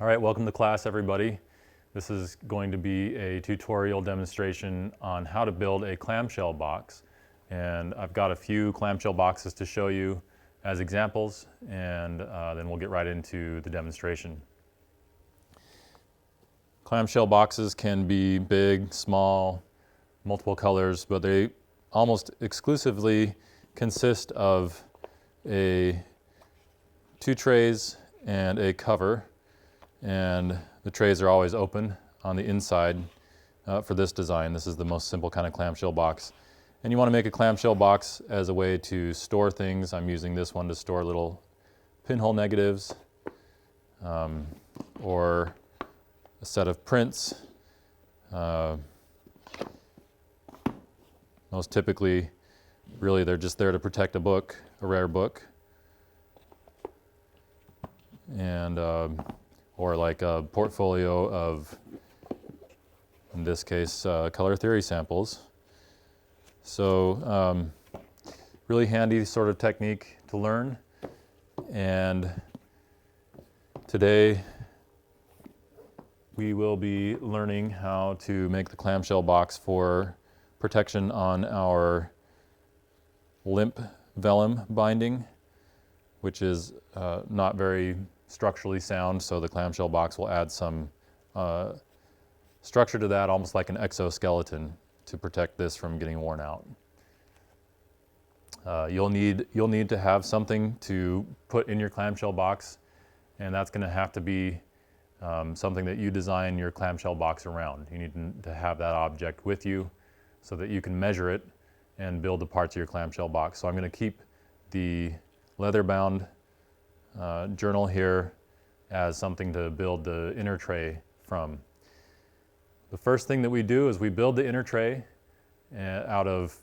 All right, welcome to class, everybody. This is going to be a tutorial demonstration on how to build a clamshell box. And I've got a few clamshell boxes to show you as examples, and then we'll get right into the demonstration. Clamshell boxes can be big, small, multiple colors, but they almost exclusively consist of two trays and a cover. And the trays are always open on the inside for this design. This is the most simple kind of clamshell box. And you want to make a clamshell box as a way to store things. I'm using this one to store little pinhole negatives or a set of prints. Most typically, really, they're just there to protect a book, a rare book. And or like a portfolio of, in this case, color theory samples. So really handy sort of technique to learn. And today we will be learning how to make the clamshell box for protection on our limp vellum binding, which is not very structurally sound, so the clamshell box will add some structure to that, almost like an exoskeleton, to protect this from getting worn out. You'll need to have something to put in your clamshell box, and that's going to have to be something that you design your clamshell box around. You need to have that object with you so that you can measure it and build the parts of your clamshell box. So I'm going to keep the leather-bound journal here as something to build the inner tray from. The first thing that we do is we build the inner tray out of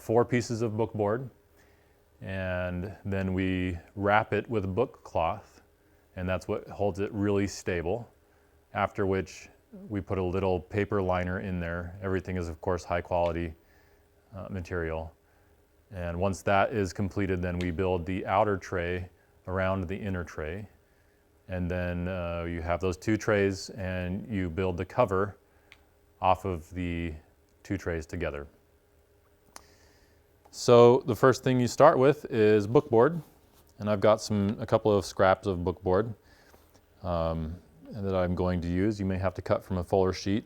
4 pieces of bookboard, and then we wrap it with a book cloth, and that's what holds it really stable. After which we put a little paper liner in there. Everything is, of course, high quality material. And once that is completed, then we build the outer tray around the inner tray. And then you have those 2 trays, and you build the cover off of the 2 trays together. So the first thing you start with is bookboard. And I've got a couple of scraps of bookboard that I'm going to use. You may have to cut from a fuller sheet.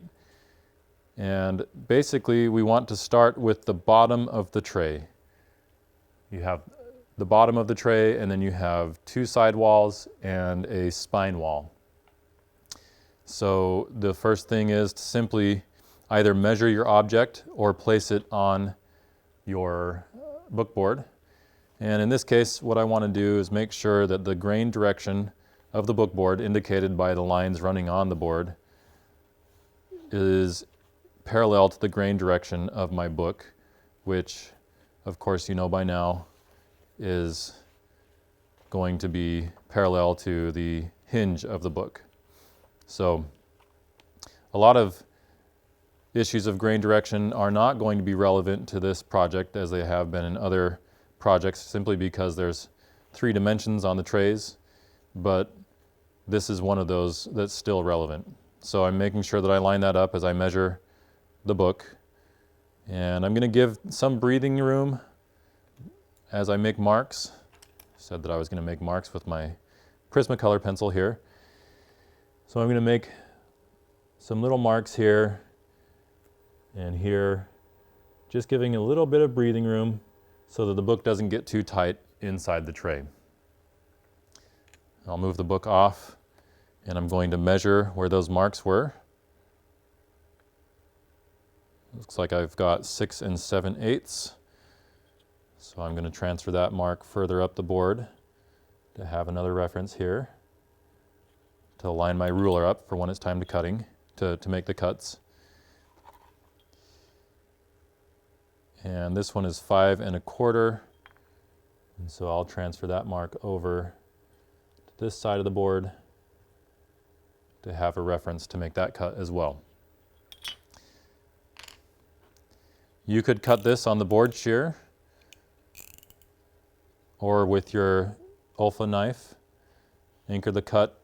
And basically we want to start with the bottom of the tray. You have the bottom of the tray, and then you have 2 side walls and a spine wall. So the first thing is to simply either measure your object or place it on your bookboard. And in this case, what I want to do is make sure that the grain direction of the bookboard, indicated by the lines running on the board, is parallel to the grain direction of my book, which, of course, you know by now, is going to be parallel to the hinge of the book. So a lot of issues of grain direction are not going to be relevant to this project as they have been in other projects, simply because there's 3 dimensions on the trays, but this is one of those that's still relevant. So I'm making sure that I line that up as I measure the book, and I'm going to give some breathing room as I make marks. I said that I was going to make marks with my Prismacolor pencil here. So I'm going to make some little marks here and here, just giving a little bit of breathing room so that the book doesn't get too tight inside the tray. I'll move the book off, and I'm going to measure where those marks were. Looks like I've got 6 7/8. So I'm going to transfer that mark further up the board to have another reference here to line my ruler up for when it's time to make the cuts. And this one is 5 1/4, and so I'll transfer that mark over to this side of the board to have a reference to make that cut as well. You could cut this on the board shear or with your Olfa knife. Anchor the cut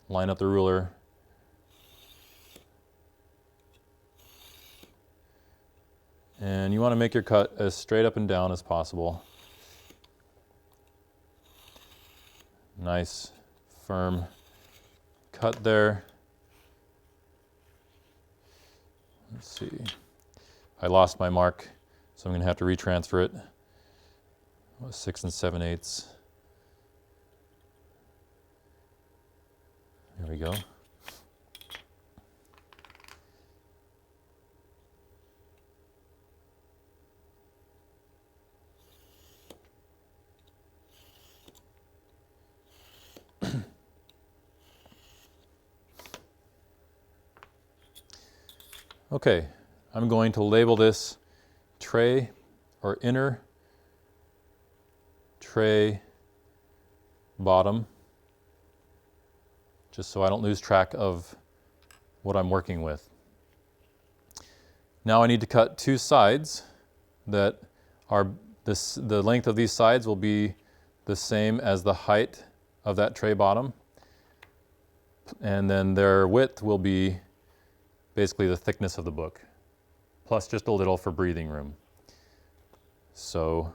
line up the ruler. And you want to make your cut as straight up and down as possible. Nice, firm cut there. Let's see. I lost my mark, so I'm going to have to retransfer it. 6 7/8. There we go. Okay, I'm going to label this tray or inner tray bottom, just so I don't lose track of what I'm working with. Now I need to cut two sides that are the length of these sides will be the same as the height of that tray bottom, and then their width will be basically the thickness of the book, plus just a little for breathing room. So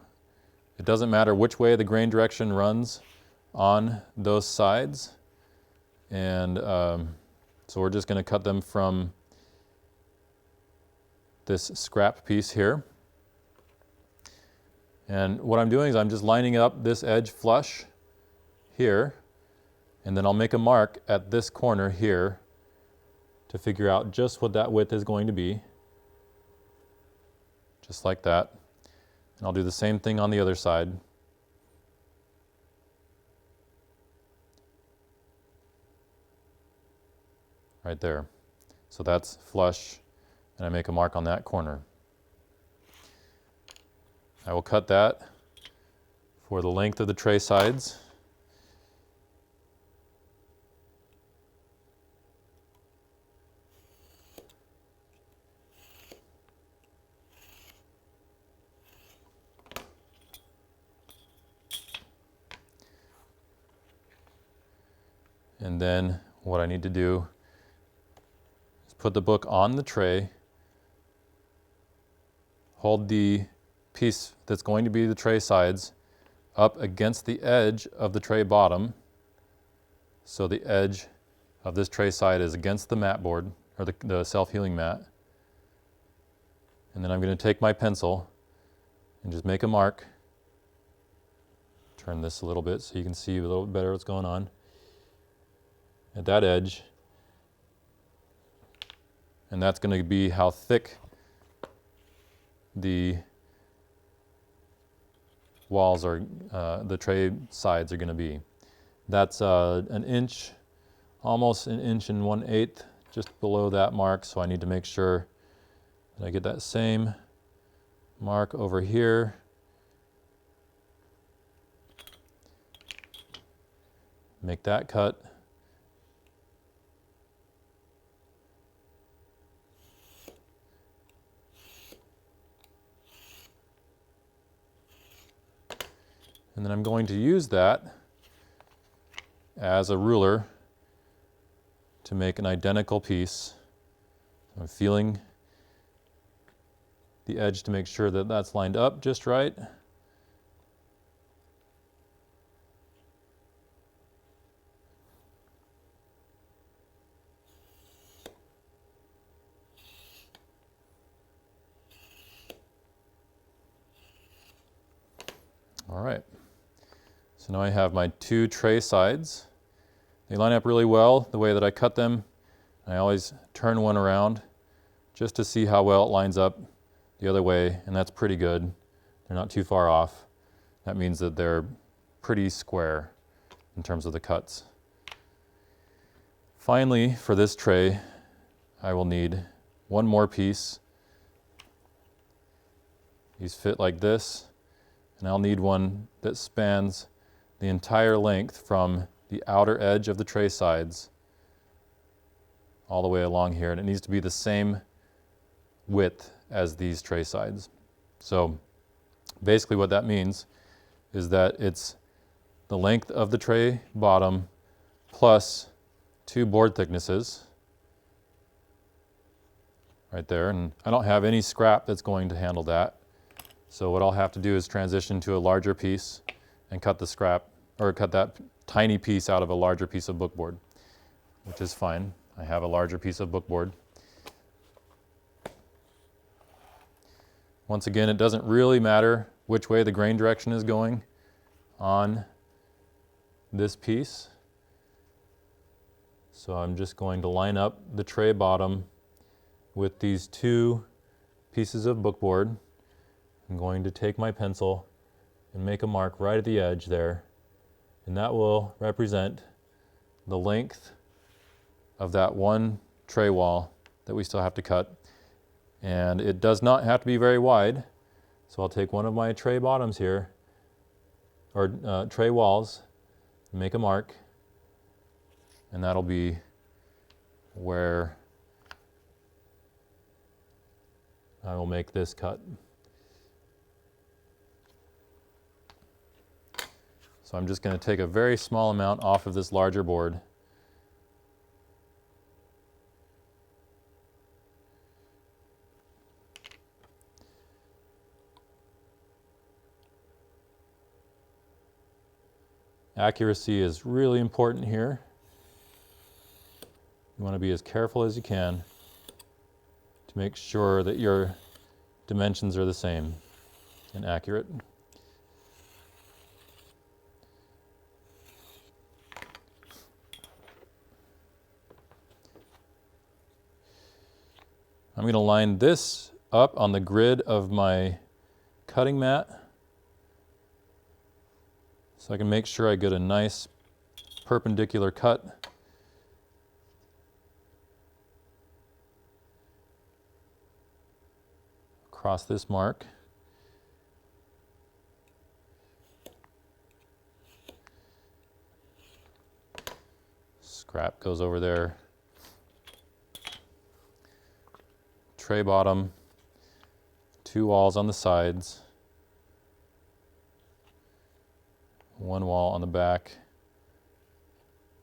it doesn't matter which way the grain direction runs on those sides, and so we're just going to cut them from this scrap piece here. And what I'm doing is I'm just lining up this edge flush here, and then I'll make a mark at this corner here to figure out just what that width is going to be, just like that. And I'll do the same thing on the other side. Right there. So that's flush, and I make a mark on that corner. I will cut that for the length of the tray sides. And then what I need to do is put the book on the tray, hold the piece that's going to be the tray sides up against the edge of the tray bottom, so the edge of this tray side is against the mat board, or the self-healing mat. And then I'm going to take my pencil and just make a mark. Turn this a little bit so you can see a little bit better what's going on at that edge, and that's going to be how thick the walls are, the tray sides are going to be. That's an inch, almost an inch and 1/8, just below that mark, so I need to make sure that I get that same mark over here. Make that cut. And then I'm going to use that as a ruler to make an identical piece. I'm feeling the edge to make sure that that's lined up just right. All right. So now I have my two tray sides. They line up really well the way that I cut them. I always turn one around just to see how well it lines up the other way, and that's pretty good. They're not too far off. That means that they're pretty square in terms of the cuts. Finally, for this tray, I will need one more piece. These fit like this, and I'll need one that spans the entire length from the outer edge of the tray sides all the way along here, and it needs to be the same width as these tray sides. So basically what that means is that it's the length of the tray bottom plus 2 board thicknesses right there, and I don't have any scrap that's going to handle that. So what I'll have to do is transition to a larger piece and cut the scrap, or cut that tiny piece out of a larger piece of bookboard, which is fine. I have a larger piece of bookboard. Once again, it doesn't really matter which way the grain direction is going on this piece. So I'm just going to line up the tray bottom with these 2 pieces of bookboard. I'm going to take my pencil and make a mark right at the edge there, and that will represent the length of that one tray wall that we still have to cut. And it does not have to be very wide, so I'll take one of my tray bottoms here, or tray walls, make a mark, and that'll be where I will make this cut. So I'm just going to take a very small amount off of this larger board. Accuracy is really important here. You want to be as careful as you can to make sure that your dimensions are the same and accurate. I'm going to line this up on the grid of my cutting mat so I can make sure I get a nice perpendicular cut. Across this mark. Scrap goes over there. Tray bottom, 2 walls on the sides, 1 wall on the back.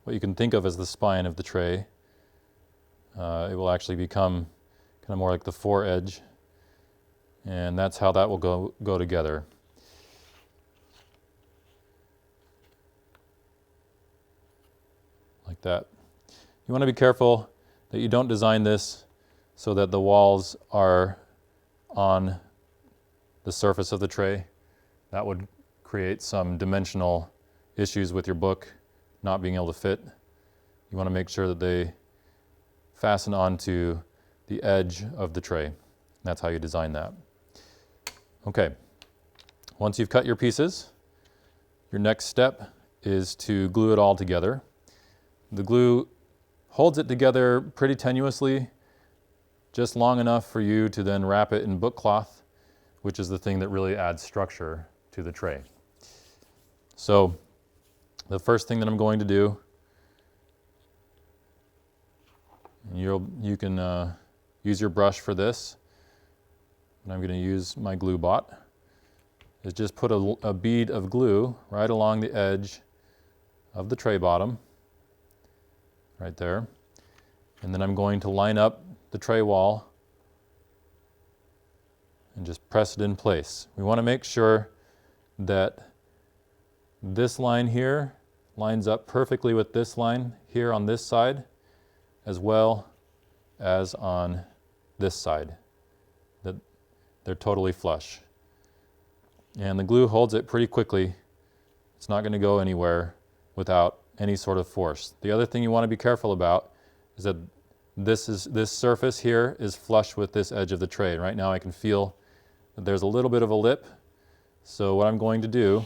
What you can think of as the spine of the tray. It will actually become kind of more like the foredge, and that's how that will go together. Like that. You want to be careful that you don't design this so that the walls are on the surface of the tray. That would create some dimensional issues with your book not being able to fit. You want to make sure that they fasten onto the edge of the tray. That's how you design that. Okay, once you've cut your pieces, your next step is to glue it all together. The glue holds it together pretty tenuously, just long enough for you to then wrap it in book cloth, which is the thing that really adds structure to the tray. So the first thing that I'm going to do, you can use your brush for this, and I'm going to use my glue bot, is just put a bead of glue right along the edge of the tray bottom, right there. And then I'm going to line up the tray wall and just press it in place. We want to make sure that this line here lines up perfectly with this line here on this side, as well as on this side, that they're totally flush. And the glue holds it pretty quickly. It's not going to go anywhere without any sort of force. The other thing you want to be careful about is that this surface here is flush with this edge of the tray. Right now I can feel that there's a little bit of a lip. So what I'm going to do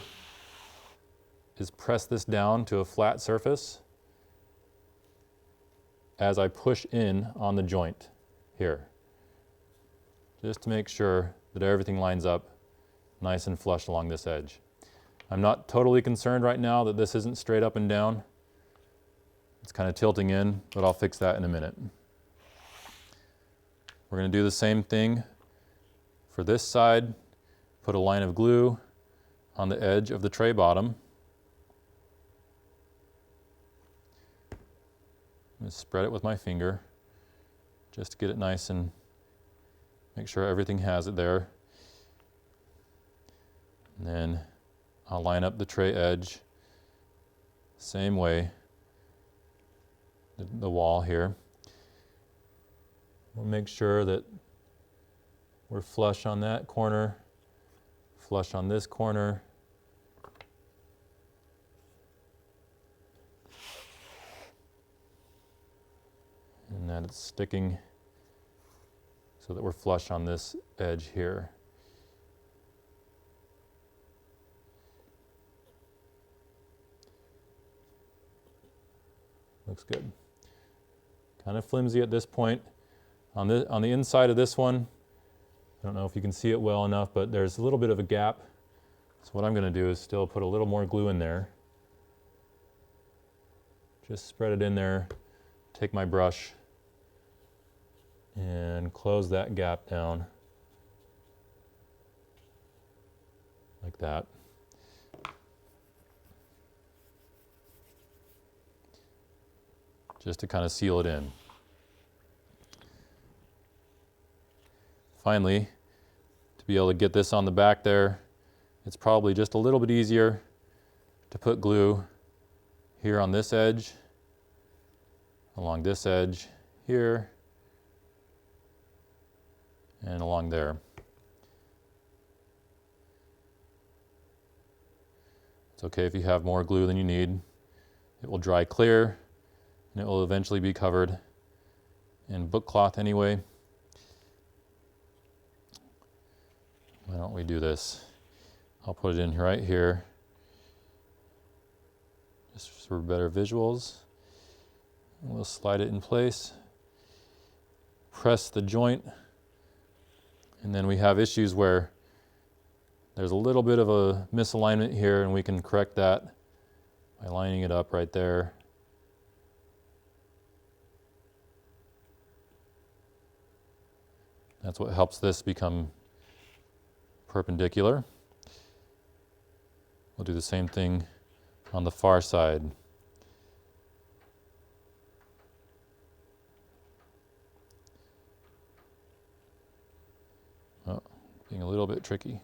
is press this down to a flat surface as I push in on the joint here, just to make sure that everything lines up nice and flush along this edge. I'm not totally concerned right now that this isn't straight up and down. It's kind of tilting in, but I'll fix that in a minute. We're going to do the same thing for this side. Put a line of glue on the edge of the tray bottom. Just spread it with my finger just to get it nice and make sure everything has it there. And then I'll line up the tray edge same way, the wall here. We'll make sure that we're flush on that corner, flush on this corner. And that it's sticking so that we're flush on this edge here. Looks good. Kind of flimsy at this point. On the inside of this one, I don't know if you can see it well enough, but there's a little bit of a gap. So what I'm going to do is still put a little more glue in there. Just spread it in there, take my brush, and close that gap down like that. Just to kind of seal it in. Finally, to be able to get this on the back there, it's probably just a little bit easier to put glue here on this edge, along this edge here, and along there. It's okay if you have more glue than you need. It will dry clear, and it will eventually be covered in book cloth anyway. Why don't we do this? I'll put it in right here, just for better visuals. And we'll slide it in place, press the joint, and then we have issues where there's a little bit of a misalignment here, and we can correct that by lining it up right there. That's what helps this become perpendicular. We'll do the same thing on the far side. Oh, being a little bit tricky.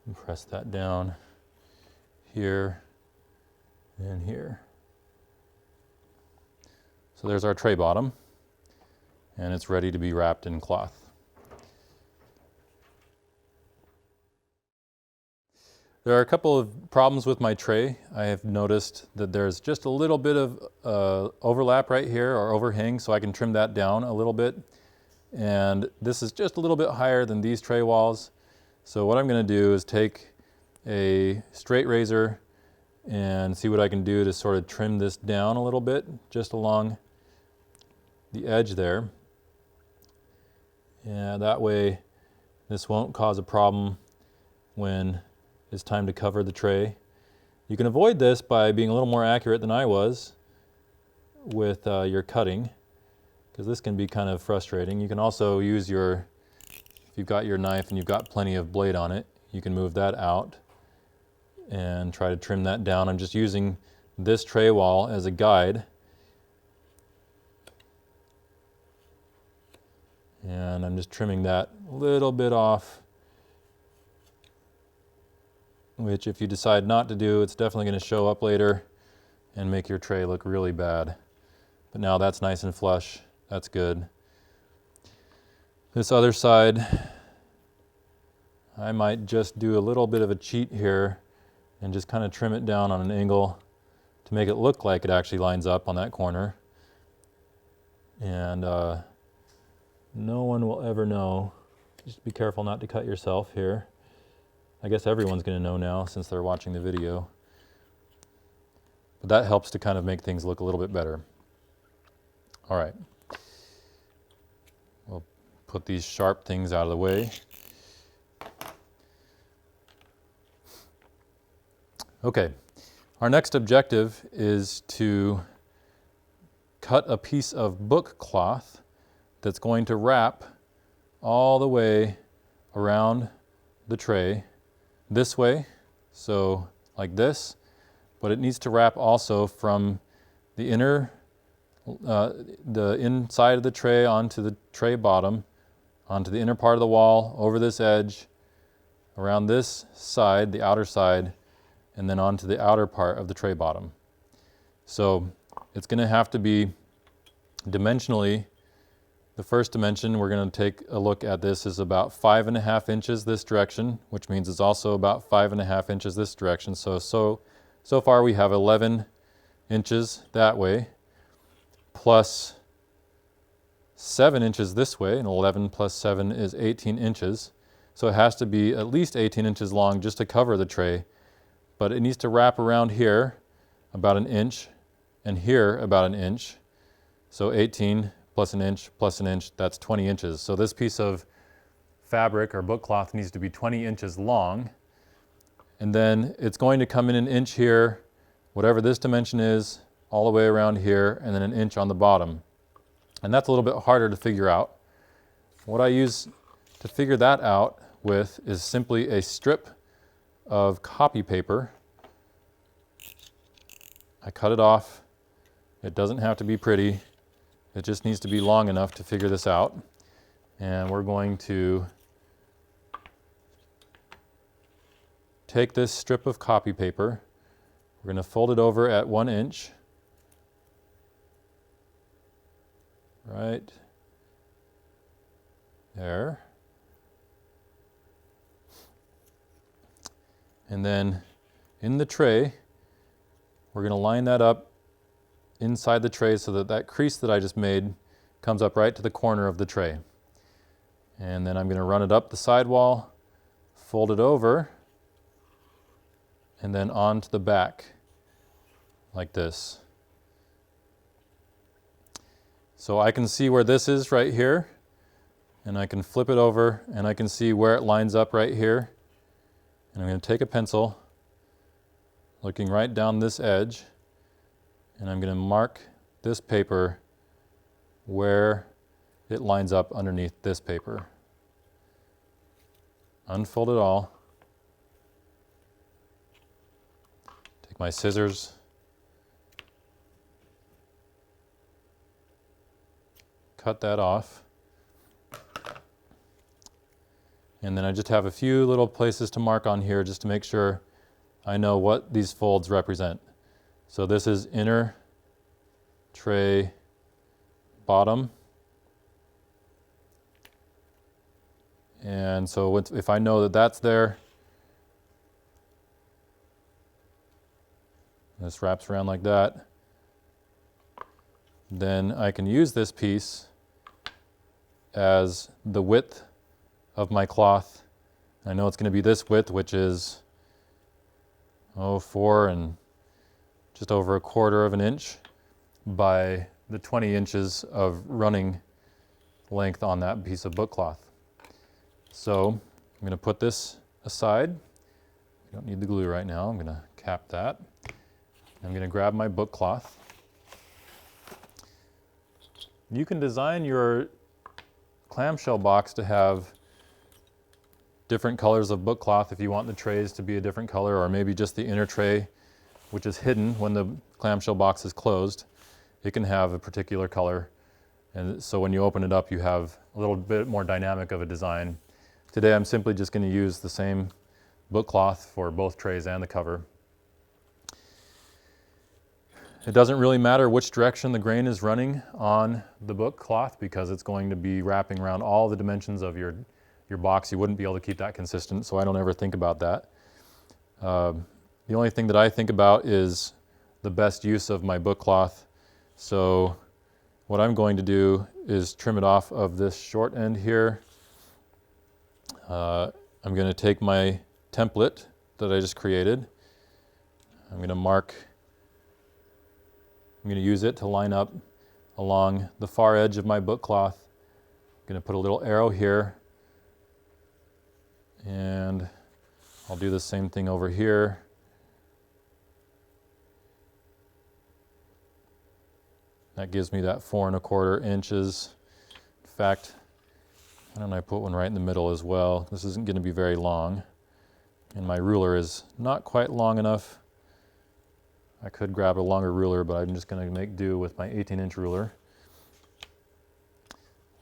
And press that down here and here. So there's our tray bottom, and it's ready to be wrapped in cloth. There are a couple of problems with my tray. I have noticed that there's just a little bit of overlap right here, or overhang, so I can trim that down a little bit. And this is just a little bit higher than these tray walls. So what I'm going to do is take a straight razor and see what I can do to sort of trim this down a little bit, just along the edge there. And that way this won't cause a problem when it's time to cover the tray. You can avoid this by being a little more accurate than I was with your cutting, because this can be kind of frustrating. You can also use if you've got your knife and you've got plenty of blade on it, you can move that out and try to trim that down. I'm just using this tray wall as a guide. And I'm just trimming that a little bit off, which if you decide not to do, it's definitely going to show up later and make your tray look really bad. But now that's nice and flush. That's good. This other side, I might just do a little bit of a cheat here and just kind of trim it down on an angle to make it look like it actually lines up on that corner. And no one will ever know. Just be careful not to cut yourself here. I guess everyone's going to know now since they're watching the video. But that helps to kind of make things look a little bit better. All right. We'll put these sharp things out of the way. Okay. Our next objective is to cut a piece of book cloth that's going to wrap all the way around the tray this way, so like this, but it needs to wrap also from the inside of the tray onto the tray bottom, onto the inner part of the wall, over this edge, around this side, the outer side, and then onto the outer part of the tray bottom. So it's going to have to be dimensionally, the first dimension we're going to take a look at this is about 5.5 inches this direction, which means it's also about 5.5 inches this direction. So far we have 11 inches that way, plus 7 inches this way, and 11 plus 7 is 18 inches. So it has to be at least 18 inches long just to cover the tray, but it needs to wrap around here about 1 inch, and here about 1 inch. So 18 plus 1 inch, that's 20 inches. So this piece of fabric or book cloth needs to be 20 inches long, and then it's going to come in 1 inch here, whatever this dimension is, all the way around here, and then 1 inch on the bottom. And that's a little bit harder to figure out. What I use to figure that out with is simply a strip of copy paper. I cut it off. It doesn't have to be pretty. It just needs to be long enough to figure this out. And we're going to take this strip of copy paper. We're going to fold it over at 1 inch. Right there. And then in the tray, we're going to line that up inside the tray so that that crease that I just made comes up right to the corner of the tray. And then I'm going to run it up the sidewall, fold it over, and then onto the back like this. So I can see where this is right here, and I can flip it over and I can see where it lines up right here. And I'm going to take a pencil, looking right down this edge, and I'm going to mark this paper where it lines up underneath this paper. Unfold it all. Take my scissors. Cut that off. And then I just have a few little places to mark on here just to make sure I know what these folds represent. So this is inner tray bottom. And so if I know that that's there, this wraps around like that, then I can use this piece as the width of my cloth. I know it's going to be this width, which is 4 and just over 1/4 of an inch by the 20 inches of running length on that piece of book cloth. So I'm going to put this aside. We don't need the glue right now. I'm going to cap that. I'm going to grab my book cloth. You can design your clamshell box to have different colors of book cloth if you want the trays to be a different color, or maybe just the inner tray, which is hidden when the clamshell box is closed. It can have a particular color, and so when you open it up you have a little bit more dynamic of a design. Today I'm simply just going to use the same book cloth for both trays and the cover. It doesn't really matter which direction the grain is running on the book cloth because it's going to be wrapping around all the dimensions of your box. You wouldn't be able to keep that consistent, so I don't ever think about that. The only thing that I think about is the best use of my book cloth. So what I'm going to do is trim it off of this short end here. I'm going to take my template that I just created. I'm going to use it to line up along the far edge of my book cloth. I'm going to put a little arrow here, and I'll do the same thing over here. That gives me that 4 1/4 inches. In fact, Why don't I put one right in the middle as well? This isn't going to be very long, and my ruler is not quite long enough. I could grab a longer ruler, but I'm just going to make do with my 18-inch ruler.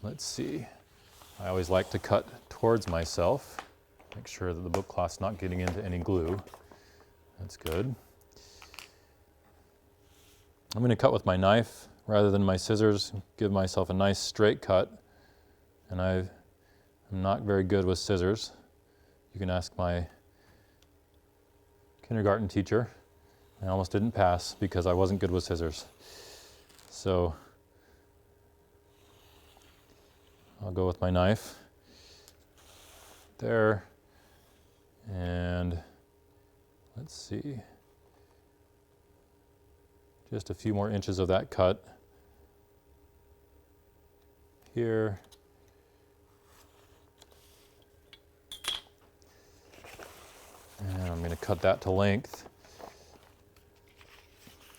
Let's see. I always like to cut towards myself. Make sure that the book cloth's not getting into any glue. That's good. I'm going to cut with my knife rather than my scissors, give myself a nice straight cut. And I'm not very good with scissors. You can ask my kindergarten teacher. I almost didn't pass because I wasn't good with scissors. So I'll go with my knife there, and let's see, just a few more inches of that cut here. And I'm going to cut that to length.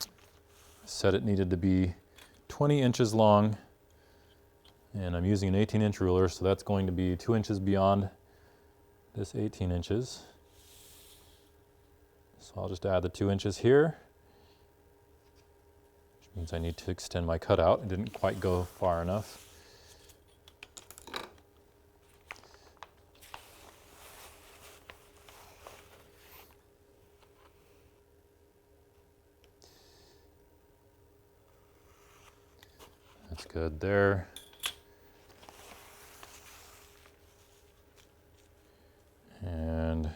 I said it needed to be 20 inches long, and I'm using an 18-inch ruler, so that's going to be 2 inches beyond this 18 inches. So I'll just add the 2 inches here, which means I need to extend my cutout. It didn't quite go far enough. That's good there. And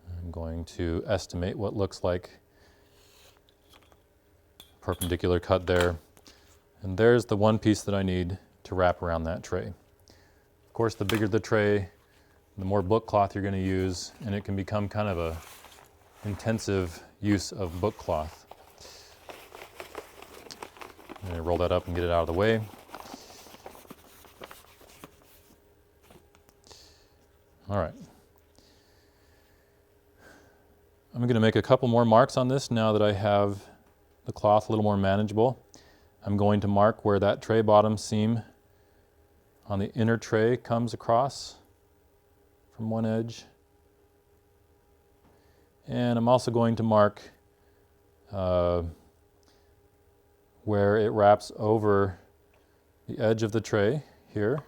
I'm going to estimate what looks like a perpendicular cut there. And there's the one piece that I need to wrap around that tray. Of course, the bigger the tray, the more book cloth you're going to use, and it can become kind of a intensive use of book cloth. I'm going to roll that up and get it out of the way. All right. I'm going to make a couple more marks on this now that I have the cloth a little more manageable. I'm going to mark where that tray bottom seam on the inner tray comes across from one edge. And I'm also going to mark where it wraps over the edge of the tray here.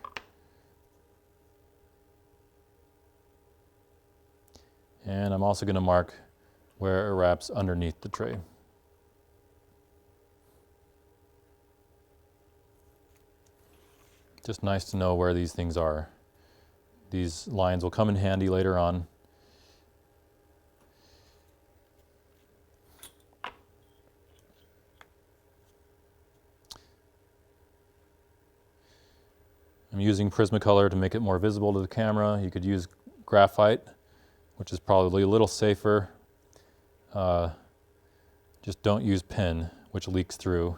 And I'm also going to mark where it wraps underneath the tray. Just nice to know where these things are. These lines will come in handy later on. I'm using Prismacolor to make it more visible to the camera. You could use graphite, which is probably a little safer. Just don't use pen, which leaks through.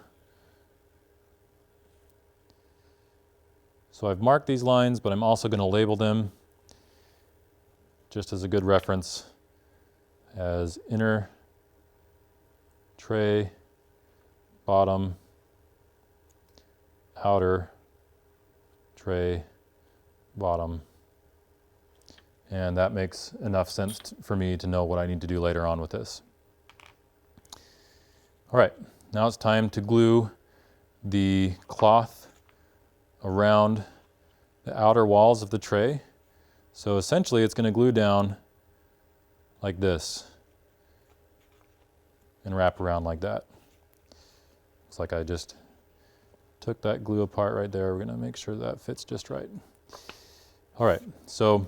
So I've marked these lines, but I'm also going to label them just as a good reference as inner tray, bottom, outer tray, bottom. And that makes enough sense for me to know what I need to do later on with this. All right, now it's time to glue the cloth around the outer walls of the tray. So essentially it's going to glue down like this and wrap around like that. Looks like I just took that glue apart right there. We're going to make sure that fits just right. All right, so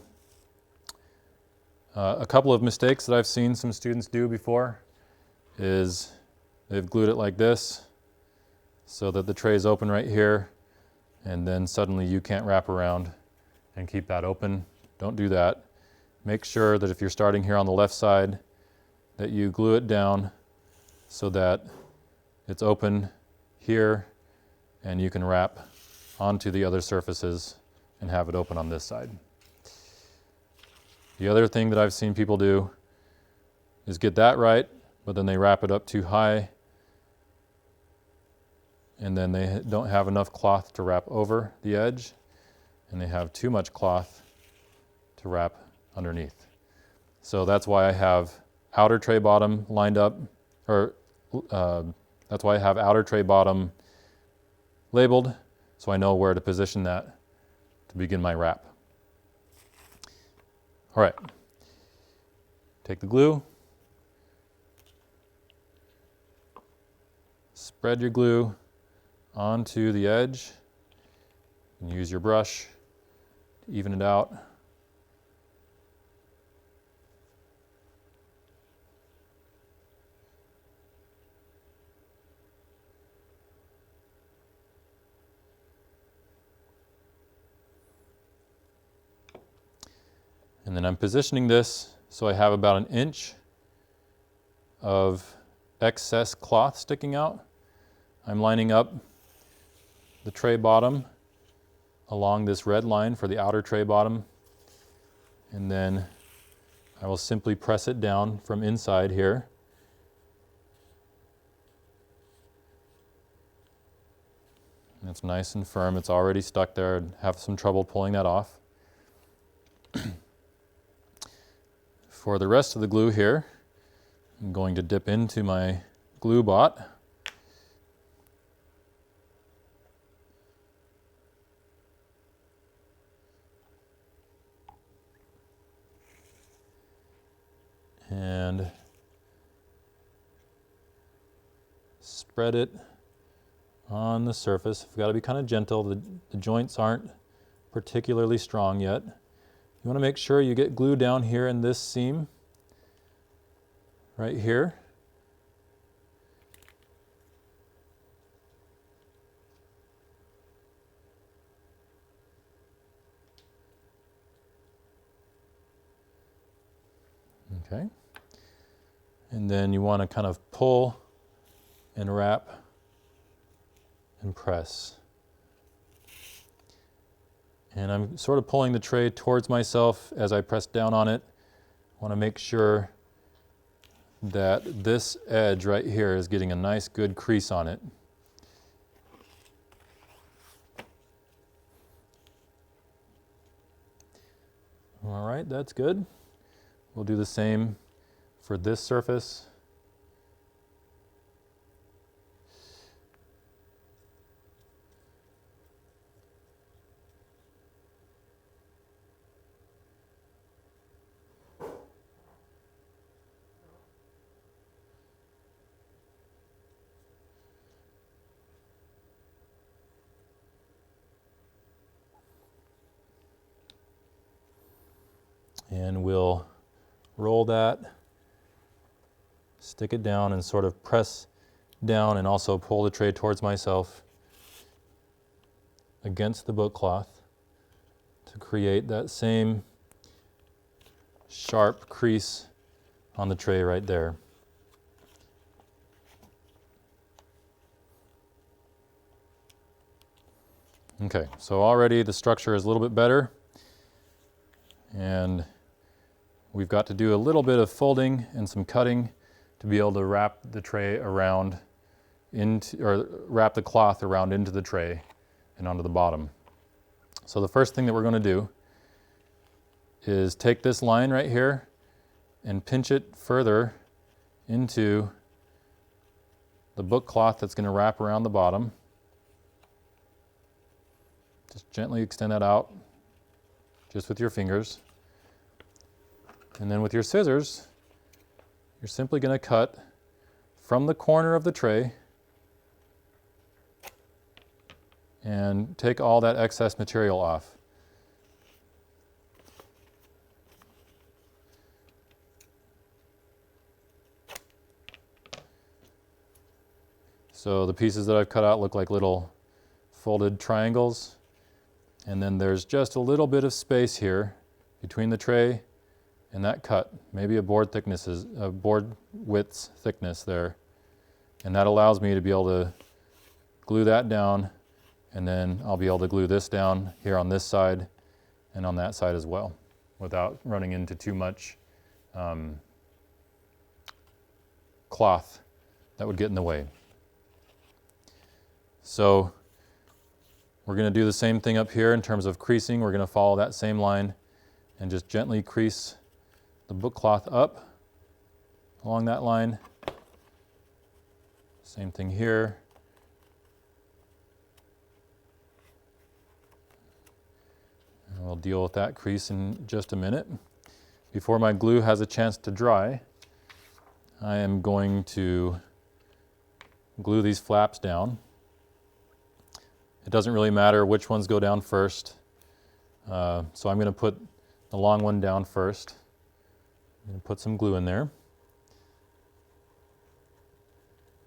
a couple of mistakes that I've seen some students do before is they've glued it like this so that the tray is open right here, and then suddenly you can't wrap around and keep that open. Don't do that. Make sure that if you're starting here on the left side that you glue it down so that it's open here and you can wrap onto the other surfaces and have it open on this side. The other thing that I've seen people do is get that right, but then they wrap it up too high and then they don't have enough cloth to wrap over the edge, and they have too much cloth to wrap underneath. So that's why I have outer tray bottom lined up, or that's why I have outer tray bottom labeled, so I know where to position that to begin my wrap. All right, take the glue, spread your glue onto the edge, and use your brush to even it out. And then I'm positioning this so I have about an inch of excess cloth sticking out. I'm lining up the tray bottom along this red line for the outer tray bottom, and then I will simply press it down from inside here. And it's nice and firm. It's already stuck there. I'd have some trouble pulling that off. For the rest of the glue here, I'm going to dip into my glue bot. And spread it on the surface. I've got to be kind of gentle. The joints aren't particularly strong yet. You want to make sure you get glue down here in this seam, right here. Okay. And then you want to kind of pull and wrap and press. And I'm sort of pulling the tray towards myself as I press down on it. I want to make sure that this edge right here is getting a nice good crease on it. All right, that's good. We'll do the same for this surface. And we'll roll that, stick it down, and sort of press down and also pull the tray towards myself against the book cloth to create that same sharp crease on the tray right there. Okay, so already the structure is a little bit better, and we've got to do a little bit of folding and some cutting to be able to wrap the tray around into, or wrap the cloth around into the tray and onto the bottom. So the first thing that we're going to do is take this line right here and pinch it further into the book cloth that's going to wrap around the bottom. Just gently extend that out, just with your fingers. And then with your scissors, you're simply going to cut from the corner of the tray and take all that excess material off. So the pieces that I've cut out look like little folded triangles. And then there's just a little bit of space here between the tray and that cut, maybe a board width's thickness there. And that allows me to be able to glue that down, and then I'll be able to glue this down here on this side and on that side as well, without running into too much cloth that would get in the way. So we're going to do the same thing up here in terms of creasing. We're going to follow that same line and just gently crease the book cloth up along that line. Same thing here. And we'll deal with that crease in just a minute. Before my glue has a chance to dry, I am going to glue these flaps down. It doesn't really matter which ones go down first. So I'm going to put the long one down first. I'm going to put some glue in there.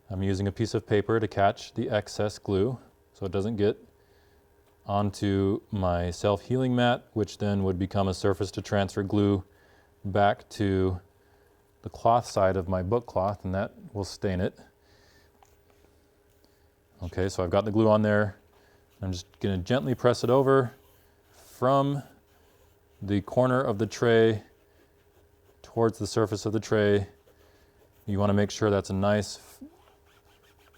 I'm using a piece of paper to catch the excess glue so it doesn't get onto my self-healing mat, which then would become a surface to transfer glue back to the cloth side of my book cloth, and that will stain it. Okay, so I've got the glue on there. I'm just going to gently press it over from the corner of the tray towards the surface of the tray. You want to make sure that's a nice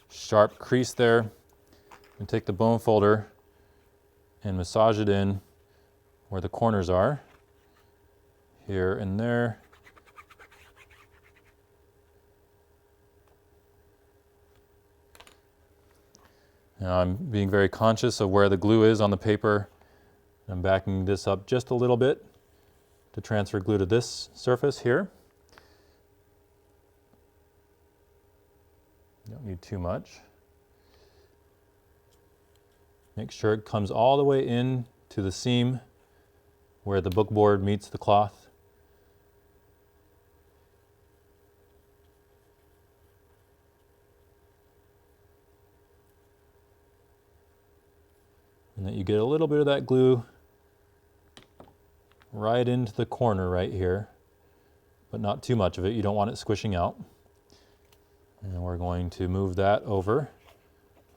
sharp crease there. And take the bone folder and massage it in where the corners are, here and there. Now I'm being very conscious of where the glue is on the paper. I'm backing this up just a little bit to transfer glue to this surface here. Don't need too much. Make sure it comes all the way in to the seam where the book board meets the cloth. And that you get a little bit of that glue right into the corner right here, but not too much of it. You don't want it squishing out. And we're going to move that over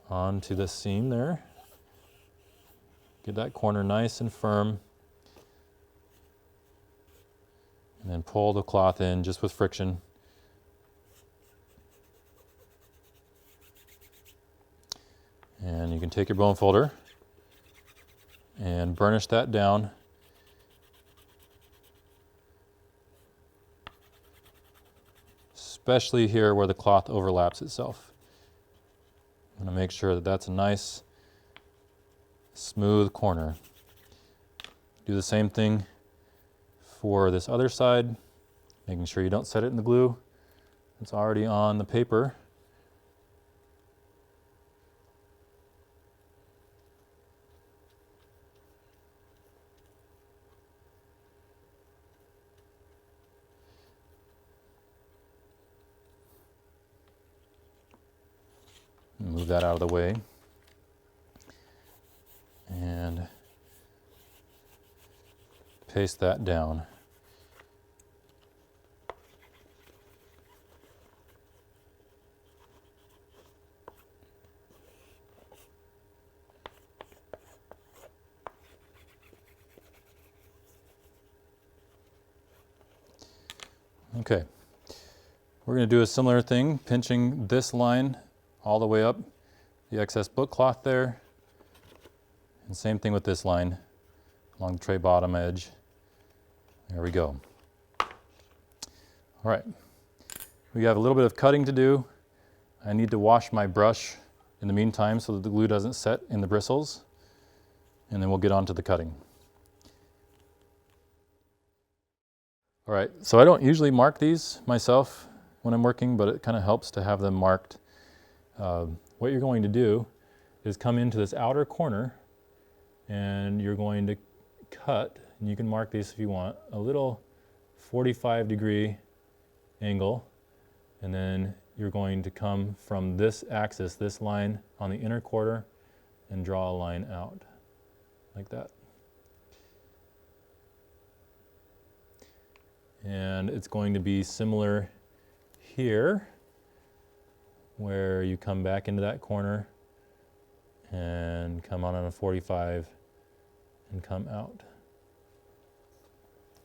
onto the seam there. Get that corner nice and firm. And then pull the cloth in just with friction. And you can take your bone folder and burnish that down. Especially here where the cloth overlaps itself. I'm going to make sure that that's a nice, smooth corner. Do the same thing for this other side, making sure you don't set it in the glue. It's already on the paper. Move that out of the way. And paste that down. Okay, we're going to do a similar thing, pinching this line all the way up, the excess book cloth there. And same thing with this line along the tray bottom edge. There we go. All right, we have a little bit of cutting to do. I need to wash my brush in the meantime so that the glue doesn't set in the bristles. And then we'll get on to the cutting. All right, so I don't usually mark these myself when I'm working, but it kind of helps to have them marked. What you're going to do is come into this outer corner and you're going to cut, and you can mark these if you want, a little 45-degree angle, and then you're going to come from this axis, this line on the inner quarter, and draw a line out like that. And it's going to be similar here, where you come back into that corner and come on a 45 and come out,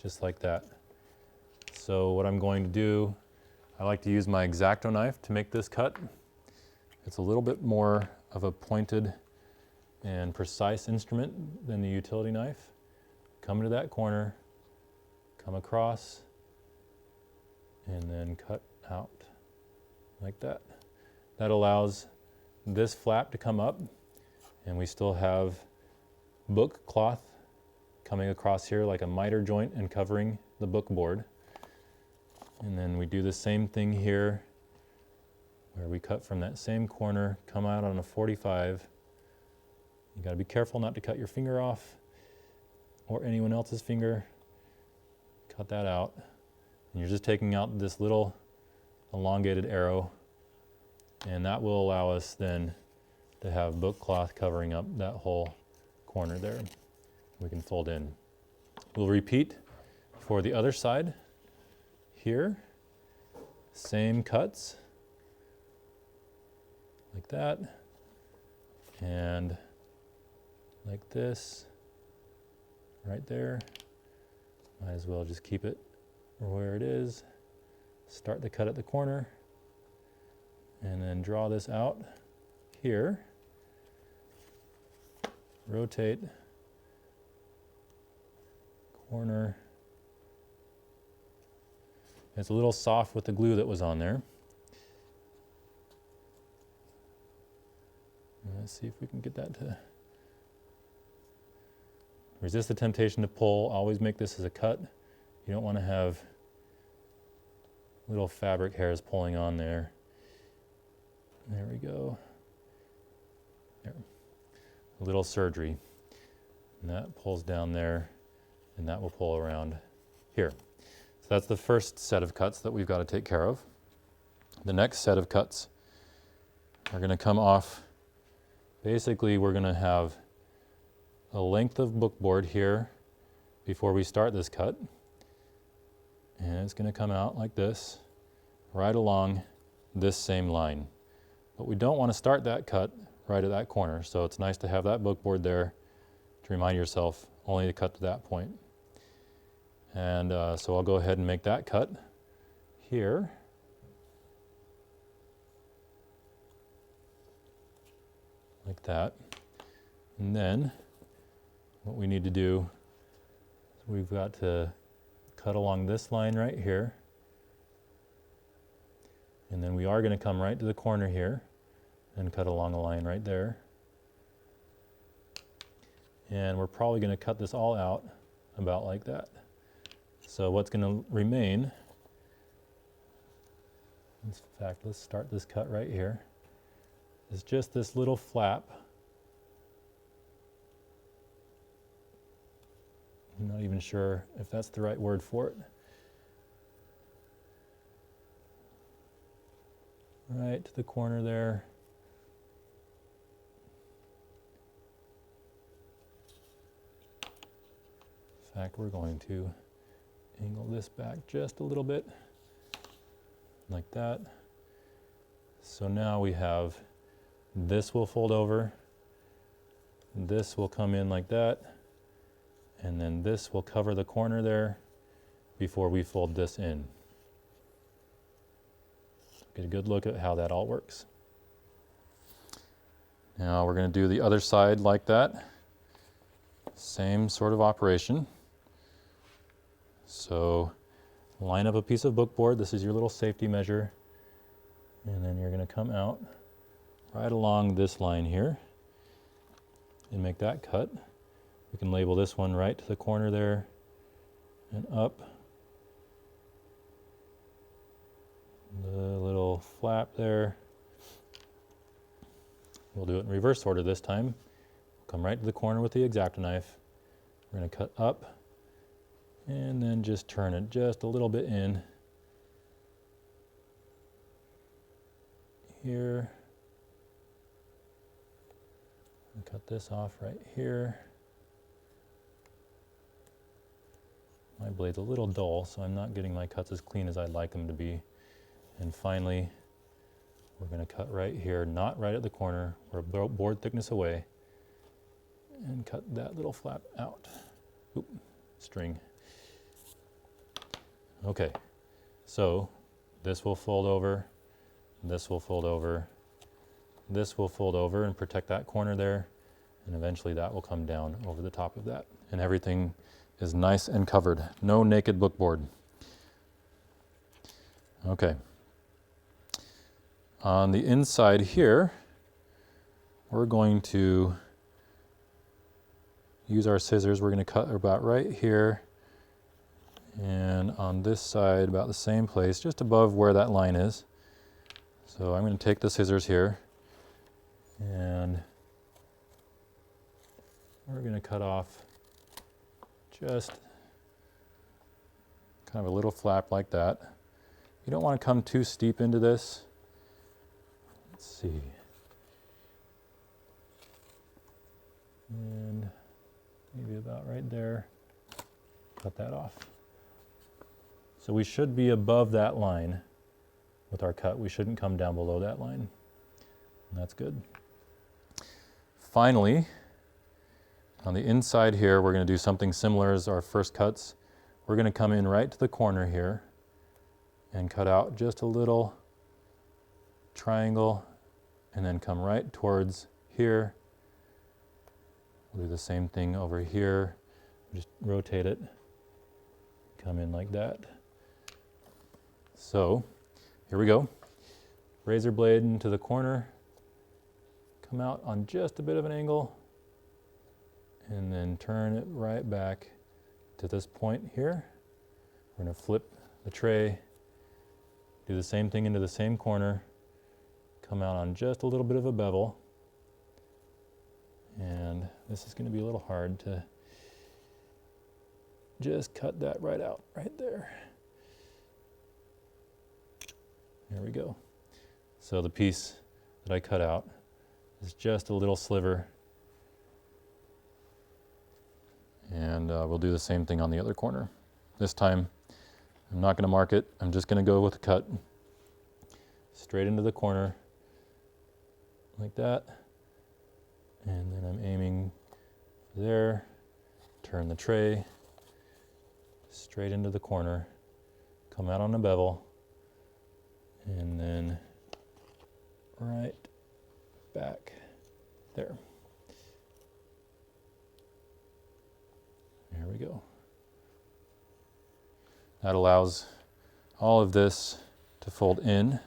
just like that. So what I'm going to do, I like to use my X-Acto knife to make this cut. It's a little bit more of a pointed and precise instrument than the utility knife. Come to that corner, come across, and then cut out like that. That allows this flap to come up, and we still have book cloth coming across here like a miter joint and covering the book board. And then we do the same thing here, where we cut from that same corner, come out on a 45. You gotta be careful not to cut your finger off or anyone else's finger. Cut that out. And you're just taking out this little elongated arrow, and that will allow us then to have book cloth covering up that whole corner there. We can fold in. We'll repeat for the other side here. Same cuts like that, and like this right there. Might as well just keep it where it is. Start the cut at the corner, and then draw this out here. Rotate, corner. It's a little soft with the glue that was on there. Let's see if we can get that to resist the temptation to pull. Always make this as a cut. You don't want to have little fabric hairs pulling on there. There we go. There. A little surgery. And that pulls down there, and that will pull around here. So that's the first set of cuts that we've got to take care of. The next set of cuts are going to come off. Basically, we're going to have a length of bookboard here before we start this cut. And it's going to come out like this, right along this same line. But we don't want to start that cut right at that corner, so it's nice to have that bookboard there to remind yourself only to cut to that point. And so I'll go ahead and make that cut here. Like that. And then what we need to do is we've got to cut along this line right here. And then we are going to come right to the corner here and cut along a line right there. And we're probably going to cut this all out about like that. So what's going to remain, in fact, let's start this cut right here, is just this little flap. I'm not even sure if that's the right word for it. Right to the corner there. In fact, we're going to angle this back just a little bit, like that. So now we have, this will fold over, this will come in like that, and then this will cover the corner there before we fold this in. Get a good look at how that all works. Now we're going to do the other side like that. Same sort of operation. So line up a piece of bookboard. This is your little safety measure. And then you're going to come out right along this line here and make that cut. We can label this one right to the corner there and up. The little flap there. We'll do it in reverse order this time. Come right to the corner with the X-Acto knife. We're going to cut up and then just turn it just a little bit in here. And cut this off right here. My blade's a little dull, so I'm not getting my cuts as clean as I'd like them to be. And finally, we're going to cut right here, not right at the corner. We're board thickness away, and cut that little flap out. Oop, string. Okay, so this will fold over, this will fold over, this will fold over and protect that corner there, and eventually that will come down over the top of that. And everything is nice and covered. No naked bookboard. Okay. On the inside here, we're going to use our scissors. We're going to cut about right here, and on this side about the same place, just above where that line is. So I'm going to take the scissors here, and we're going to cut off just kind of a little flap like that. You don't want to come too steep into this. Let's see. And maybe about right there. Cut that off. So we should be above that line with our cut. We shouldn't come down below that line. And that's good. Finally, on the inside here, we're going to do something similar as our first cuts. We're going to come in right to the corner here and cut out just a little triangle, and then come right towards here. We'll do the same thing over here. Just rotate it, come in like that. So here we go. Razor blade into the corner, come out on just a bit of an angle, and then turn it right back to this point here. We're going to flip the tray, do the same thing into the same corner, come out on just a little bit of a bevel, and this is going to be a little hard to just cut that right out, right there. There we go. So the piece that I cut out is just a little sliver, and we'll do the same thing on the other corner. This time I'm not going to mark it, I'm just going to go with a cut straight into the corner like that, and then I'm aiming there, turn the tray straight into the corner, come out on a bevel, and then right back there. There we go. That allows all of this to fold in.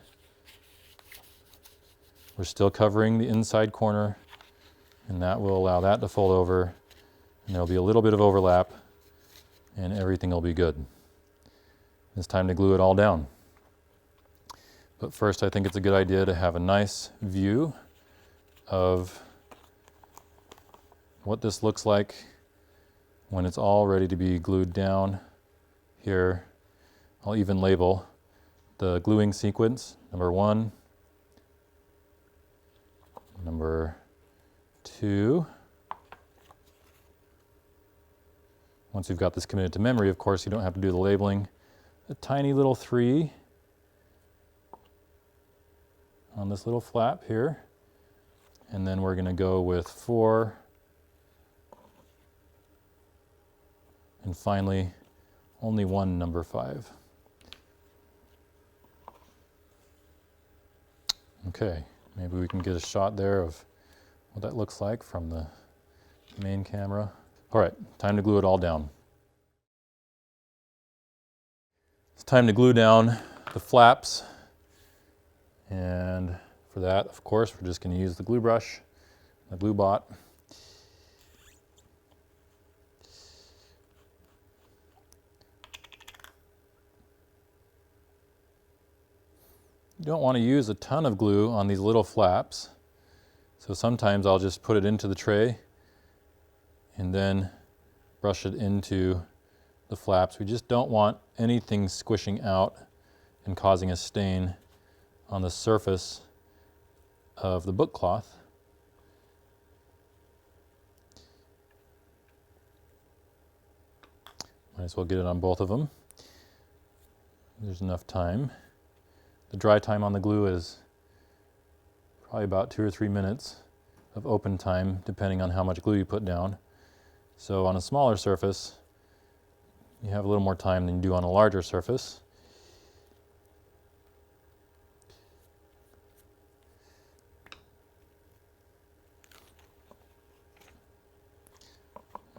We're still covering the inside corner, and that will allow that to fold over, and there'll be a little bit of overlap, and everything will be good. It's time to glue it all down. But first, I think it's a good idea to have a nice view of what this looks like when it's all ready to be glued down. Here, I'll even label the gluing sequence, number 1, number 2. Once you've got this committed to memory, of course, you don't have to do the labeling. A tiny little 3 on this little flap here. And then we're going to go with 4. And finally, only one number 5. Okay, maybe we can get a shot there of what that looks like from the main camera. All right, time to glue it all down. It's time to glue down the flaps. And for that, of course, we're just going to use the glue brush, the glue bot. You don't want to use a ton of glue on these little flaps. So sometimes I'll just put it into the tray and then brush it into the flaps. We just don't want anything squishing out and causing a stain on the surface of the book cloth. Might as well get it on both of them. There's enough time. The dry time on the glue is probably about 2 or 3 minutes of open time, depending on how much glue you put down. So on a smaller surface, you have a little more time than you do on a larger surface.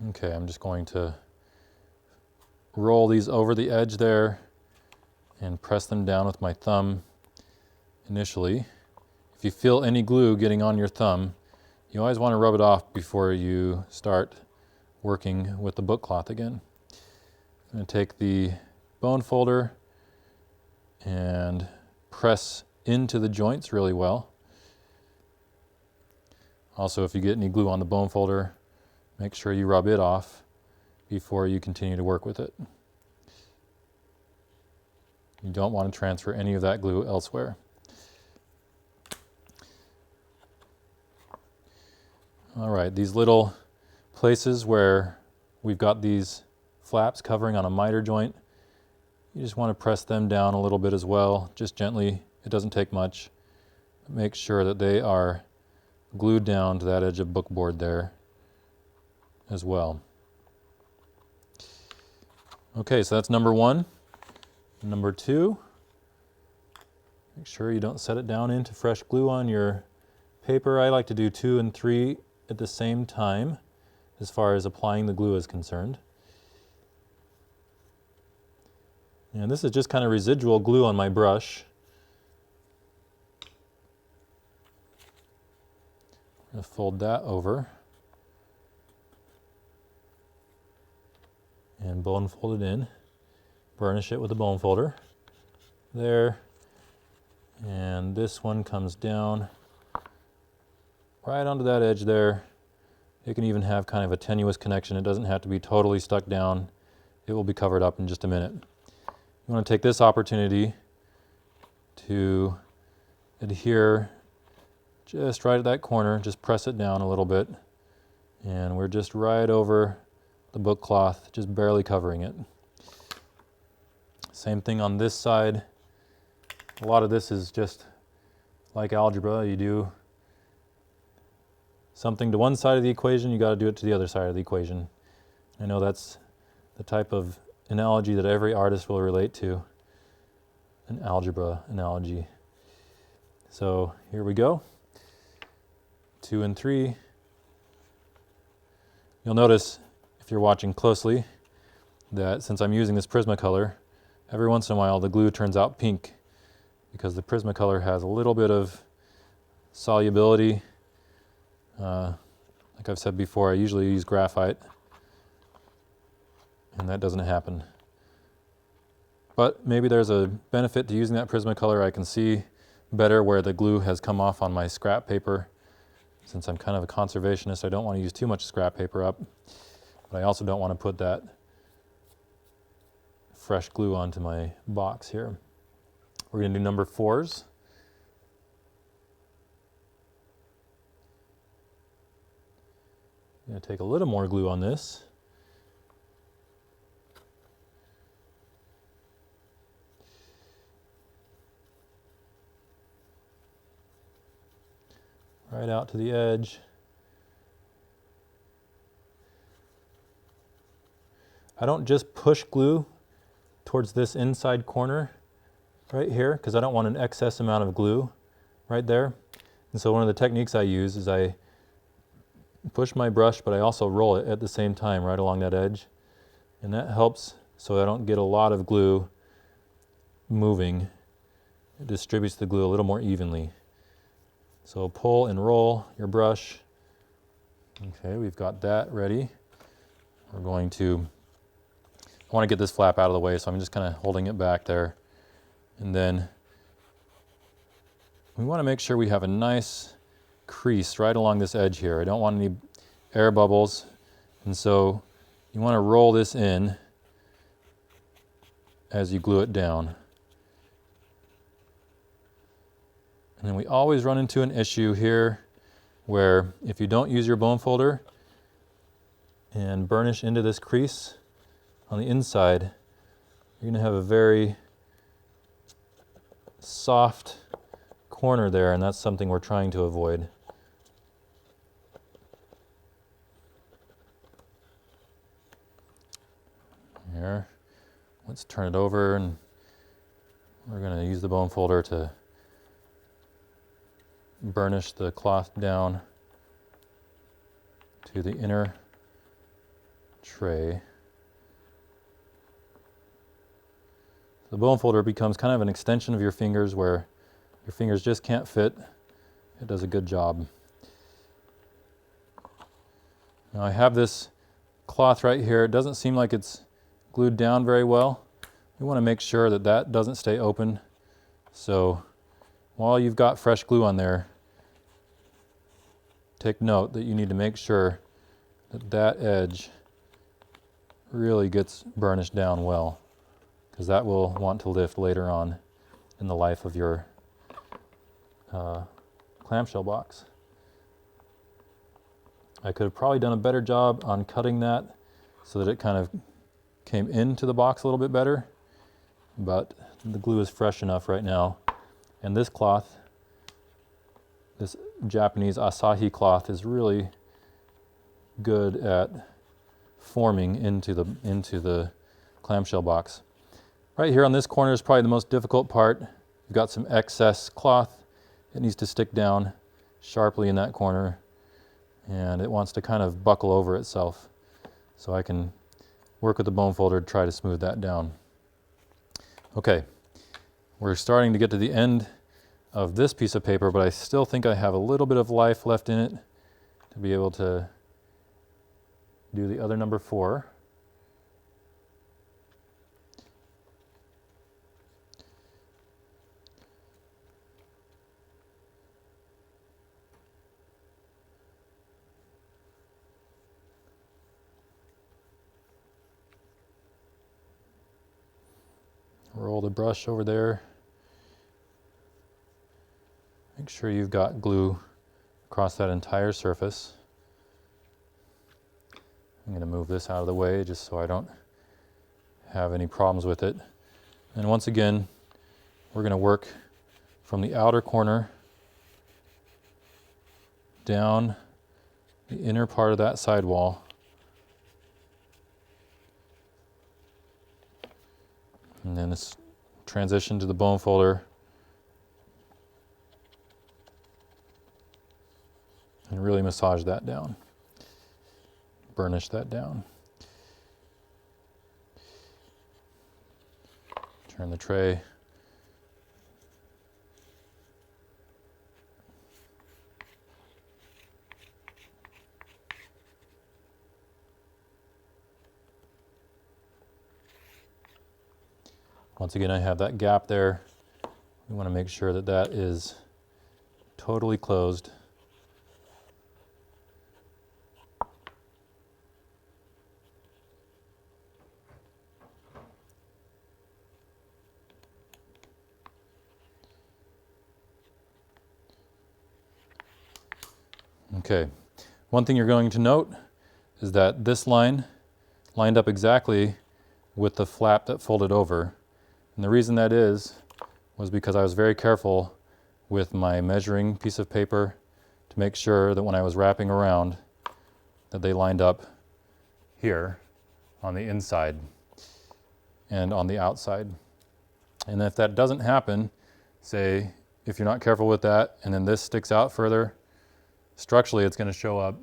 Okay, I'm just going to roll these over the edge there and press them down with my thumb initially. If you feel any glue getting on your thumb, you always want to rub it off before you start working with the book cloth again. I'm going to take the bone folder and press into the joints really well. Also, if you get any glue on the bone folder, make sure you rub it off before you continue to work with it. You don't want to transfer any of that glue elsewhere. All right, these little places where we've got these flaps covering on a miter joint, you just want to press them down a little bit as well, just gently. It doesn't take much. Make sure that they are glued down to that edge of bookboard there as well. Okay, so that's number one. Number two, make sure you don't set it down into fresh glue on your paper. I like to do 2 and 3 at the same time as far as applying the glue is concerned. And this is just kind of residual glue on my brush. I'm going to fold that over and bone fold it in. Burnish it with a bone folder. There. And this one comes down right onto that edge there. It can even have kind of a tenuous connection. It doesn't have to be totally stuck down. It will be covered up in just a minute. You want to take this opportunity to adhere just right at that corner. Just press it down a little bit. And we're just right over the book cloth, just barely covering it. Same thing on this side. A lot of this is just like algebra. You do something to one side of the equation, you got to do it to the other side of the equation. I know that's the type of analogy that every artist will relate to, an algebra analogy. So here we go, 2 and 3. You'll notice, if you're watching closely, that since I'm using this Prismacolor, every once in a while the glue turns out pink because the Prismacolor has a little bit of solubility. Like I've said before, I usually use graphite, and that doesn't happen. But maybe there's a benefit to using that Prismacolor. I can see better where the glue has come off on my scrap paper. Since I'm kind of a conservationist, I don't want to use too much scrap paper up, but I also don't want to put that fresh glue onto my box here. We're going to do number 4s. I'm going to take a little more glue on this. Right out to the edge. I don't just push glue towards this inside corner right here because I don't want an excess amount of glue right there. And so one of the techniques I use is I push my brush, but I also roll it at the same time right along that edge. And that helps so I don't get a lot of glue moving. It distributes the glue a little more evenly. So pull and roll your brush. Okay, we've got that ready. We're going to, I want to get this flap out of the way, so I'm just kind of holding it back there. And then we want to make sure we have a nice crease right along this edge here. I don't want any air bubbles. And so you want to roll this in as you glue it down. And then we always run into an issue here where if you don't use your bone folder and burnish into this crease on the inside, you're going to have a very soft corner there, and that's something we're trying to avoid. Here, let's turn it over, and we're going to use the bone folder to burnish the cloth down to the inner tray. The bone folder becomes kind of an extension of your fingers where your fingers just can't fit. It does a good job. Now I have this cloth right here. It doesn't seem like it's glued down very well. We want to make sure that that doesn't stay open. So while you've got fresh glue on there, take note that you need to make sure that that edge really gets burnished down well, because that will want to lift later on in the life of your clamshell box. I could have probably done a better job on cutting that so that it kind of came into the box a little bit better, but the glue is fresh enough right now. And this cloth, this Japanese Asahi cloth, is really good at forming into the clamshell box. Right here on this corner is probably the most difficult part. You've got some excess cloth. It needs to stick down sharply in that corner, and it wants to kind of buckle over itself. So I can work with the bone folder to try to smooth that down. Okay, we're starting to get to the end of this piece of paper, but I still think I have a little bit of life left in it to be able to do the other number 4. Roll the brush over there. Make sure you've got glue across that entire surface. I'm going to move this out of the way just so I don't have any problems with it. And once again, we're going to work from the outer corner down the inner part of that sidewall. And then this transition to the bone folder. And really massage that down. Burnish that down. Turn the tray. Once again, I have that gap there. We want to make sure that that is totally closed. Okay, one thing you're going to note is that this line lined up exactly with the flap that folded over. And the reason that was because I was very careful with my measuring piece of paper to make sure that when I was wrapping around that they lined up here on the inside and on the outside. And if that doesn't happen, say if you're not careful with that and then this sticks out further, structurally it's going to show up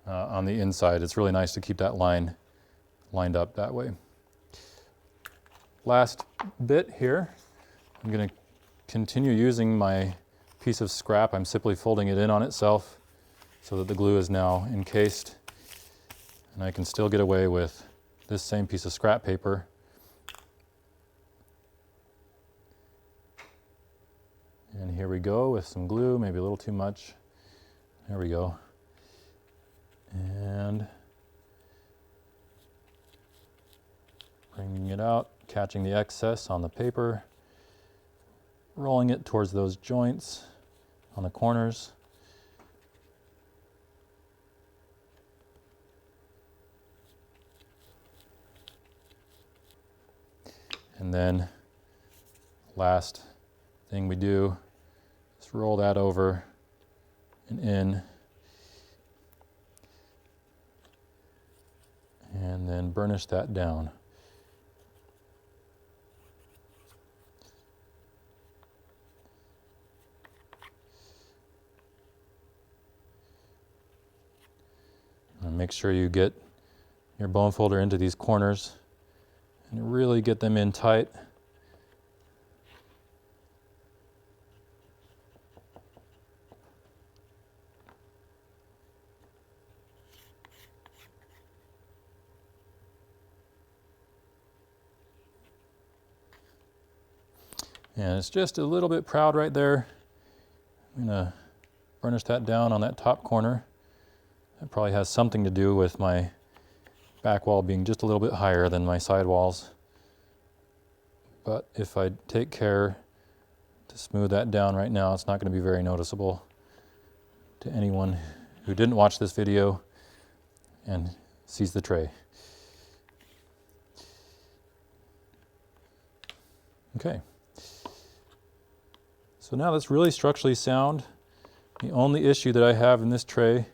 on the inside. It's really nice to keep that line lined up that way. Last bit here, I'm going to continue using my piece of scrap. I'm simply folding it in on itself so that the glue is now encased, and I can still get away with this same piece of scrap paper. And here we go with some glue, maybe a little too much. There we go. And bringing it out, catching the excess on the paper, rolling it towards those joints on the corners. And then last thing we do is roll that over and in, and then burnish that down. And make sure you get your bone folder into these corners and really get them in tight. And it's just a little bit proud right there. I'm gonna burnish that down on that top corner. That probably has something to do with my back wall being just a little bit higher than my side walls. But if I take care to smooth that down right now, it's not going to be very noticeable to anyone who didn't watch this video and sees the tray. Okay. So now that's really structurally sound. The only issue that I have in this tray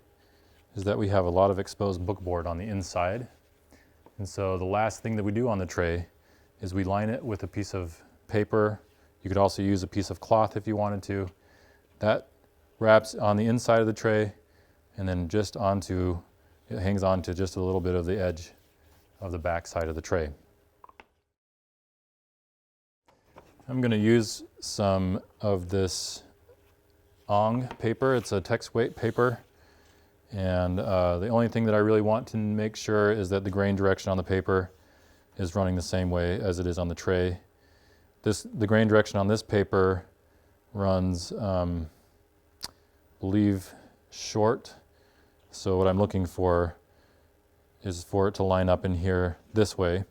is that we have a lot of exposed bookboard on the inside. And so the last thing that we do on the tray is we line it with a piece of paper. You could also use a piece of cloth if you wanted to. That wraps on the inside of the tray and then just onto, it hangs on to just a little bit of the edge of the back side of the tray. I'm going to use some of this Ong paper. It's a text weight paper. And the only thing that I really want to make sure is that the grain direction on the paper is running the same way as it is on the tray. The grain direction on this paper runs, I believe, short. So what I'm looking for is for it to line up in here this way.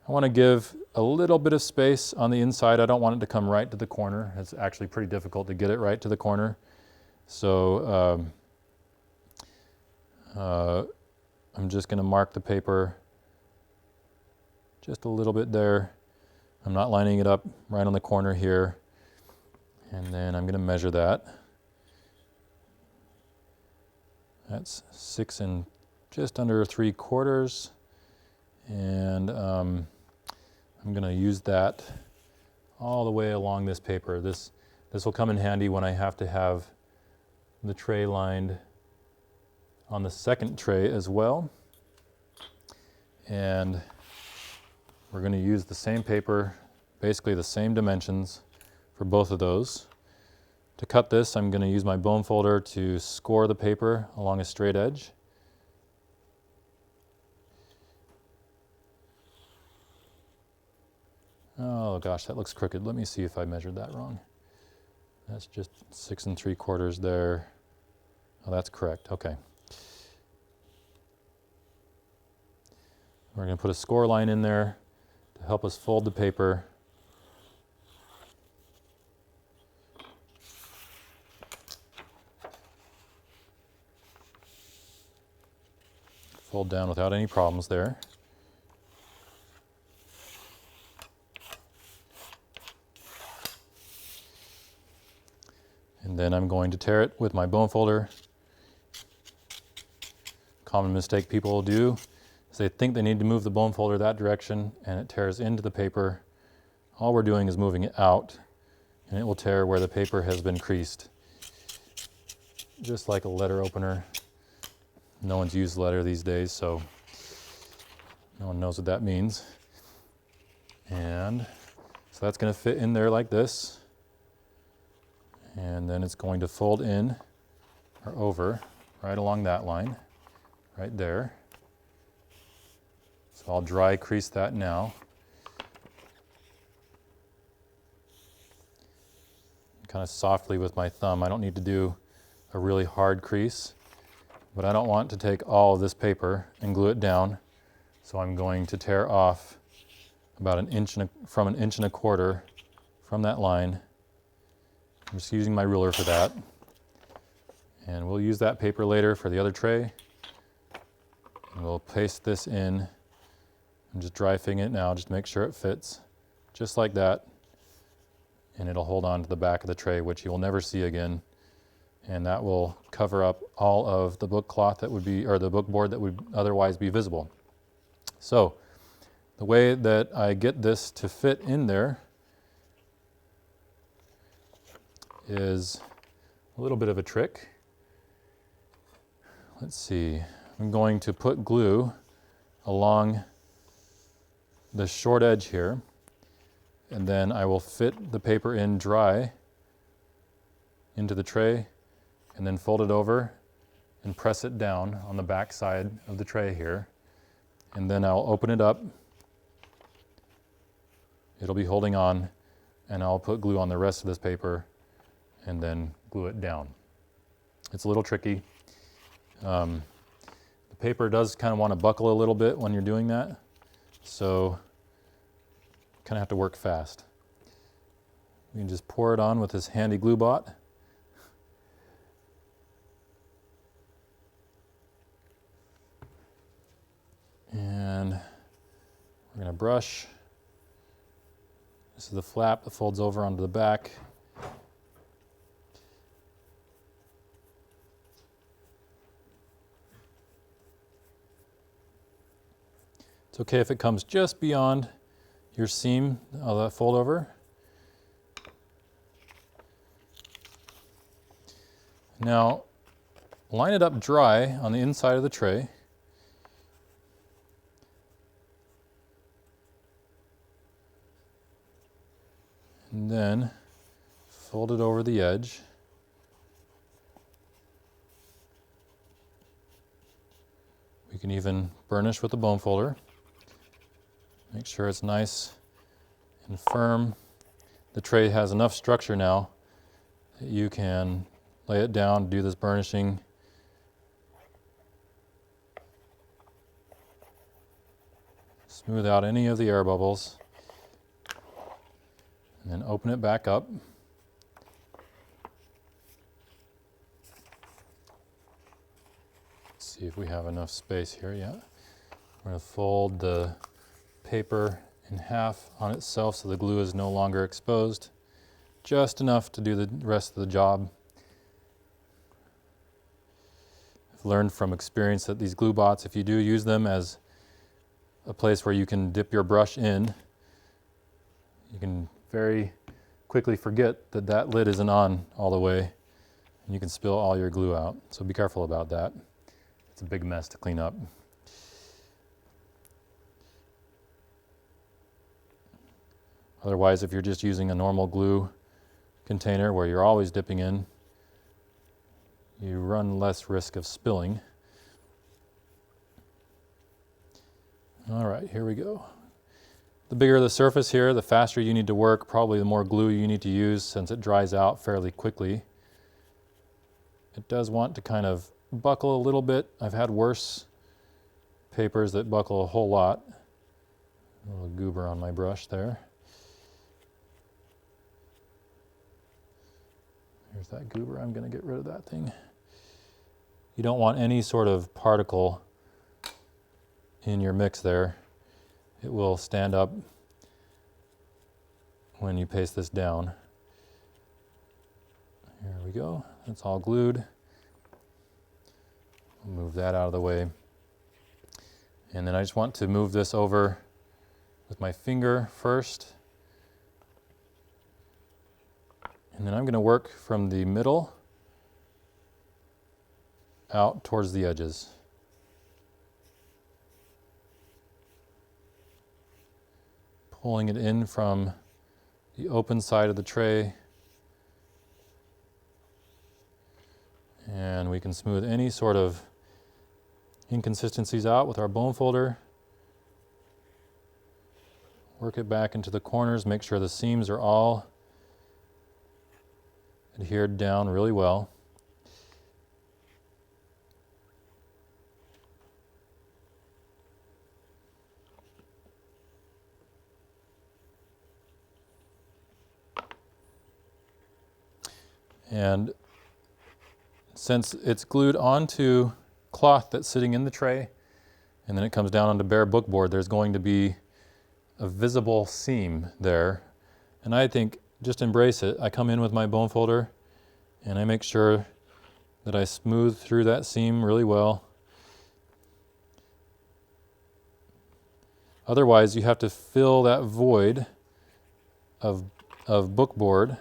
I want to give a little bit of space on the inside. I don't want it to come right to the corner. It's actually pretty difficult to get it right to the corner. So I'm just going to mark the paper just a little bit there. I'm not lining it up right on the corner here. And then I'm going to measure that. That's 6 and just under 3/4. And I'm going to use that all the way along this paper. This will come in handy when I have to have the tray lined on the second tray as well. And we're going to use the same paper, basically the same dimensions for both of those. To cut this, I'm going to use my bone folder to score the paper along a straight edge. Oh gosh, that looks crooked. Let me see if I measured that wrong. That's just 6 3/4 there. Oh, that's correct. Okay. We're going to put a score line in there to help us fold the paper. Fold down without any problems there. And then I'm going to tear it with my bone folder. Common mistake people do is they think they need to move the bone folder that direction and it tears into the paper. All we're doing is moving it out and it will tear where the paper has been creased. Just like a letter opener. No one's used letter these days, so no one knows what that means. And so that's going to fit in there like this. And then it's going to fold in or over right along that line, right there. So I'll dry crease that now. Kind of softly with my thumb. I don't need to do a really hard crease, but I don't want to take all of this paper and glue it down. So I'm going to tear off about an inch and from an 1.25 inches from that line. I'm just using my ruler for that. And we'll use that paper later for the other tray. And we'll paste this in. I'm just dry fitting it now, just to make sure it fits. Just like that. And it'll hold on to the back of the tray, which you will never see again. And that will cover up all of the book cloth that would be, or the book board that would otherwise be visible. So, the way that I get this to fit in there is a little bit of a trick. Let's see, I'm going to put glue along the short edge here, and then I will fit the paper in dry into the tray and then fold it over and press it down on the back side of the tray here. And then I'll open it up. It'll be holding on, and I'll put glue on the rest of this paper and then glue it down. It's a little tricky. The paper does kind of want to buckle a little bit when you're doing that, so kind of have to work fast. You can just pour it on with this handy glue bot. And we're going to brush. This is the flap that folds over onto the back. It's okay if it comes just beyond your seam of that fold over. Now, line it up dry on the inside of the tray. And then fold it over the edge. We can even burnish with the bone folder. Make sure it's nice and firm. The tray has enough structure now that you can lay it down, do this burnishing. Smooth out any of the air bubbles. And then open it back up. Let's see if we have enough space here. Yeah. We're going to fold the paper in half on itself so the glue is no longer exposed. Just enough to do the rest of the job. I've learned from experience that these glue bots, if you do use them as a place where you can dip your brush in, you can very quickly forget that that lid isn't on all the way, and you can spill all your glue out. So be careful about that. It's a big mess to clean up. Otherwise, if you're just using a normal glue container where you're always dipping in, you run less risk of spilling. All right, here we go. The bigger the surface here, the faster you need to work, probably the more glue you need to use since it dries out fairly quickly. It does want to kind of buckle a little bit. I've had worse papers that buckle a whole lot. A little goober on my brush there. Here's that goober. I'm going to get rid of that thing. You don't want any sort of particle in your mix there. It will stand up when you paste this down. Here we go. It's all glued. I'll move that out of the way. And then I just want to move this over with my finger first. And then I'm going to work from the middle out towards the edges. Pulling it in from the open side of the tray. And we can smooth any sort of inconsistencies out with our bone folder. Work it back into the corners, make sure the seams are all adhered down really well. And since it's glued onto cloth that's sitting in the tray, and then it comes down onto bare bookboard, there's going to be a visible seam there. And I think just embrace it. I come in with my bone folder and I make sure that I smooth through that seam really well. Otherwise, you have to fill that void of bookboard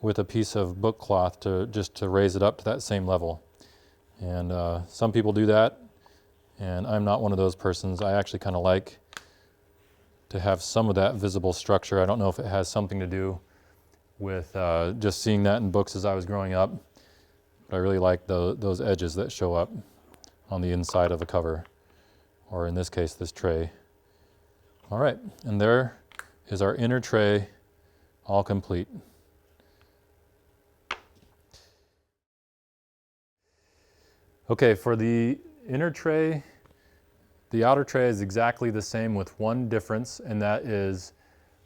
with a piece of book cloth to raise it up to that same level. And some people do that, and I'm not one of those persons. I actually kind of like to have some of that visible structure. I don't know if it has something to do with just seeing that in books as I was growing up, but I really like those edges that show up on the inside of a cover, or in this case, this tray. All right, and there is our inner tray all complete. Okay, for the inner tray, the outer tray is exactly the same with one difference, and that is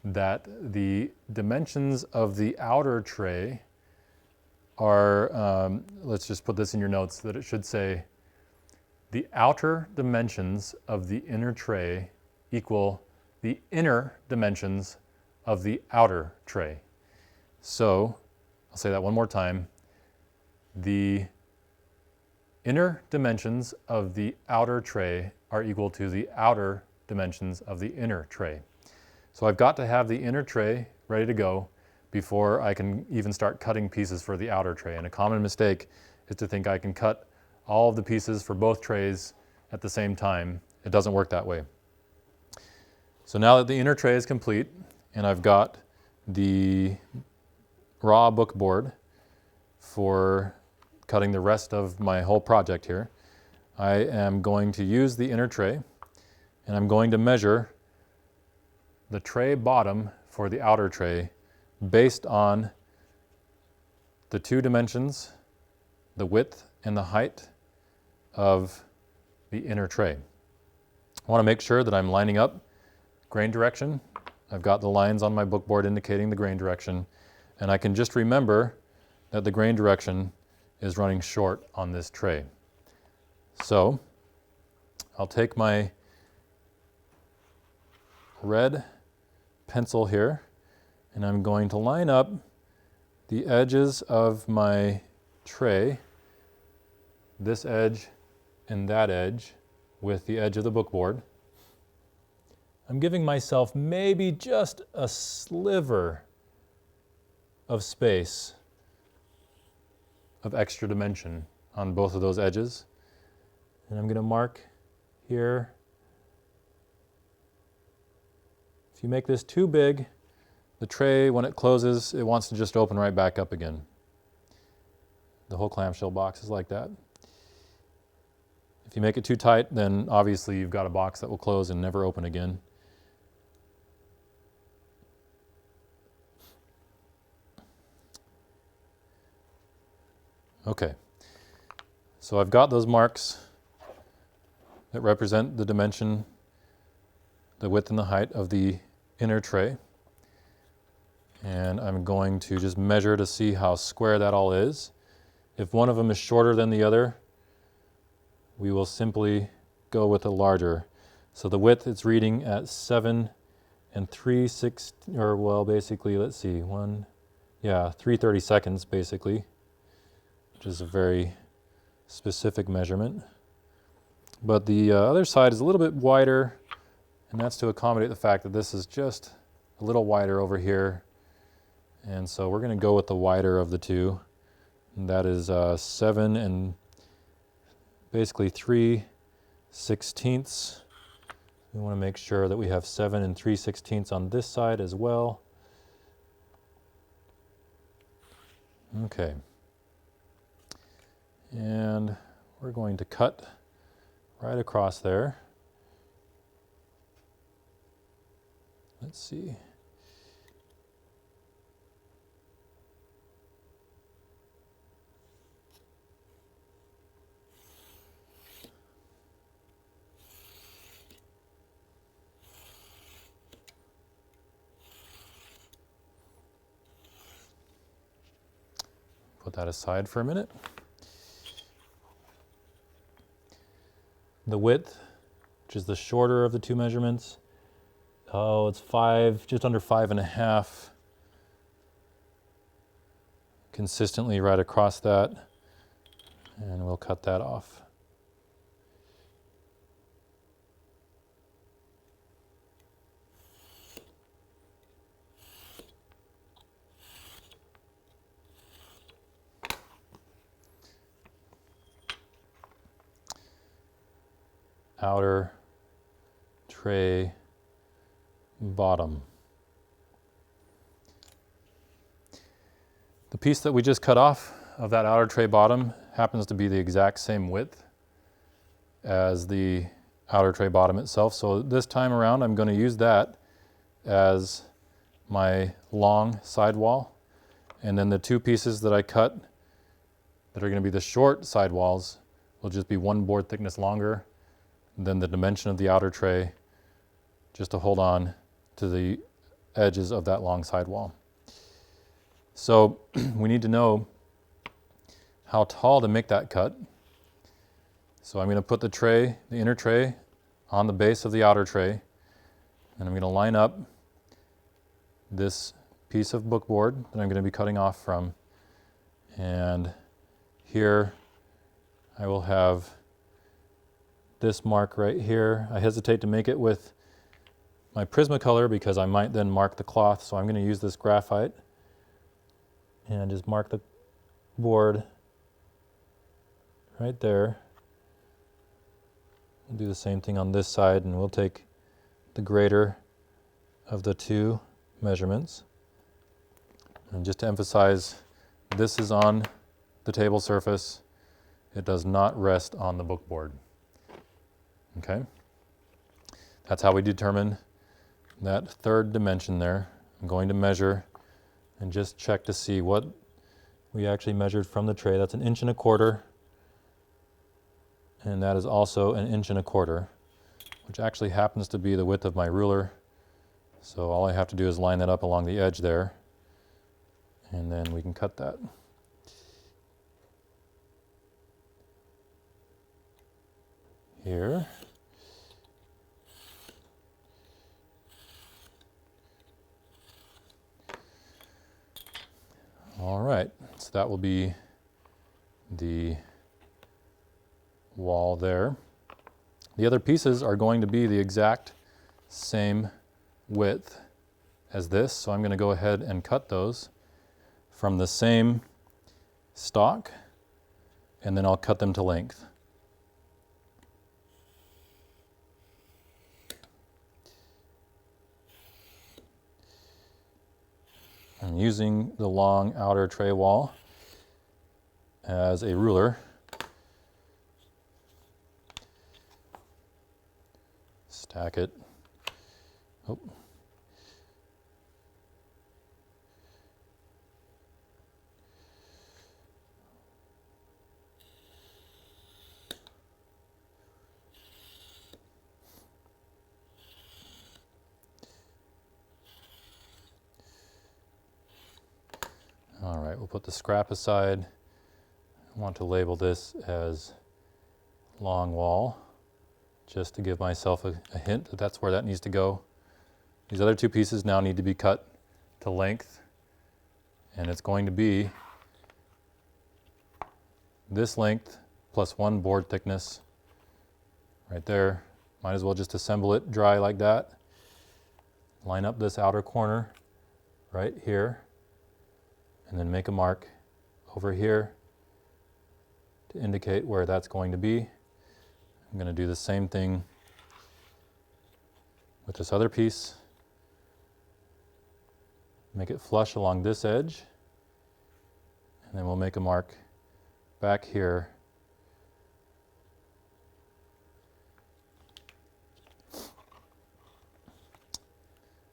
that the dimensions of the outer tray are, let's just put this in your notes, that it should say the outer dimensions of the inner tray equal the inner dimensions of the outer tray. So, I'll say that one more time. The inner dimensions of the outer tray are equal to the outer dimensions of the inner tray. So I've got to have the inner tray ready to go before I can even start cutting pieces for the outer tray. And a common mistake is to think I can cut all of the pieces for both trays at the same time. It doesn't work that way. So now that the inner tray is complete and I've got the raw book board for cutting the rest of my whole project here, I am going to use the inner tray, and I'm going to measure the tray bottom for the outer tray based on the two dimensions, the width and the height of the inner tray. I want to make sure that I'm lining up grain direction. I've got the lines on my book board indicating the grain direction, and I can just remember that the grain direction is running short on this tray. So I'll take my red pencil here, and I'm going to line up the edges of my tray, this edge and that edge, with the edge of the book board. I'm giving myself maybe just a sliver of space of extra dimension on both of those edges. And I'm going to mark here. If you make this too big, the tray, when it closes, it wants to just open right back up again. The whole clamshell box is like that. If you make it too tight, then obviously you've got a box that will close and never open again. Okay, so I've got those marks that represent the dimension, the width and the height of the inner tray. And I'm going to just measure to see how square that all is. If one of them is shorter than the other, we will simply go with a larger. So the width, it's reading at 7 3/16, or well, basically, let's see, 3/32 basically, which is a very specific measurement. But the other side is a little bit wider, and that's to accommodate the fact that this is just a little wider over here. And so we're going to go with the wider of the two. And that is 7 3/16. We want to make sure that we have 7 3/16 on this side as well. Okay. And we're going to cut right across there. Let's see. Put that aside for a minute. The width, which is the shorter of the two measurements, it's just under 5.5. Consistently right across that, and we'll cut that off. outer tray bottom. The piece that we just cut off of that outer tray bottom happens to be the exact same width as the outer tray bottom itself. So this time around, I'm going to use that as my long sidewall. And then the two pieces that I cut that are going to be the short sidewalls will just be one board thickness longer than the dimension of the outer tray, just to hold on to the edges of that long sidewall. So we need to know how tall to make that cut. So I'm going to put the tray, the inner tray, on the base of the outer tray, and I'm going to line up this piece of bookboard that I'm going to be cutting off from, and here I will have this mark right here. I hesitate to make it with my Prismacolor because I might then mark the cloth, so I'm going to use this graphite and just mark the board right there. We'll do the same thing on this side, and we'll take the greater of the two measurements. And just to emphasize, this is on the table surface. It does not rest on the bookboard. Okay? That's how we determine that third dimension there. I'm going to measure and just check to see what we actually measured from the tray. That's 1.25 inches. And that is also 1.25 inches, which actually happens to be the width of my ruler. So all I have to do is line that up along the edge there, and then we can cut that. Here. All right, so that will be the wall there. The other pieces are going to be the exact same width as this, so I'm going to go ahead and cut those from the same stock, and then I'll cut them to length. I'm using the long outer tray wall as a ruler. Stack it. Oh. All right, we'll put the scrap aside. I want to label this as long wall, just to give myself a hint that that's where that needs to go. These other two pieces now need to be cut to length, and it's going to be this length plus 1 board thickness right there. Might as well just assemble it dry like that. Line up this outer corner right here, and then make a mark over here to indicate where that's going to be. I'm going to do the same thing with this other piece. Make it flush along this edge, and then we'll make a mark back here.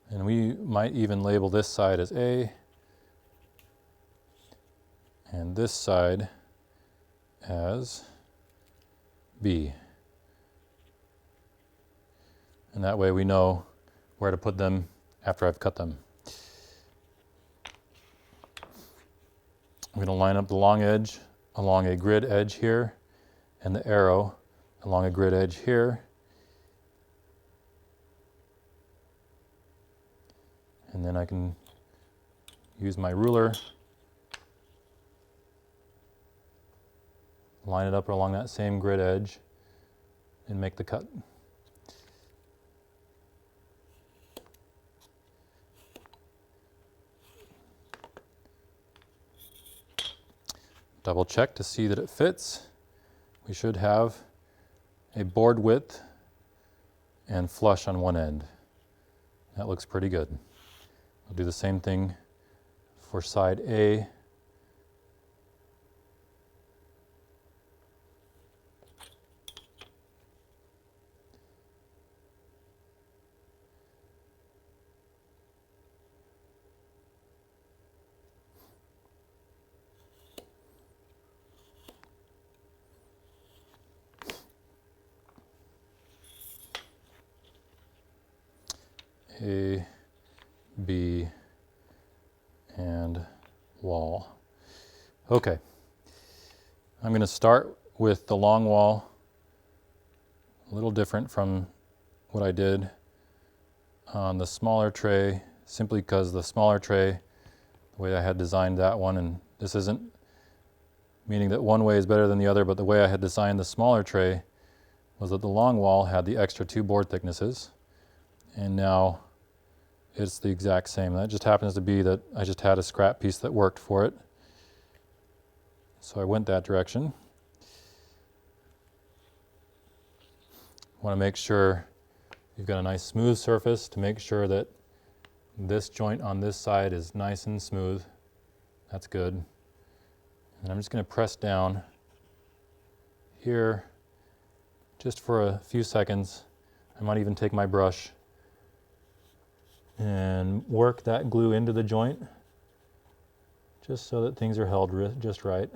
And we might even label this side as A, and this side as B. And that way we know where to put them after I've cut them. I'm going to line up the long edge along a grid edge here, and the arrow along a grid edge here. And then I can use my ruler, line it up along that same grid edge, and make the cut. Double check to see that it fits. We should have a board width and flush on one end. That looks pretty good. I'll do the same thing for side A. A, B, and wall. Okay, I'm going to start with the long wall, a little different from what I did on the smaller tray, simply because the smaller tray, the way I had designed that one, and this isn't meaning that one way is better than the other, but the way I had designed the smaller tray was that the long wall had the extra 2 board thicknesses, and now it's the exact same. That just happens to be that I just had a scrap piece that worked for it. So I went that direction. Want to make sure you've got a nice smooth surface to make sure that this joint on this side is nice and smooth. That's good. And I'm just going to press down here just for a few seconds. I might even take my brush and work that glue into the joint just so that things are held just right.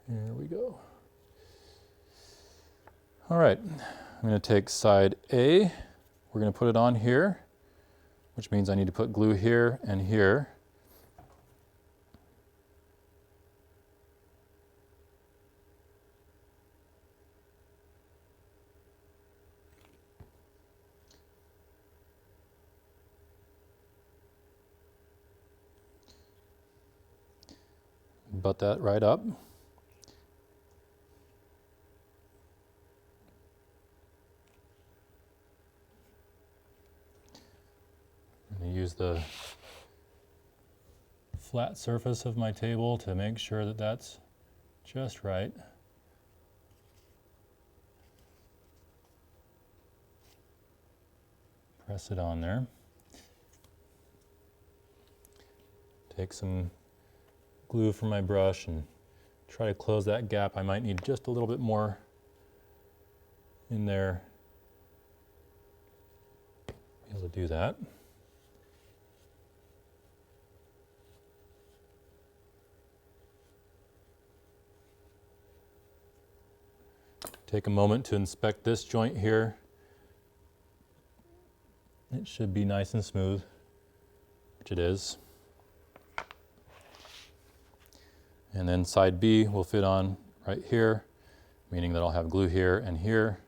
Here we go. All right, I'm going to take side A. We're going to put it on here, which means I need to put glue here and here. Butt that right up. I'm going to use the flat surface of my table to make sure that that's just right. Press it on there. Take some glue from my brush and try to close that gap. I might need just a little bit more in there. Be able to do that. Take a moment to inspect this joint here. It should be nice and smooth, which it is. And then side B will fit on right here, meaning that I'll have glue here and here.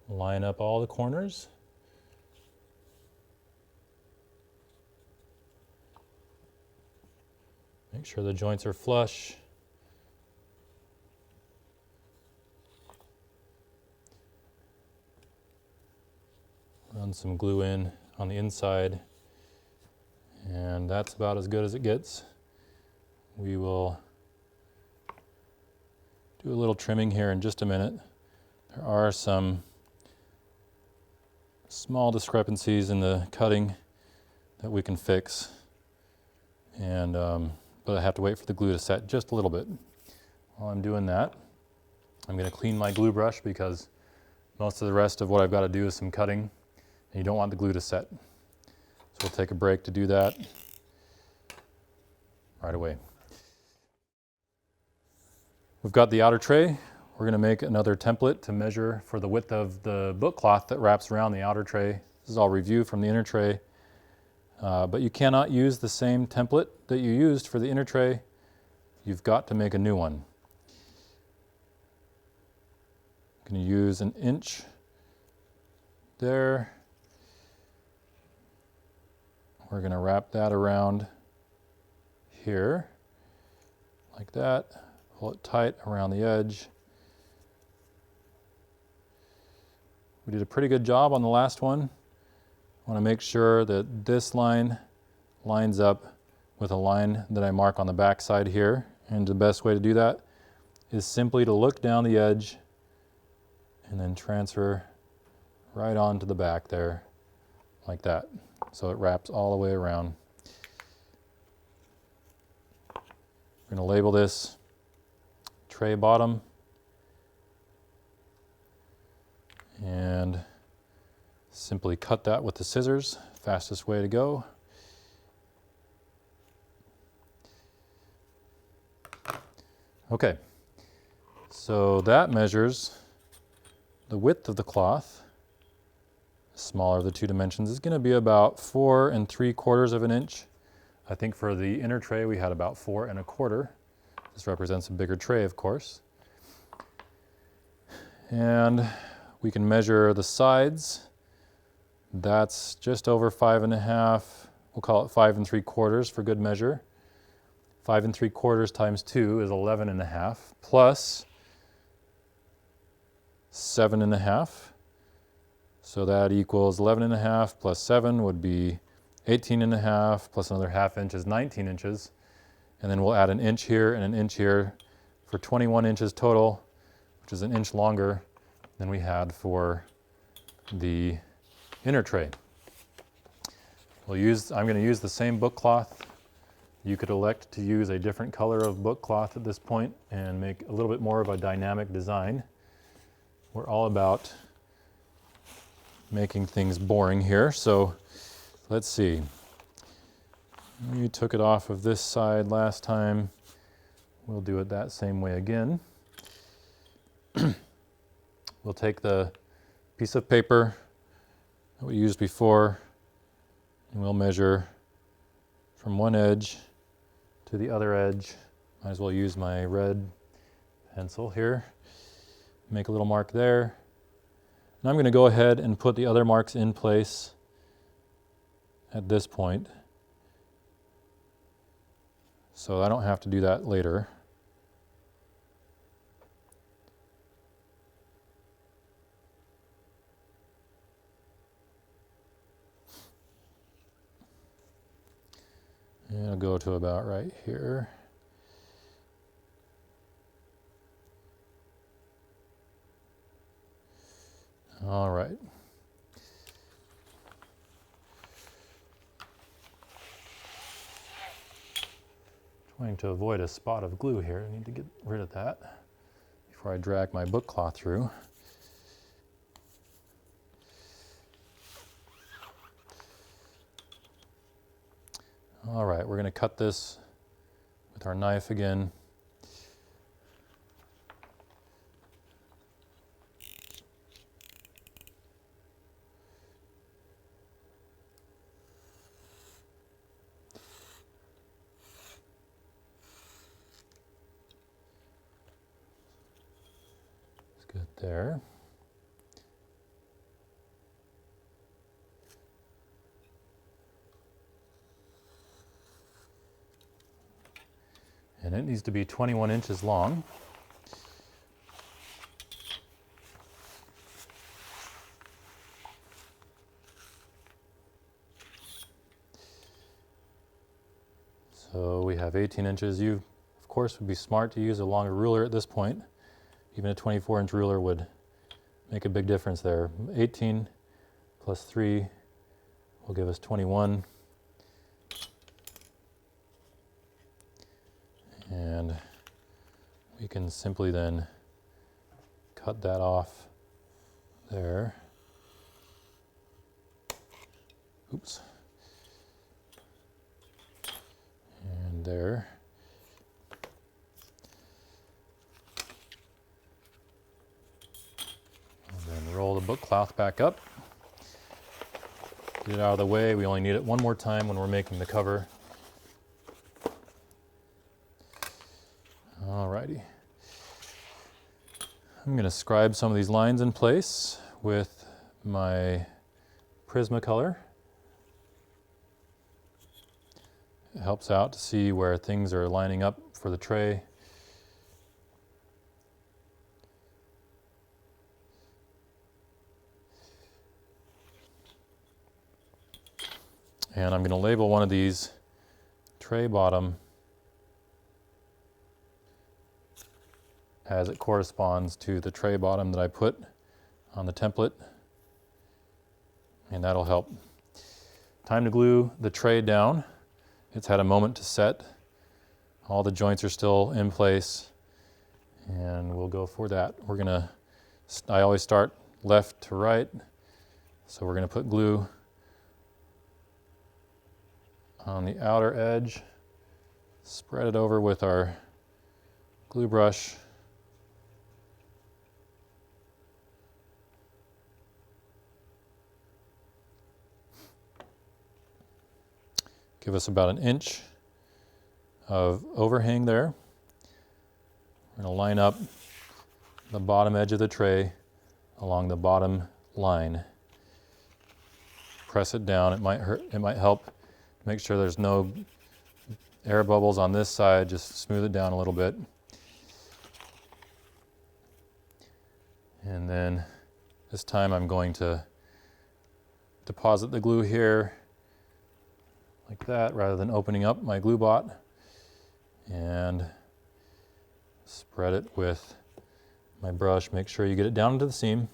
Line up all the corners. Make sure the joints are flush. Run some glue in on the inside, and that's about as good as it gets. We will do a little trimming here in just a minute. There are some small discrepancies in the cutting that we can fix, and but I have to wait for the glue to set just a little bit. While I'm doing that, I'm going to clean my glue brush because most of the rest of what I've got to do is some cutting, and you don't want the glue to set. So we'll take a break to do that right away. We've got the outer tray. We're going to make another template to measure for the width of the book cloth that wraps around the outer tray. This is all review from the inner tray. But you cannot use the same template that you used for the inner tray. You've got to make a new one. I'm going to use 1 inch there. We're going to wrap that around here, like that. Pull it tight around the edge. We did a pretty good job on the last one. I want to make sure that this line lines up with a line that I mark on the back side here. And the best way to do that is simply to look down the edge and then transfer right onto the back there, like that. So it wraps all the way around. We're going to label this tray bottom. And simply cut that with the scissors, fastest way to go. Okay, so that measures the width of the cloth. The smaller of the two dimensions is going to be about 4 3/4 of an inch. I think for the inner tray we had about 4 1/4. This represents a bigger tray, of course. And we can measure the sides. That's just over 5 1/2. We'll call it 5 3/4 for good measure. 5 3/4 times 2 is 11 1/2 plus 7 1/2. So that equals 11 1/2 plus 7 would be 18 1/2 plus another 1/2 inch is 19 inches. And then we'll add an inch here and an inch here for 21 inches total, which is an inch longer than we had for the inner tray. I'm going to use the same book cloth. You could elect to use a different color of book cloth at this point and make a little bit more of a dynamic design. We're all about making things boring here, so let's see. You took it off of this side last time. We'll do it that same way again. We'll take the piece of paper that we used before and we'll measure from one edge to the other edge. Might as well use my red pencil here. Make a little mark there. And I'm going to go ahead and put the other marks in place at this point, so I don't have to do that later. And I'll go to about right here. All right. Trying to avoid a spot of glue here. I need to get rid of that before I drag my book cloth through. All right, we're going to cut this with our knife again. It's good there. And it needs to be 21 inches long. So we have 18 inches. You, of course, would be smart to use a longer ruler at this point. Even a 24-inch ruler would make a big difference there. 18 plus 3 will give us 21. And we can simply then cut that off there. Oops. And there. And then roll the book cloth back up. Get it out of the way. We only need it one more time when we're making the cover. Alrighty. I'm going to scribe some of these lines in place with my Prismacolor. It helps out to see where things are lining up for the tray. And I'm going to label one of these tray bottom as it corresponds to the tray bottom that I put on the template, and that'll help. Time to glue the tray down. It's had a moment to set. All the joints are still in place, and we'll go for that. I always start left to right, so we're gonna put glue on the outer edge, spread it over with our glue brush. Give us about an inch of overhang there. We're going to line up the bottom edge of the tray along the bottom line. Press it down. It might help make sure there's no air bubbles on this side. Just smooth it down a little bit. And then this time I'm going to deposit the glue here like that, rather than opening up my glue bot, and spread it with my brush. Make sure you get it down into the seam.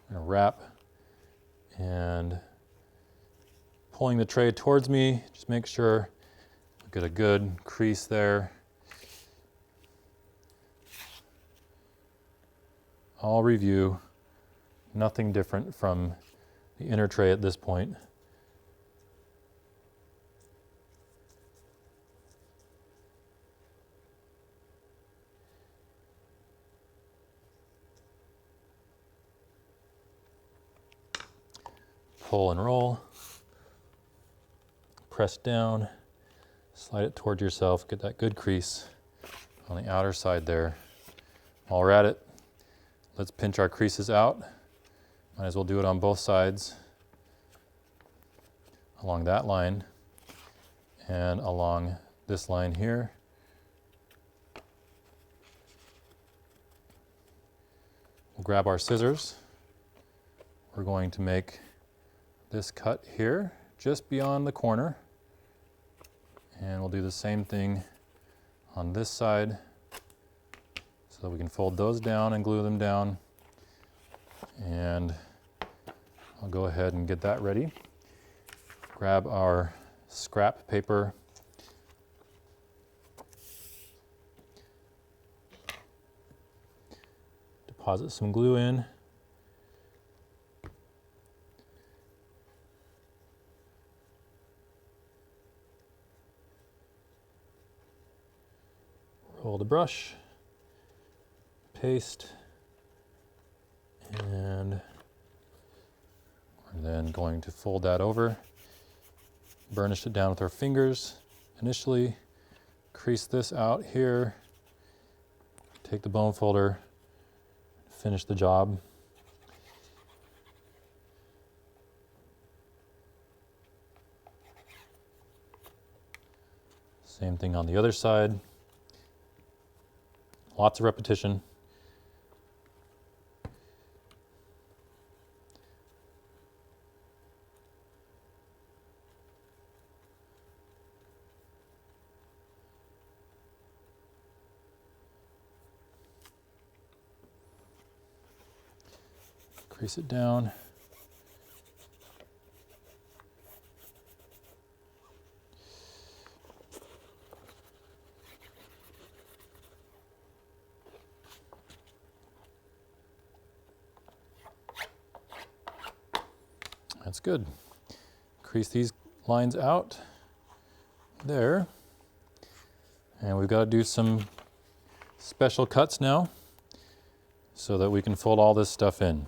I'm going to wrap and pulling the tray towards me, just make sure I get a good crease there. I'll review, nothing different from the inner tray at this point. Pull and roll, press down, slide it toward yourself, get that good crease on the outer side there. While we're at it, let's pinch our creases out. Might as well do it on both sides, along that line and along this line here. We'll grab our scissors. We're going to make this cut here, just beyond the corner. And we'll do the same thing on this side, so we can fold those down and glue them down. And I'll go ahead and get that ready. Grab our scrap paper. Deposit some glue in. Roll the brush. Paste, and we're then going to fold that over, burnish it down with our fingers initially, crease this out here, take the bone folder, finish the job. Same thing on the other side. Lots of repetition. Crease it down. That's good. Crease these lines out there. And we've got to do some special cuts now so that we can fold all this stuff in.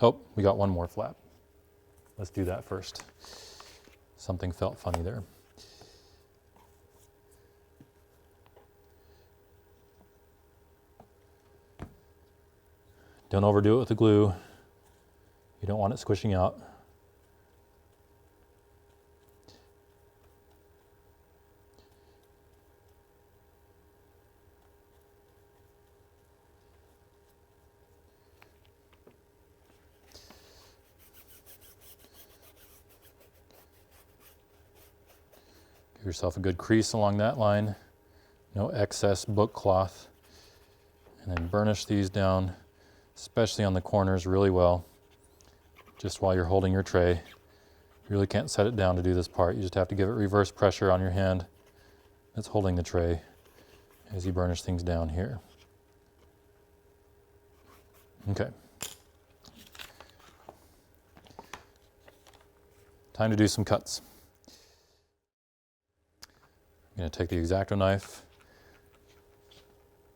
Oh, we got one more flap. Let's do that first. Something felt funny there. Don't overdo it with the glue. You don't want it squishing out. Give yourself a good crease along that line. No excess book cloth. And then burnish these down, especially on the corners, really well, just while you're holding your tray. You really can't set it down to do this part. You just have to give it reverse pressure on your hand that's holding the tray as you burnish things down here. Okay. Time to do some cuts. I'm going to take the X-Acto knife.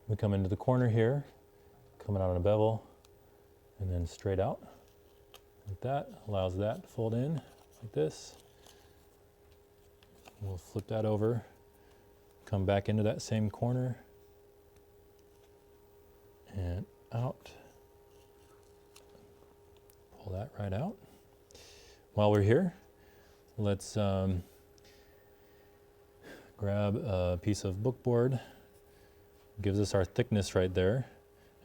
We come into the corner here, coming out on a bevel, and then straight out like that. Allows that to fold in like this. We'll flip that over, come back into that same corner, and out. Pull that right out. While we're here, let's grab a piece of bookboard. Gives us our thickness right there.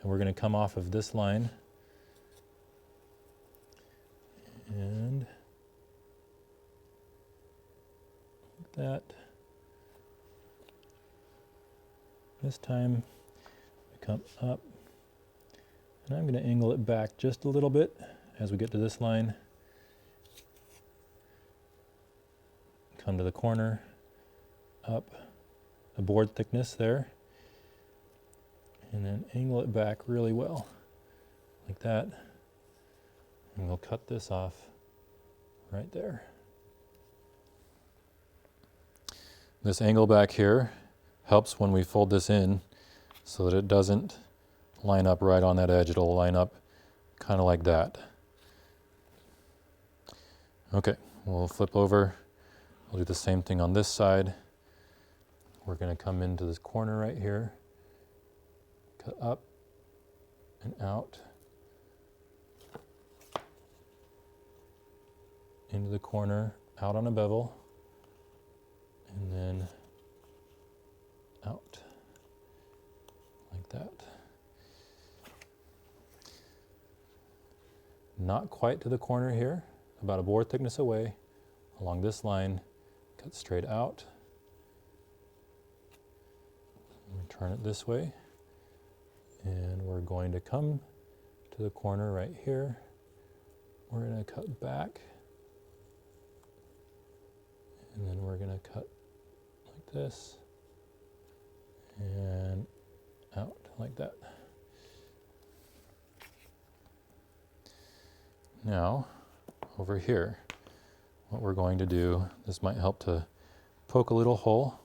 And we're going to come off of this line. And like that. This time we come up. And I'm going to angle it back just a little bit as we get to this line. Come to the corner. Up a board thickness there, and then angle it back really well like that, and we'll cut this off right there. This angle back here helps when we fold this in so that it doesn't line up right on that edge. It'll line up kind of like that. Okay, we'll flip over. We'll do the same thing on this side. We're going to come into this corner right here, cut up and out, into the corner, out on a bevel, and then out, like that. Not quite to the corner here, about a board thickness away, along this line, cut straight out. Turn it this way, and we're going to come to the corner right here. We're going to cut back, and then we're going to cut like this, and out like that. Now, over here, what we're going to do, this might help to poke a little hole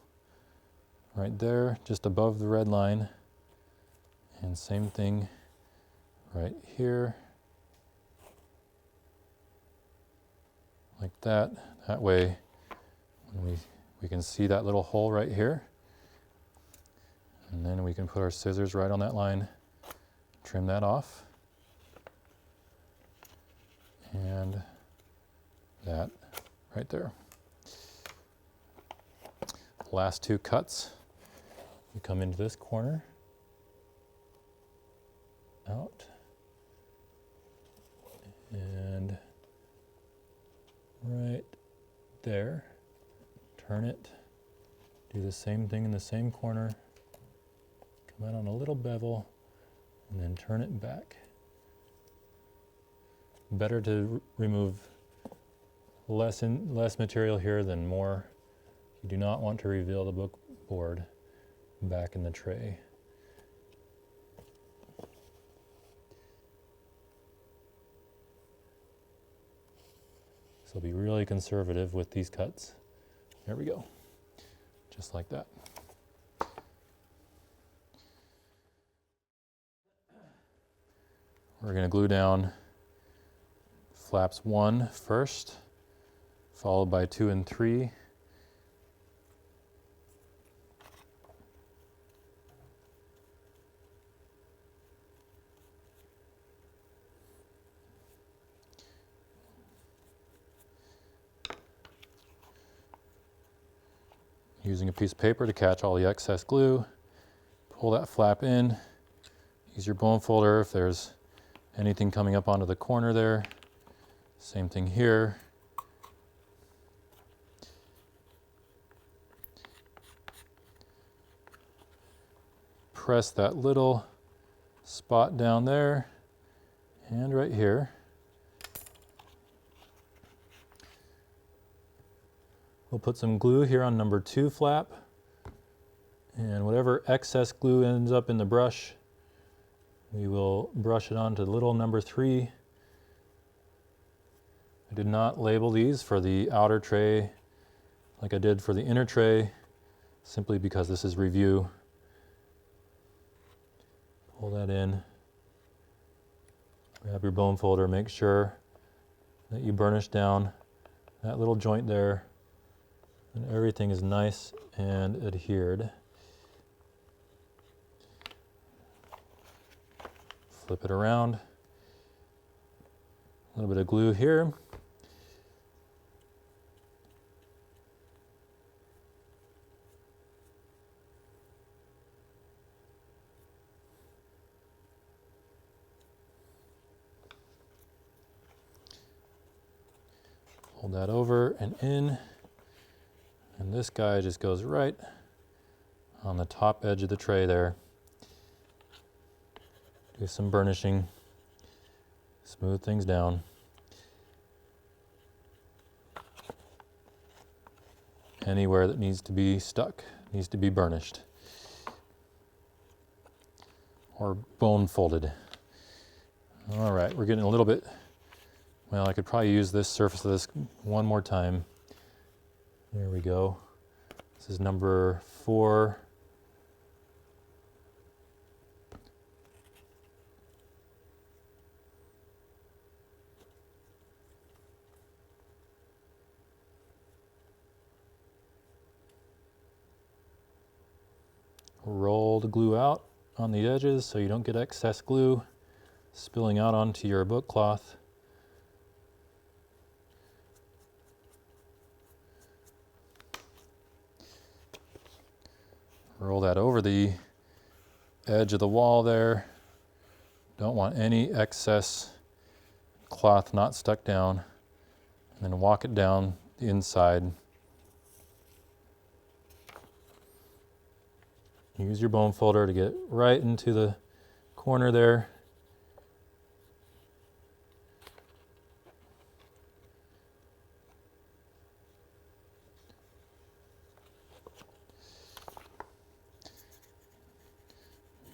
right there, just above the red line, and same thing right here, like that. That way, when we can see that little hole right here, and then we can put our scissors right on that line, trim that off, and that right there. Last two cuts. We come into this corner, out, and right there, turn it, do the same thing in the same corner, come out on a little bevel, and then turn it back. Better to remove less material here than more. You do not want to reveal the book board back in the tray. So be really conservative with these cuts. There we go, just like that. We're going to glue down flaps 1 first, followed by 2 and 3. Using a piece of paper to catch all the excess glue. Pull that flap in. Use your bone folder if there's anything coming up onto the corner there. Same thing here. Press that little spot down there and right here. We'll put some glue here on number 2 flap, and whatever excess glue ends up in the brush, we will brush it onto little number 3. I did not label these for the outer tray like I did for the inner tray, simply because this is review. Pull that in, grab your bone folder, make sure that you burnish down that little joint there, and everything is nice and adhered. Flip it around, a little bit of glue here. Hold that over and in, and this guy just goes right on the top edge of the tray there. Do some burnishing, smooth things down. Anywhere that needs to be stuck needs to be burnished or bone folded. All right, we're getting a little bit, well, I could probably use this surface of this one more time. There we go. This is number 4. Roll the glue out on the edges so you don't get excess glue spilling out onto your book cloth. Roll that over the edge of the wall there. Don't want any excess cloth not stuck down. And then walk it down the inside. Use your bone folder to get right into the corner there.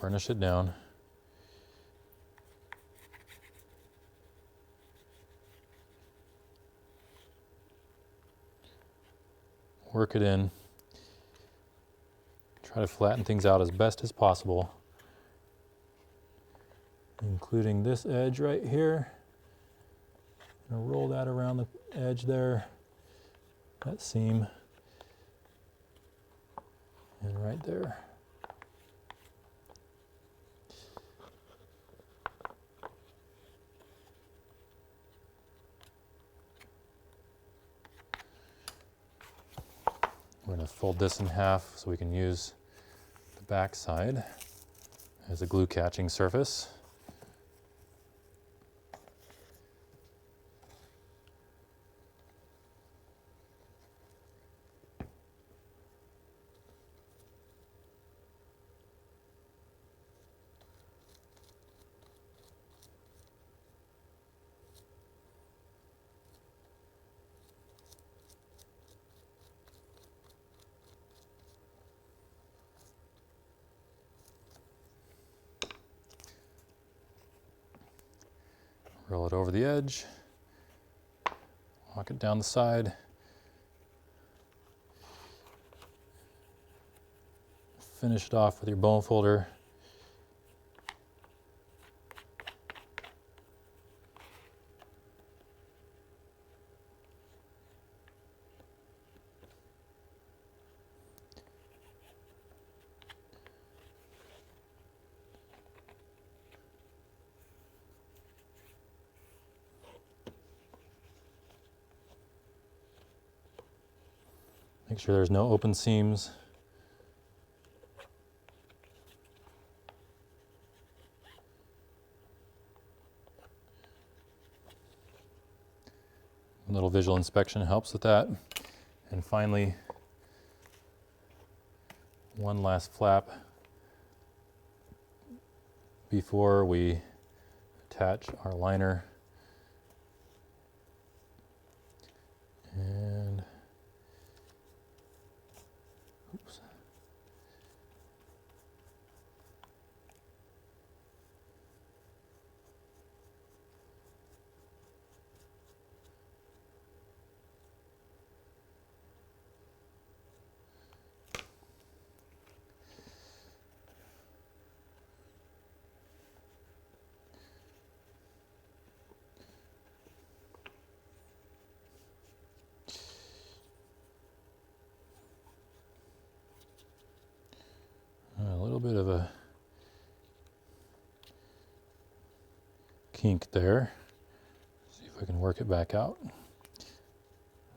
Burnish it down. Work it in. Try to flatten things out as best as possible, including this edge right here. I'm gonna roll that around the edge there, that seam, and right there. We're going to fold this in half so we can use the back side as a glue catching surface. Roll it over the edge, walk it down the side, finish it off with your bone folder. Make sure there's no open seams. A little visual inspection helps with that. And finally, one last flap before we attach our liner. And oops. A little bit of a kink there. See if I can work it back out.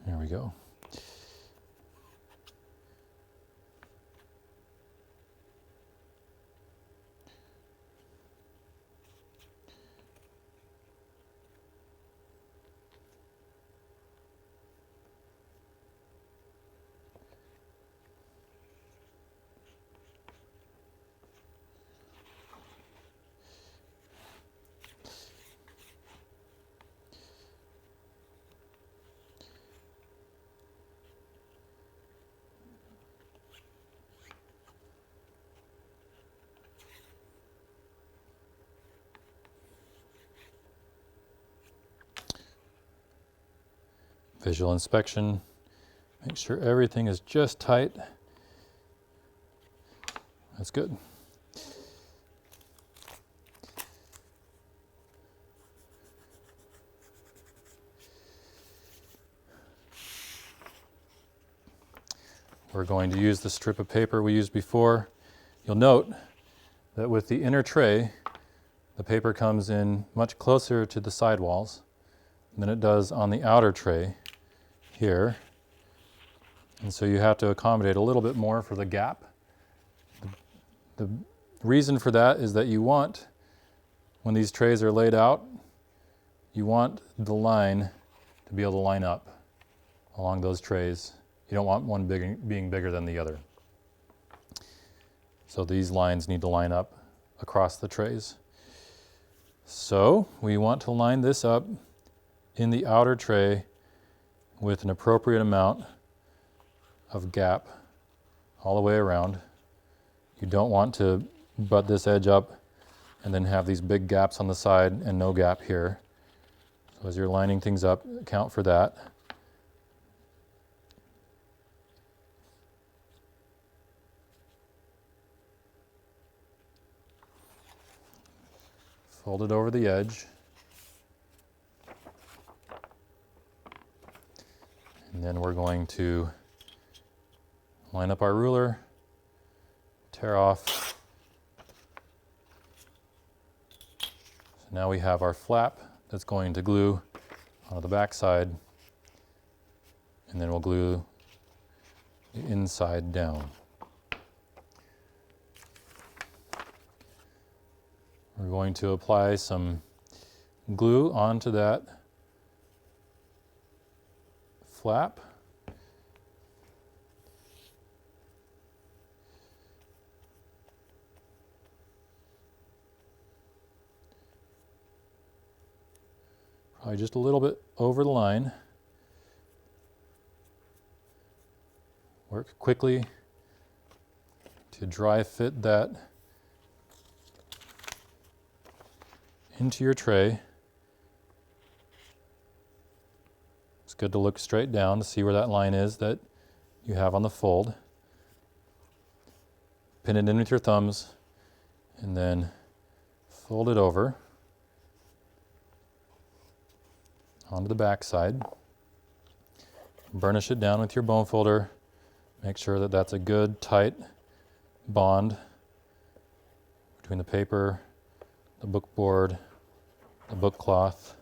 There we go. Visual inspection, make sure everything is just tight. That's good. We're going to use the strip of paper we used before. You'll note that with the inner tray, the paper comes in much closer to the sidewalls than it does on the outer tray here. And so you have to accommodate a little bit more for the gap. The reason for that is that you want, when these trays are laid out, you want the line to be able to line up along those trays. You don't want one being bigger than the other. So these lines need to line up across the trays. So we want to line this up in the outer tray with an appropriate amount of gap all the way around. You don't want to butt this edge up and then have these big gaps on the side and no gap here. So as you're lining things up, account for that. Fold it over the edge. And then we're going to line up our ruler, tear off. So now we have our flap that's going to glue onto the back side, and then we'll glue the inside down. We're going to apply some glue onto that flap. Probably just a little bit over the line. Work quickly to dry fit that into your tray. It's good to look straight down to see where that line is that you have on the fold. Pin it in with your thumbs and then fold it over onto the back side. Burnish it down with your bone folder. Make sure that that's a good tight bond between the paper, the book board, the book cloth.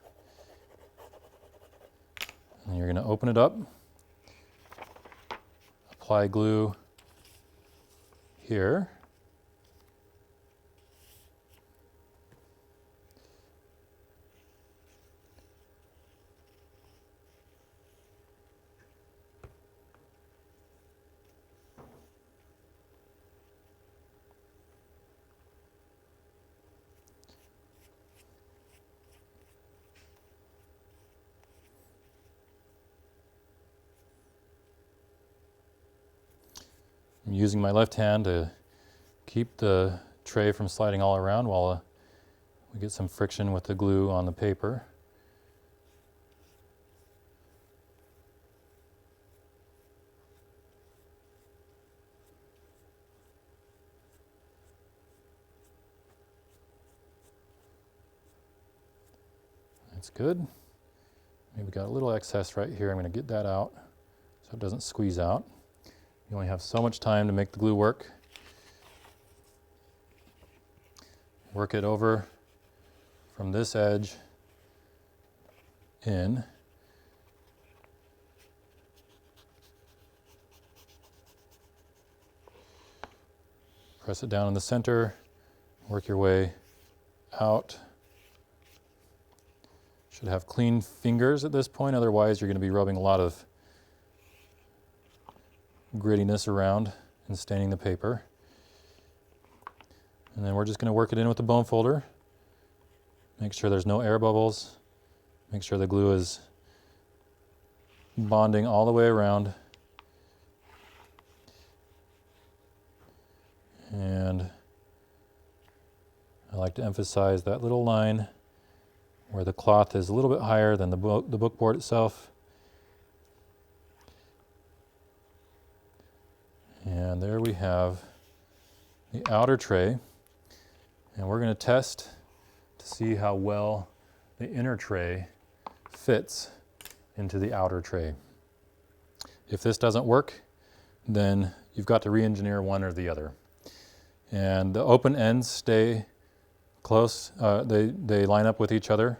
And you're going to open it up apply glue here. I'm using my left hand to keep the tray from sliding all around while we get some friction with the glue on the paper. That's good. Maybe got a little excess right here. I'm going to get that out so it doesn't squeeze out. You only have so much time to make the glue work. Work it over from this edge in. Press it down in the center, work your way out. Should have clean fingers at this point, otherwise you're going to be rubbing a lot of grittiness around and staining the paper. And then we're just going to work it in with the bone folder. Make sure there's no air bubbles. Make sure the glue is bonding all the way around. And I like to emphasize that little line where the cloth is a little bit higher than the book board itself. And there we have the outer tray. And we're going to test to see how well the inner tray fits into the outer tray. If this doesn't work, then you've got to re-engineer one or the other. And the open ends stay close, they line up with each other,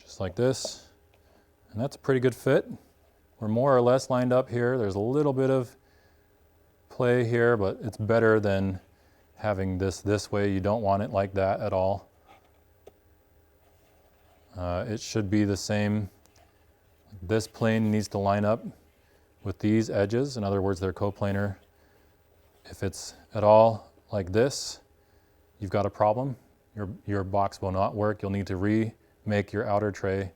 just like this. And that's a pretty good fit. We're more or less lined up here. There's a little bit of play here, but it's better than having this way. You don't want it like that at all. It should be the same. This plane needs to line up with these edges. In other words, they're coplanar. If it's at all like this, you've got a problem. Your box will not work. You'll need to remake your outer tray.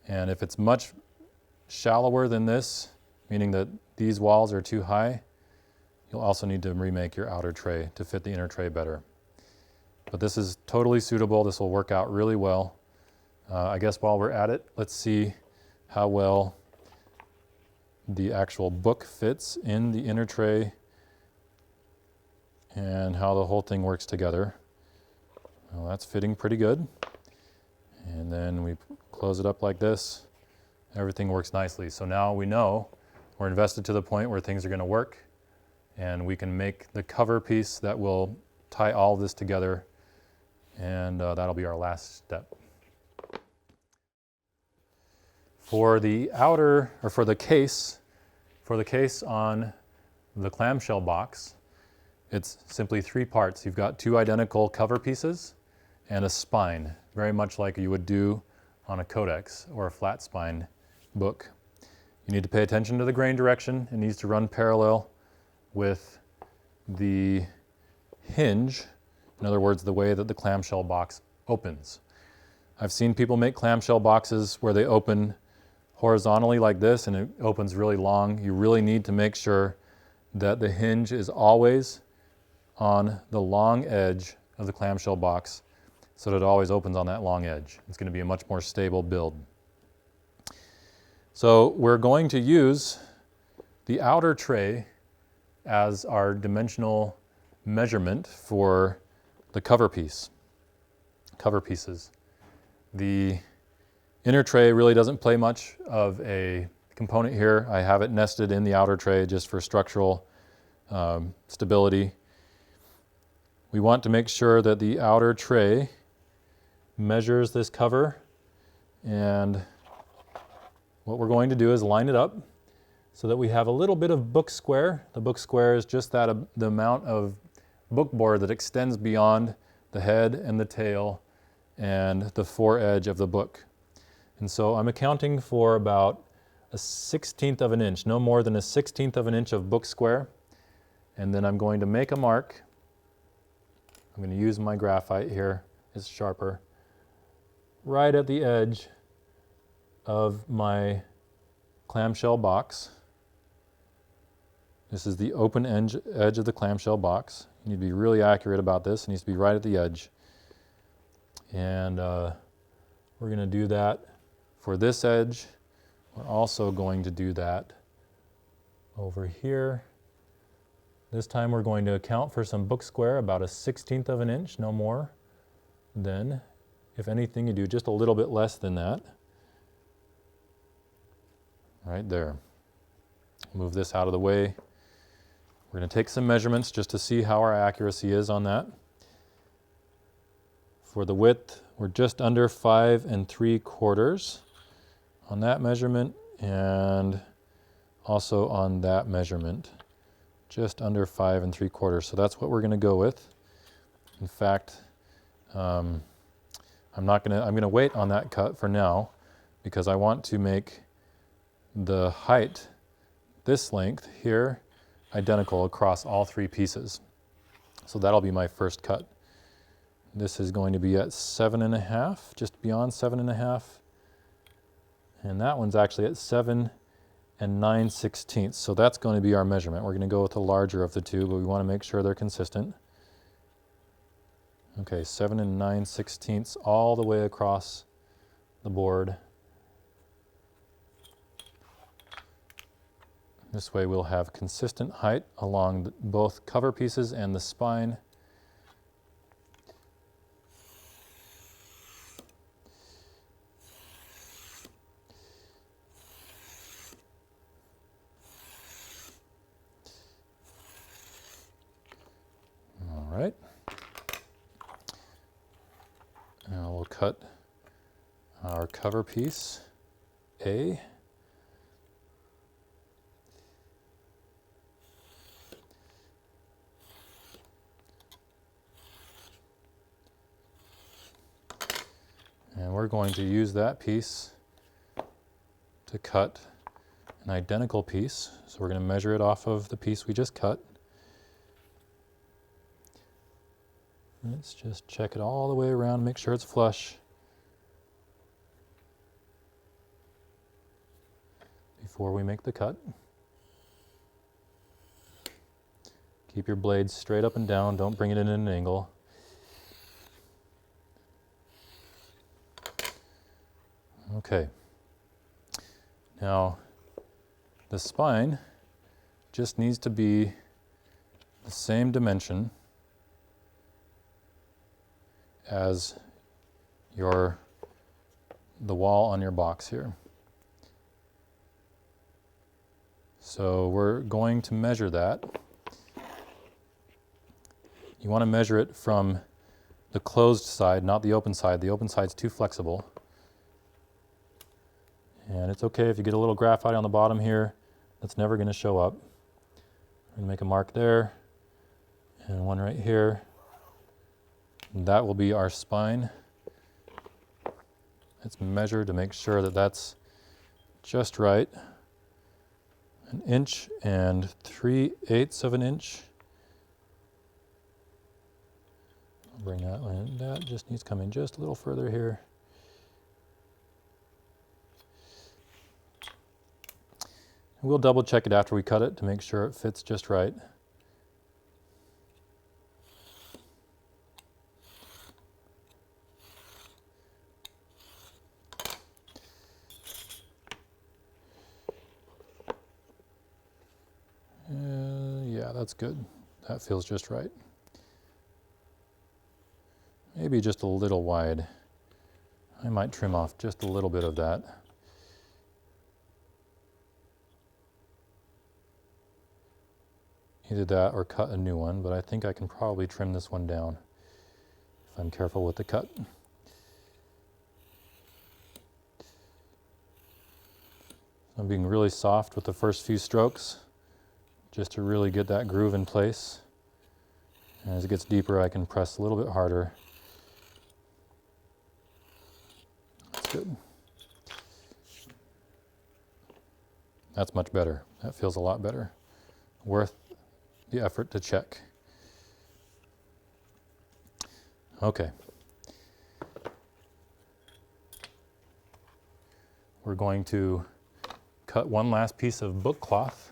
And if it's much shallower than this, meaning that these walls are too high, you'll also need to remake your outer tray to fit the inner tray better. But this is totally suitable. This will work out really well. I guess while we're at it, let's see how well the actual book fits in the inner tray and how the whole thing works together. Well, that's fitting pretty good. And then we close it up like this. Everything works nicely. So now we know we're invested to the point where things are going to work, and we can make the cover piece that will tie all of this together, and that'll be our last step. For the outer, or for the case on the clamshell box, it's simply 3 parts. You've got 2 identical cover pieces and a spine, very much like you would do on a codex or a flat spine book. You need to pay attention to the grain direction. It needs to run parallel with the hinge, in other words, the way that the clamshell box opens. I've seen people make clamshell boxes where they open horizontally like this and it opens really long. You really need to make sure that the hinge is always on the long edge of the clamshell box so that it always opens on that long edge. It's going to be a much more stable build. So we're going to use the outer tray as our dimensional measurement for the cover pieces. The inner tray really doesn't play much of a component here. I have it nested in the outer tray just for structural stability. We want to make sure that the outer tray measures this cover, and what we're going to do is line it up so that we have a little bit of book square. The book square is just that the amount of book board that extends beyond the head and the tail and the foredge of the book. And so I'm accounting for about a 1/16 of an inch, no more than a 1/16 of an inch of book square. And then I'm going to make a mark. I'm going to use my graphite here, it's sharper, right at the edge of my clamshell box. This is the open edge of the clamshell box. You need to be really accurate about this. It needs to be right at the edge. And we're going to do that for this edge. We're also going to do that over here. This time we're going to account for some book square, about a 1/16 of an inch, no more. Then, if anything, you do just a little bit less than that. Right there. Move this out of the way. We're going to take some measurements just to see how our accuracy is on that. For the width, we're just under 5 3/4 on that measurement, and also on that measurement, just under 5 3/4. So that's what we're going to go with. In fact, I'm going to wait on that cut for now because I want to make the height, this length here, identical across all 3 pieces. So that'll be my first cut. This is going to be at 7 1/2, just beyond 7 1/2. And that one's actually at 7 9/16. So that's going to be our measurement. We're going to go with the larger of the two, but we want to make sure they're consistent. Okay, 7 9/16 all the way across the board. This way we'll have consistent height along both cover pieces and the spine. All right. Now we'll cut our cover piece A. And we're going to use that piece to cut an identical piece. So we're going to measure it off of the piece we just cut. Let's just check it all the way around, make sure it's flush before we make the cut. Keep your blades straight up and down, don't bring it in at an angle. Okay, now the spine just needs to be the same dimension as the wall on your box here. So we're going to measure that. You want to measure it from the closed side, not the open side. The open side's too flexible. And it's okay if you get a little graphite on the bottom here. That's never going to show up. I'm going to make a mark there and one right here. And that will be our spine. Let's measure to make sure that that's just right. 1 3/8 of an inch. I'll bring that one in. That just needs to come in just a little further here. We'll double check it after we cut it to make sure it fits just right. Yeah, that's good. That feels just right. Maybe just a little wide. I might trim off just a little bit of that. Either that or cut a new one, but I think I can probably trim this one down if I'm careful with the cut. I'm being really soft with the first few strokes, just to really get that groove in place. And as it gets deeper, I can press a little bit harder. That's good. That's much better. That feels a lot better. Worth the effort to check. Okay. We're going to cut one last piece of book cloth,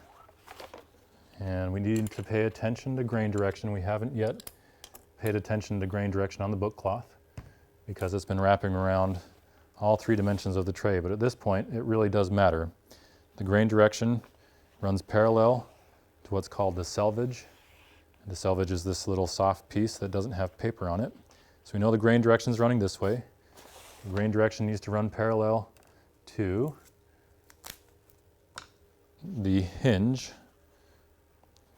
and we need to pay attention to grain direction. We haven't yet paid attention to grain direction on the book cloth because it's been wrapping around all 3 dimensions of the tray, but at this point it really does matter. The grain direction runs parallel to what's called the selvage. The selvage is this little soft piece that doesn't have paper on it. So we know the grain direction is running this way. The grain direction needs to run parallel to the hinge,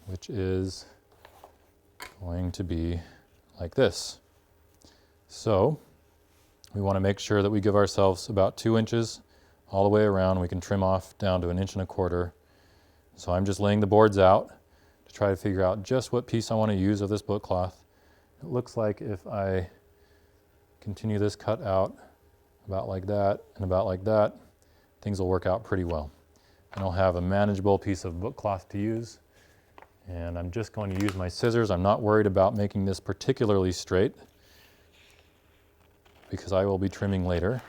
which is going to be like this. So we want to make sure that we give ourselves about 2 inches all the way around. We can trim off down to 1.25 inches. So I'm just laying the boards out to try to figure out just what piece I want to use of this book cloth. It looks like if I continue this cut out about like that and about like that, things will work out pretty well. And I'll have a manageable piece of book cloth to use. And I'm just going to use my scissors. I'm not worried about making this particularly straight because I will be trimming later.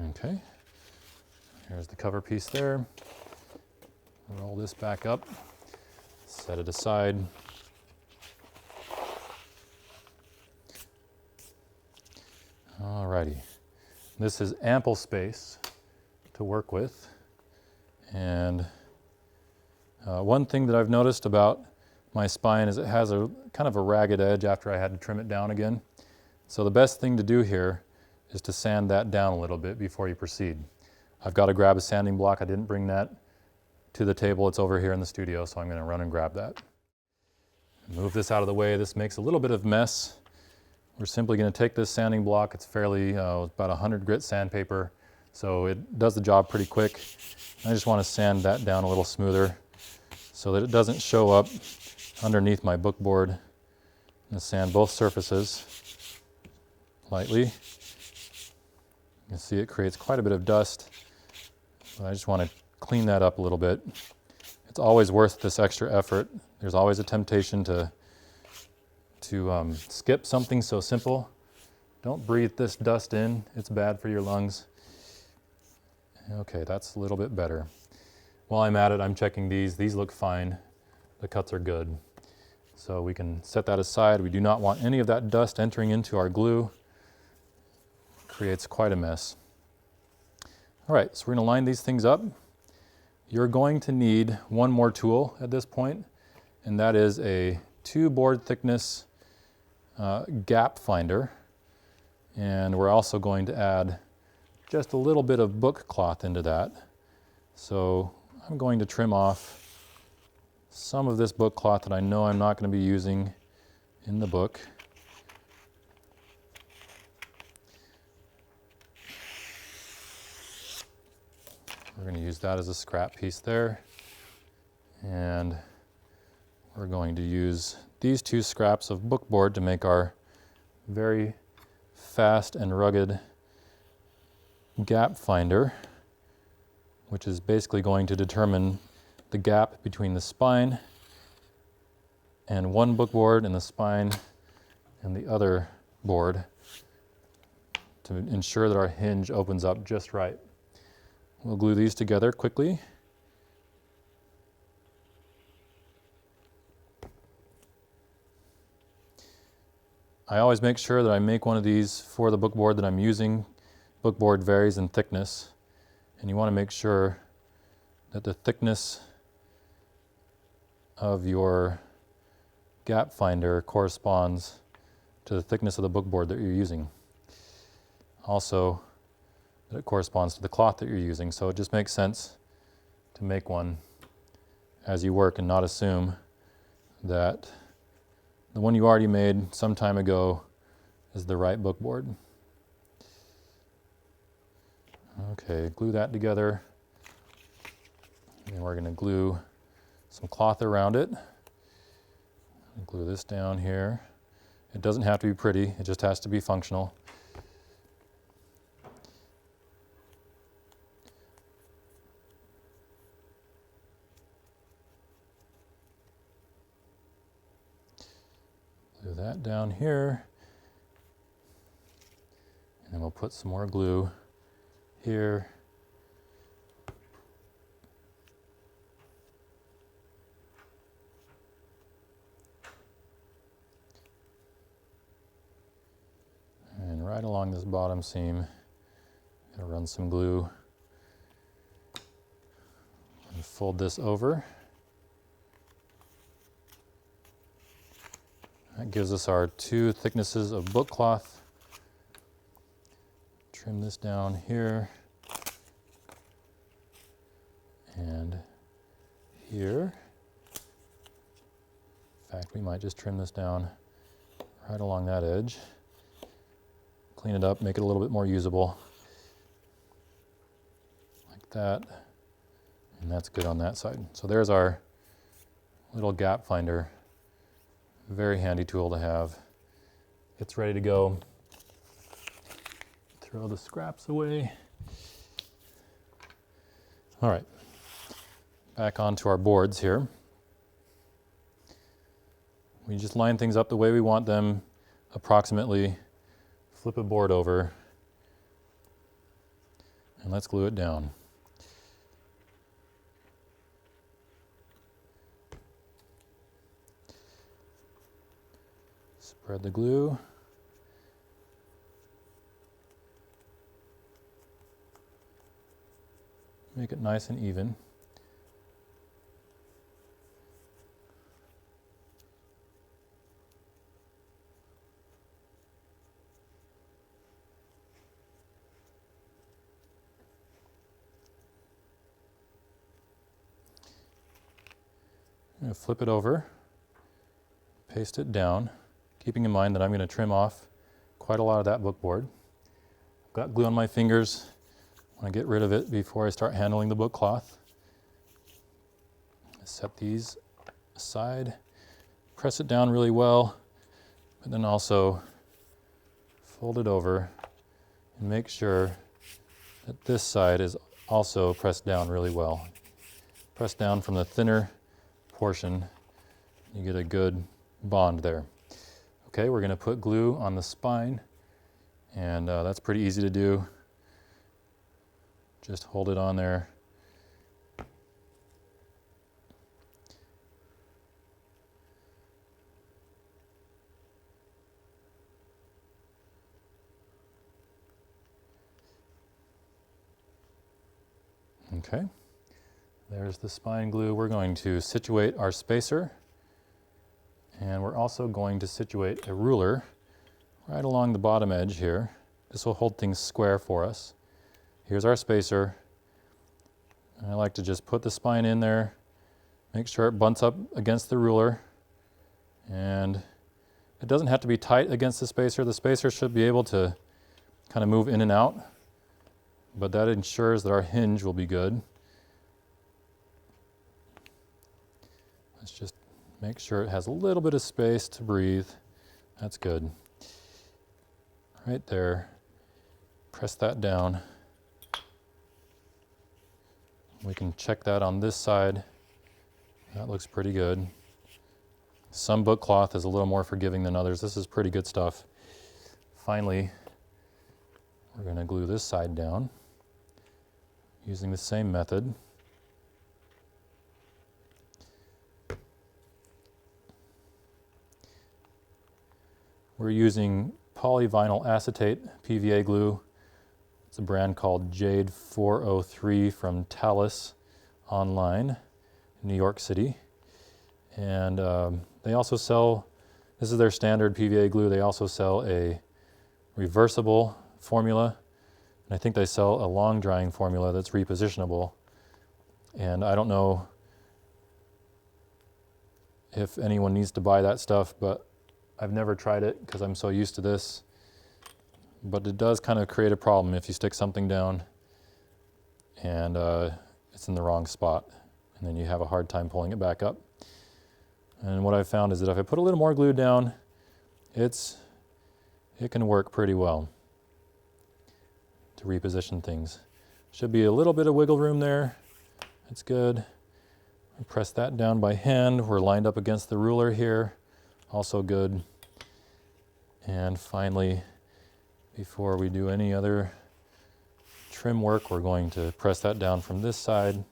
Okay, here's the cover piece there. Roll this back up, set it aside. Alrighty, this is ample space to work with. And one thing that I've noticed about my spine is it has a kind of a ragged edge after I had to trim it down again. So the best thing to do here is to sand that down a little bit before you proceed. I've got to grab a sanding block. I didn't bring that to the table. It's over here in the studio, so I'm going to run and grab that. Move this out of the way. This makes a little bit of mess. We're simply going to take this sanding block. It's fairly, about 100 grit sandpaper, so it does the job pretty quick. I just want to sand that down a little smoother so that it doesn't show up underneath my book board. I'm going to sand both surfaces lightly. You can see it creates quite a bit of dust. But I just want to clean that up a little bit. It's always worth this extra effort. There's always a temptation to skip something so simple. Don't breathe this dust in. It's bad for your lungs. Okay, that's a little bit better. While I'm at it, I'm checking these. These look fine. The cuts are good. So we can set that aside. We do not want any of that dust entering into our glue. Creates quite a mess. All right, so we're going to line these things up. You're going to need one more tool at this point, and that is a 2 board thickness gap finder. And we're also going to add just a little bit of book cloth into that. So I'm going to trim off some of this book cloth that I know I'm not going to be using in the book. We're going to use that as a scrap piece there. And we're going to use these 2 scraps of book board to make our very fast and rugged gap finder, which is basically going to determine the gap between the spine and one book board and the spine and the other board to ensure that our hinge opens up just right. We'll glue these together quickly. I always make sure that I make one of these for the book board that I'm using. Book board varies in thickness, and you want to make sure that the thickness of your gap finder corresponds to the thickness of the book board that you're using. Also, that it corresponds to the cloth that you're using, so it just makes sense to make one as you work and not assume that the one you already made some time ago is the right bookboard. Okay, glue that together. And we're going to glue some cloth around it. Glue this down here. It doesn't have to be pretty, it just has to be functional. Glue that down here. And then we'll put some more glue here. And right along this bottom seam, I'll run some glue and fold this over. That gives us our 2 thicknesses of book cloth. Trim this down here and here. In fact, we might just trim this down right along that edge. Clean it up, make it a little bit more usable. Like that. And that's good on that side. So there's our little gap finder. Very handy tool to have. It's ready to go. Throw the scraps away. All right, back onto our boards here. We just line things up the way we want them, approximately. Flip a board over, and let's glue it down. Spread the glue. Make it nice and even. I'm going to flip it over, paste it down, keeping in mind that I'm going to trim off quite a lot of that bookboard. I've got glue on my fingers. I want to get rid of it before I start handling the book cloth. Set these aside, press it down really well, but then also fold it over and make sure that this side is also pressed down really well. Press down from the thinner portion, you get a good bond there. Okay, we're going to put glue on the spine, and that's pretty easy to do. Just hold it on there. Okay, there's the spine glue. We're going to situate our spacer, and we're also going to situate a ruler right along the bottom edge here. This will hold things square for us. Here's our spacer. I like to just put the spine in there, make sure it bunts up against the ruler, and it doesn't have to be tight against the spacer. The spacer should be able to kind of move in and out, but that ensures that our hinge will be good. Let's just make sure it has a little bit of space to breathe. That's good. Right there. Press that down. We can check that on this side. That looks pretty good. Some book cloth is a little more forgiving than others. This is pretty good stuff. Finally, we're going to glue this side down using the same method. We're using polyvinyl acetate PVA glue. It's a brand called Jade 403 from Talus online in New York City. And they also sell, this is their standard PVA glue, they also sell a reversible formula. And I think they sell a long drying formula that's repositionable. And I don't know if anyone needs to buy that stuff, but I've never tried it because I'm so used to this. But it does kind of create a problem if you stick something down and it's in the wrong spot, and then you have a hard time pulling it back up. And what I've found is that if I put a little more glue down, it can work pretty well to reposition things. Should be a little bit of wiggle room there. That's good. I press that down by hand. We're lined up against the ruler here. Also good. And finally, before we do any other trim work, we're going to press that down from this side.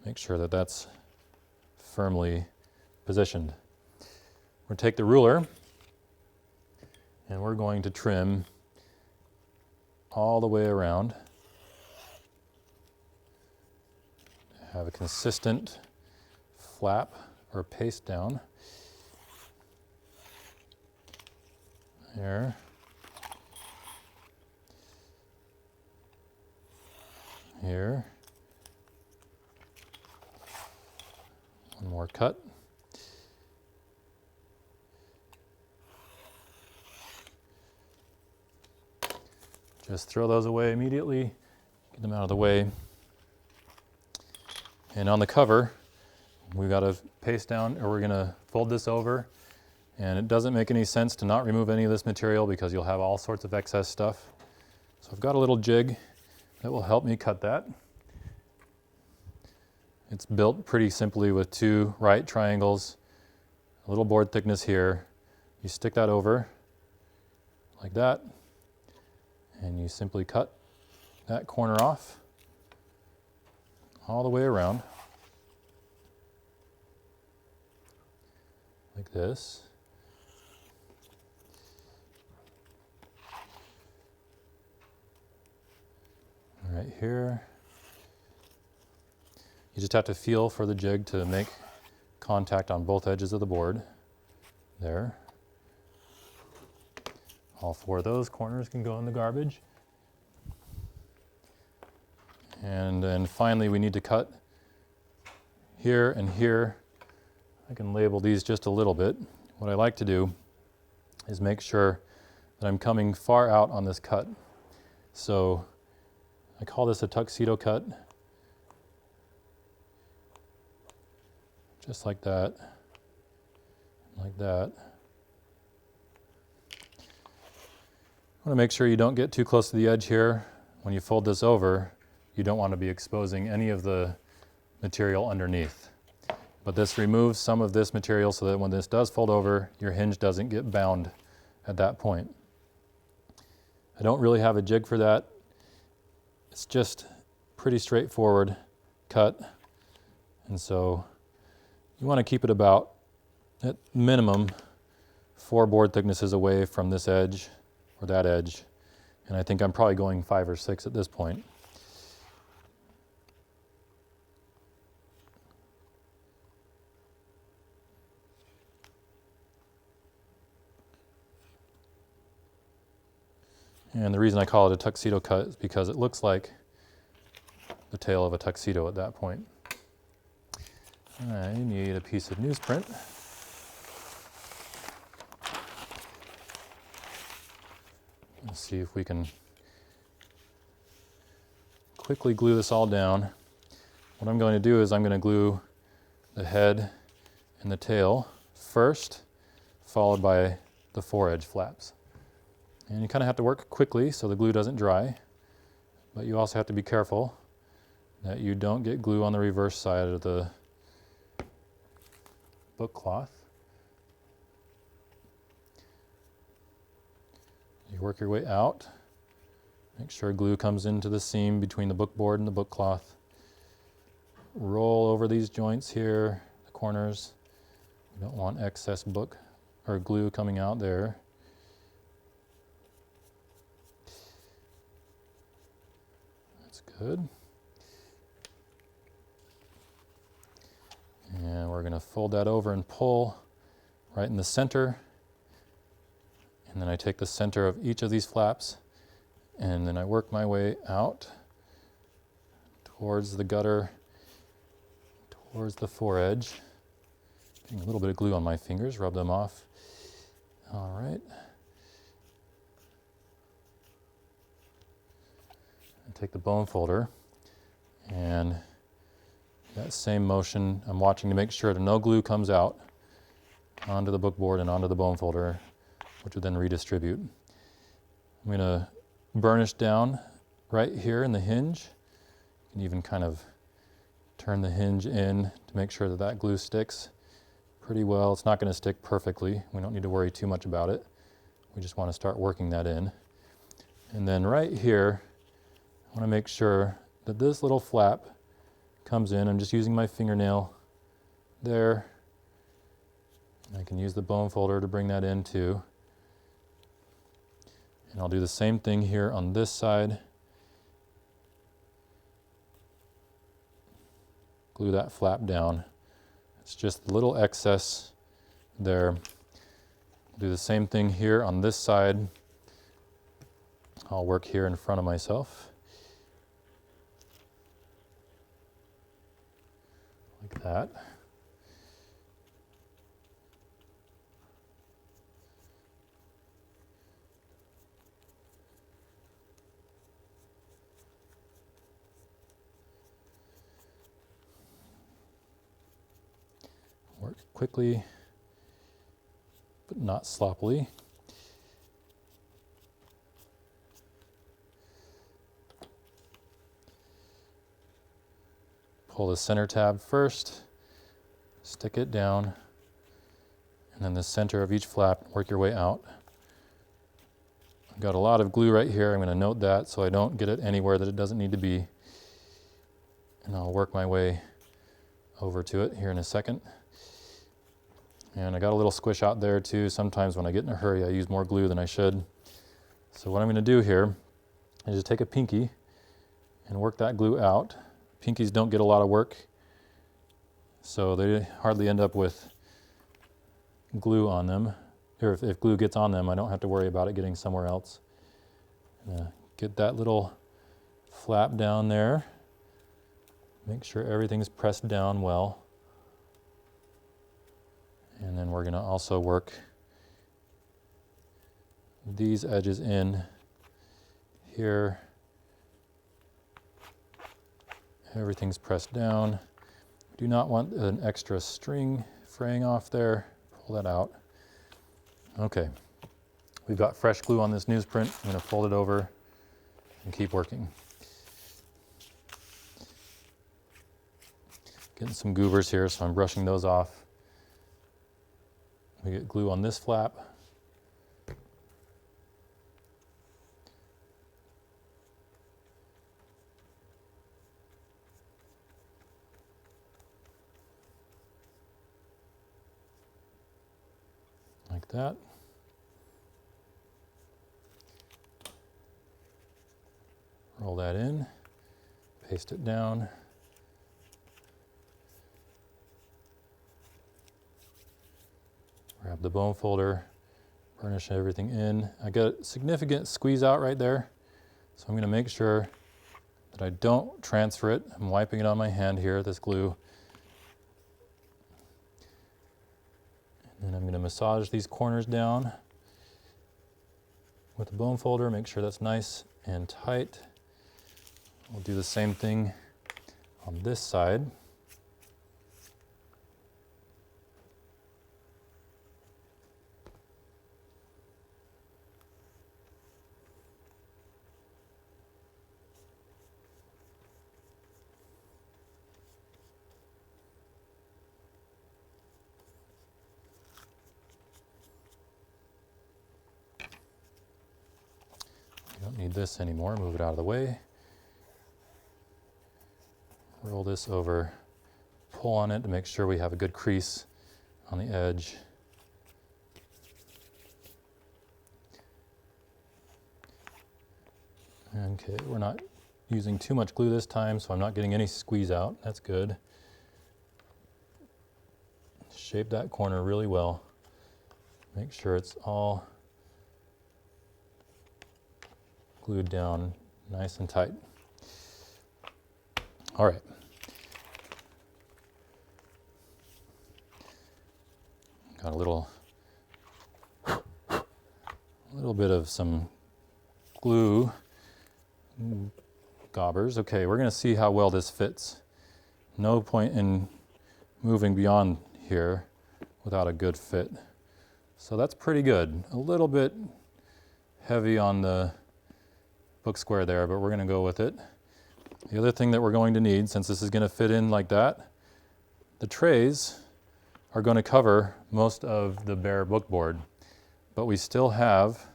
Make sure that that's firmly positioned. We're going to take the ruler and we're going to trim all the way around. Have a consistent flap or paste down. There. Here. One more cut. Just throw those away immediately, get them out of the way. And on the cover, we've got to paste down, or we're going to fold this over. And it doesn't make any sense to not remove any of this material because you'll have all sorts of excess stuff. So I've got a little jig that will help me cut that. It's built pretty simply with 2 right triangles, a little board thickness here. You stick that over like that, and you simply cut that corner off all the way around like this. Right here. You just have to feel for the jig to make contact on both edges of the board. There. All 4 of those corners can go in the garbage. And then finally we need to cut here and here. I can label these just a little bit. What I like to do is make sure that I'm coming far out on this cut. So I call this a tuxedo cut. Just like that, like that. I want to make sure you don't get too close to the edge here. When you fold this over, you don't want to be exposing any of the material underneath. But this removes some of this material so that when this does fold over, your hinge doesn't get bound at that point. I don't really have a jig for that. It's just pretty straightforward cut. And so you want to keep it about, at minimum, 4 board thicknesses away from this edge or that edge. And I think I'm probably going 5 or 6 at this point. And the reason I call it a tuxedo cut is because it looks like the tail of a tuxedo at that point. I need a piece of newsprint. Let's see if we can quickly glue this all down. What I'm going to do is I'm going to glue the head and the tail first, followed by the foredge flaps. And you kind of have to work quickly so the glue doesn't dry, but you also have to be careful that you don't get glue on the reverse side of the book cloth. You work your way out. Make sure glue comes into the seam between the book board and the book cloth. Roll over these joints here, the corners. You don't want excess book or glue coming out there. That's good. And we're going to fold that over and pull right in the center. And then I take the center of each of these flaps and then I work my way out towards the gutter, towards the foredge. Getting a little bit of glue on my fingers, rub them off. All right. And take the bone folder, and that same motion, I'm watching to make sure that no glue comes out onto the bookboard and onto the bone folder, which would then redistribute. I'm going to burnish down right here in the hinge. You can even kind of turn the hinge in to make sure that that glue sticks pretty well. It's not going to stick perfectly. We don't need to worry too much about it. We just want to start working that in. And then right here, I want to make sure that this little flap comes in. I'm just using my fingernail there. I can use the bone folder to bring that in too. And I'll do the same thing here on this side. Glue that flap down. It's just a little excess there. Do the same thing here on this side. I'll work here in front of myself. Like that. Work quickly, but not sloppily. Pull the center tab first, stick it down, and then the center of each flap, work your way out. I've got a lot of glue right here. I'm going to note that so I don't get it anywhere that it doesn't need to be. And I'll work my way over to it here in a second. And I got a little squish out there too. Sometimes when I get in a hurry, I use more glue than I should. So what I'm going to do here is just take a pinky and work that glue out. Pinkies don't get a lot of work, so they hardly end up with glue on them. Or if glue gets on them, I don't have to worry about it getting somewhere else. Get that little flap down there. Make sure everything's pressed down well. And then we're going to also work these edges in here. Everything's pressed down. Do not want an extra string fraying off there. Pull that out. Okay, we've got fresh glue on this newsprint. I'm going to fold it over and keep working. Getting some goobers here, so I'm brushing those off. We get glue on this flap. Like that. Roll that in, paste it down. Grab the bone folder, burnish everything in. I got a significant squeeze out right there, so I'm going to make sure that I don't transfer it. I'm wiping it on my hand here, this glue. And then I'm going to massage these corners down with the bone folder, make sure that's nice and tight. We'll do the same thing on this side. Don't need this anymore, move it out of the way. Roll this over, pull on it to make sure we have a good crease on the edge. Okay, we're not using too much glue this time, so I'm not getting any squeeze out. That's good. Shape that corner really well. Make sure it's all glued down nice and tight. All right. Got a little bit of some glue gobbers. Okay, we're going to see how well this fits. No point in moving beyond here without a good fit. So that's pretty good. A little bit heavy on the book square there, but we're going to go with it. The other thing that we're going to need, since this is going to fit in like that, the trays are going to cover most of the bare bookboard, but we still have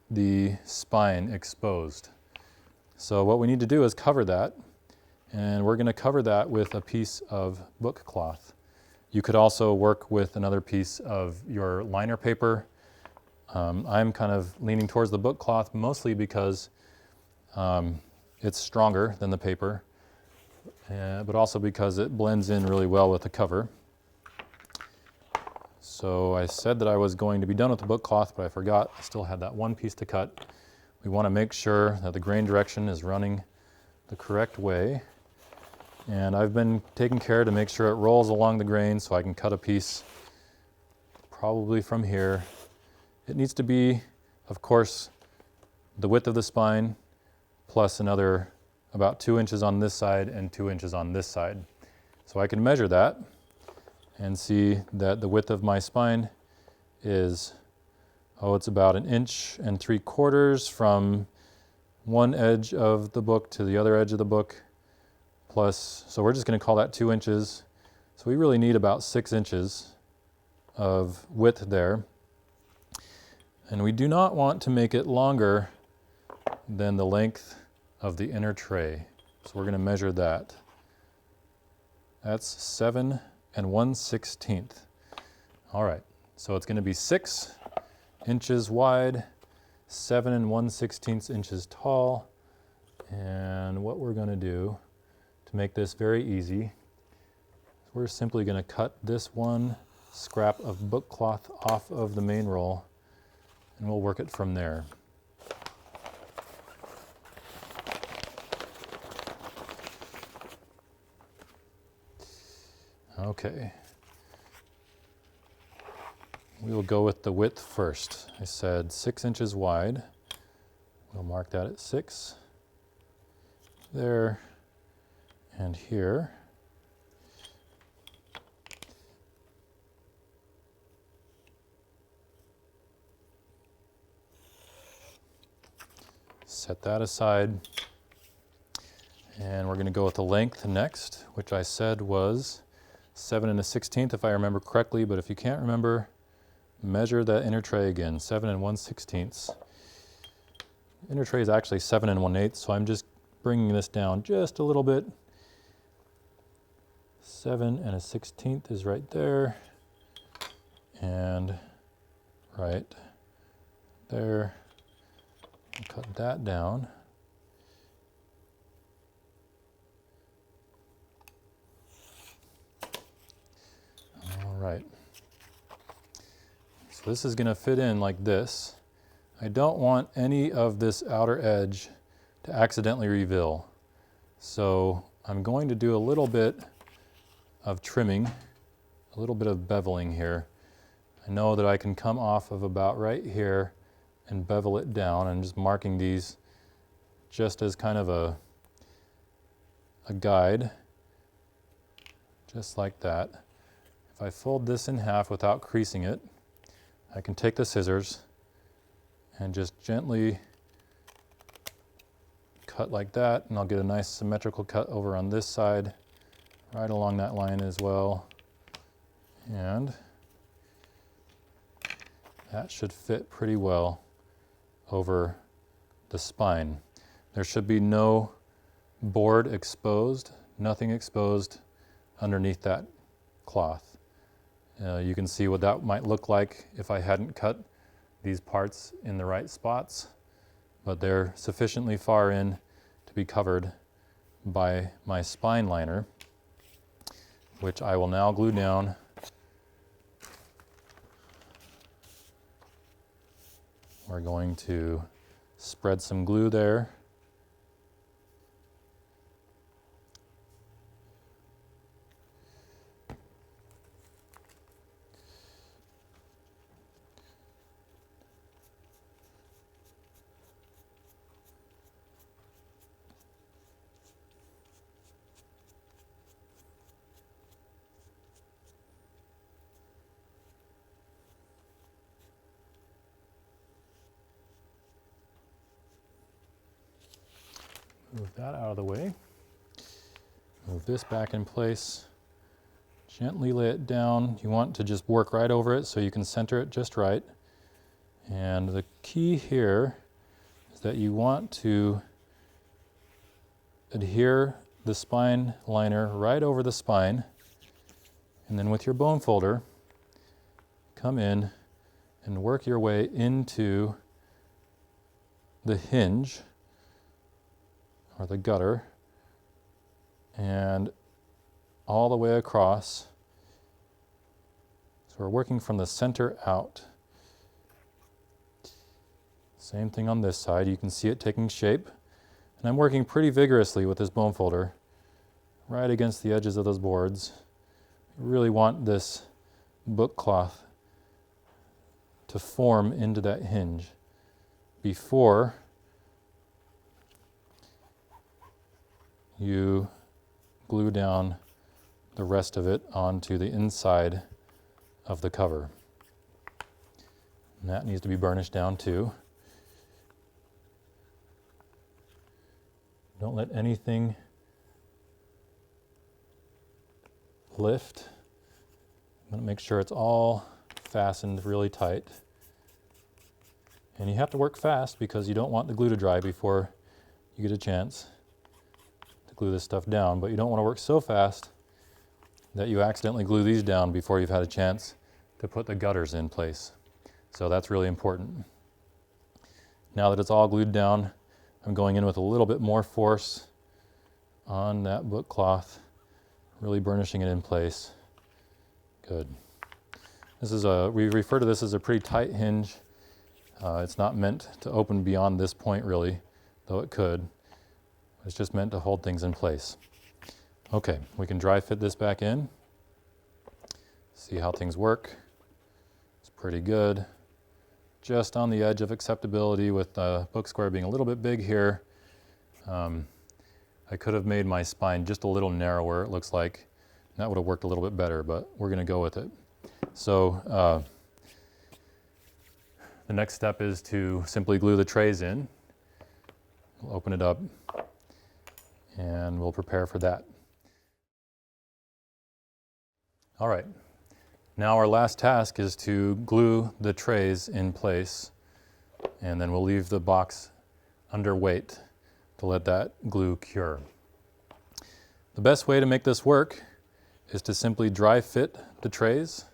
the spine exposed. So what we need to do is cover that, and we're going to cover that with a piece of book cloth. You could also work with another piece of your liner paper. I'm kind of leaning towards the book cloth mostly because it's stronger than the paper, but also because it blends in really well with the cover. So I said that I was going to be done with the book cloth, but I forgot. I still had that one piece to cut. We want to make sure that the grain direction is running the correct way. And I've been taking care to make sure it rolls along the grain so I can cut a piece probably from here. It needs to be, of course, the width of the spine plus another about 2 inches on this side and 2 inches on this side. So I can measure that and see that the width of my spine is, it's about 1.75 inches from one edge of the book to the other edge of the book, plus, so we're just going to call that 2 inches. So we really need about 6 inches of width there. And we do not want to make it longer than the length of the inner tray. So we're going to measure that. That's 7 1/16. All right, so it's going to be 6 inches wide, 7 1/16 inches tall. And what we're going to do to make this very easy, we're simply going to cut this one scrap of book cloth off of the main roll, and we'll work it from there. Okay. We will go with the width first. I said 6 inches wide. We'll mark that at 6. There and here. Set that aside. And we're going to go with the length next, which I said was 7 1/16 if I remember correctly, but if you can't remember, measure that inner tray again, 7 1/16. Inner tray is actually 7 1/8, so I'm just bringing this down just a little bit. 7 1/16 is right there, and right there. I'll cut that down. All right. So this is going to fit in like this. I don't want any of this outer edge to accidentally reveal. So I'm going to do a little bit of trimming, a little bit of beveling here. I know that I can come off of about right here and bevel it down. I'm just marking these just as kind of a guide, just like that. If I fold this in half without creasing it, I can take the scissors and just gently cut like that, and I'll get a nice symmetrical cut over on this side, right along that line as well. And that should fit pretty well over the spine. There should be no board exposed, nothing exposed underneath that cloth. You can see what that might look like if I hadn't cut these parts in the right spots, but they're sufficiently far in to be covered by my spine liner, which I will now glue down. We're going to spread some glue there. Move that out of the way. Move this back in place. Gently lay it down. You want to just work right over it so you can center it just right. And the key here is that you want to adhere the spine liner right over the spine. And then with your bone folder, come in and work your way into the hinge or the gutter and all the way across. So we're working from the center out. Same thing on this side. You can see it taking shape. And I'm working pretty vigorously with this bone folder right against the edges of those boards. I really want this book cloth to form into that hinge before you glue down the rest of it onto the inside of the cover. And that needs to be burnished down too. Don't let anything lift. I'm going to make sure it's all fastened really tight. And you have to work fast because you don't want the glue to dry before you get a chance to glue this stuff down. But you don't want to work so fast that you accidentally glue these down before you've had a chance to put the gutters in place. So that's really important. Now that it's all glued down, I'm going in with a little bit more force on that book cloth, really burnishing it in place. Good. This is we refer to this as a pretty tight hinge. It's not meant to open beyond this point really, though it could. It's just meant to hold things in place. Okay, we can dry fit this back in. See how things work. It's pretty good. Just on the edge of acceptability with the book square being a little bit big here. I could have made my spine just a little narrower, it looks like. That would have worked a little bit better, but we're going to go with it. So the next step is to simply glue the trays in. We'll open it up and we'll prepare for that. All right. Now our last task is to glue the trays in place, and then we'll leave the box under weight to let that glue cure. The best way to make this work is to simply dry fit the trays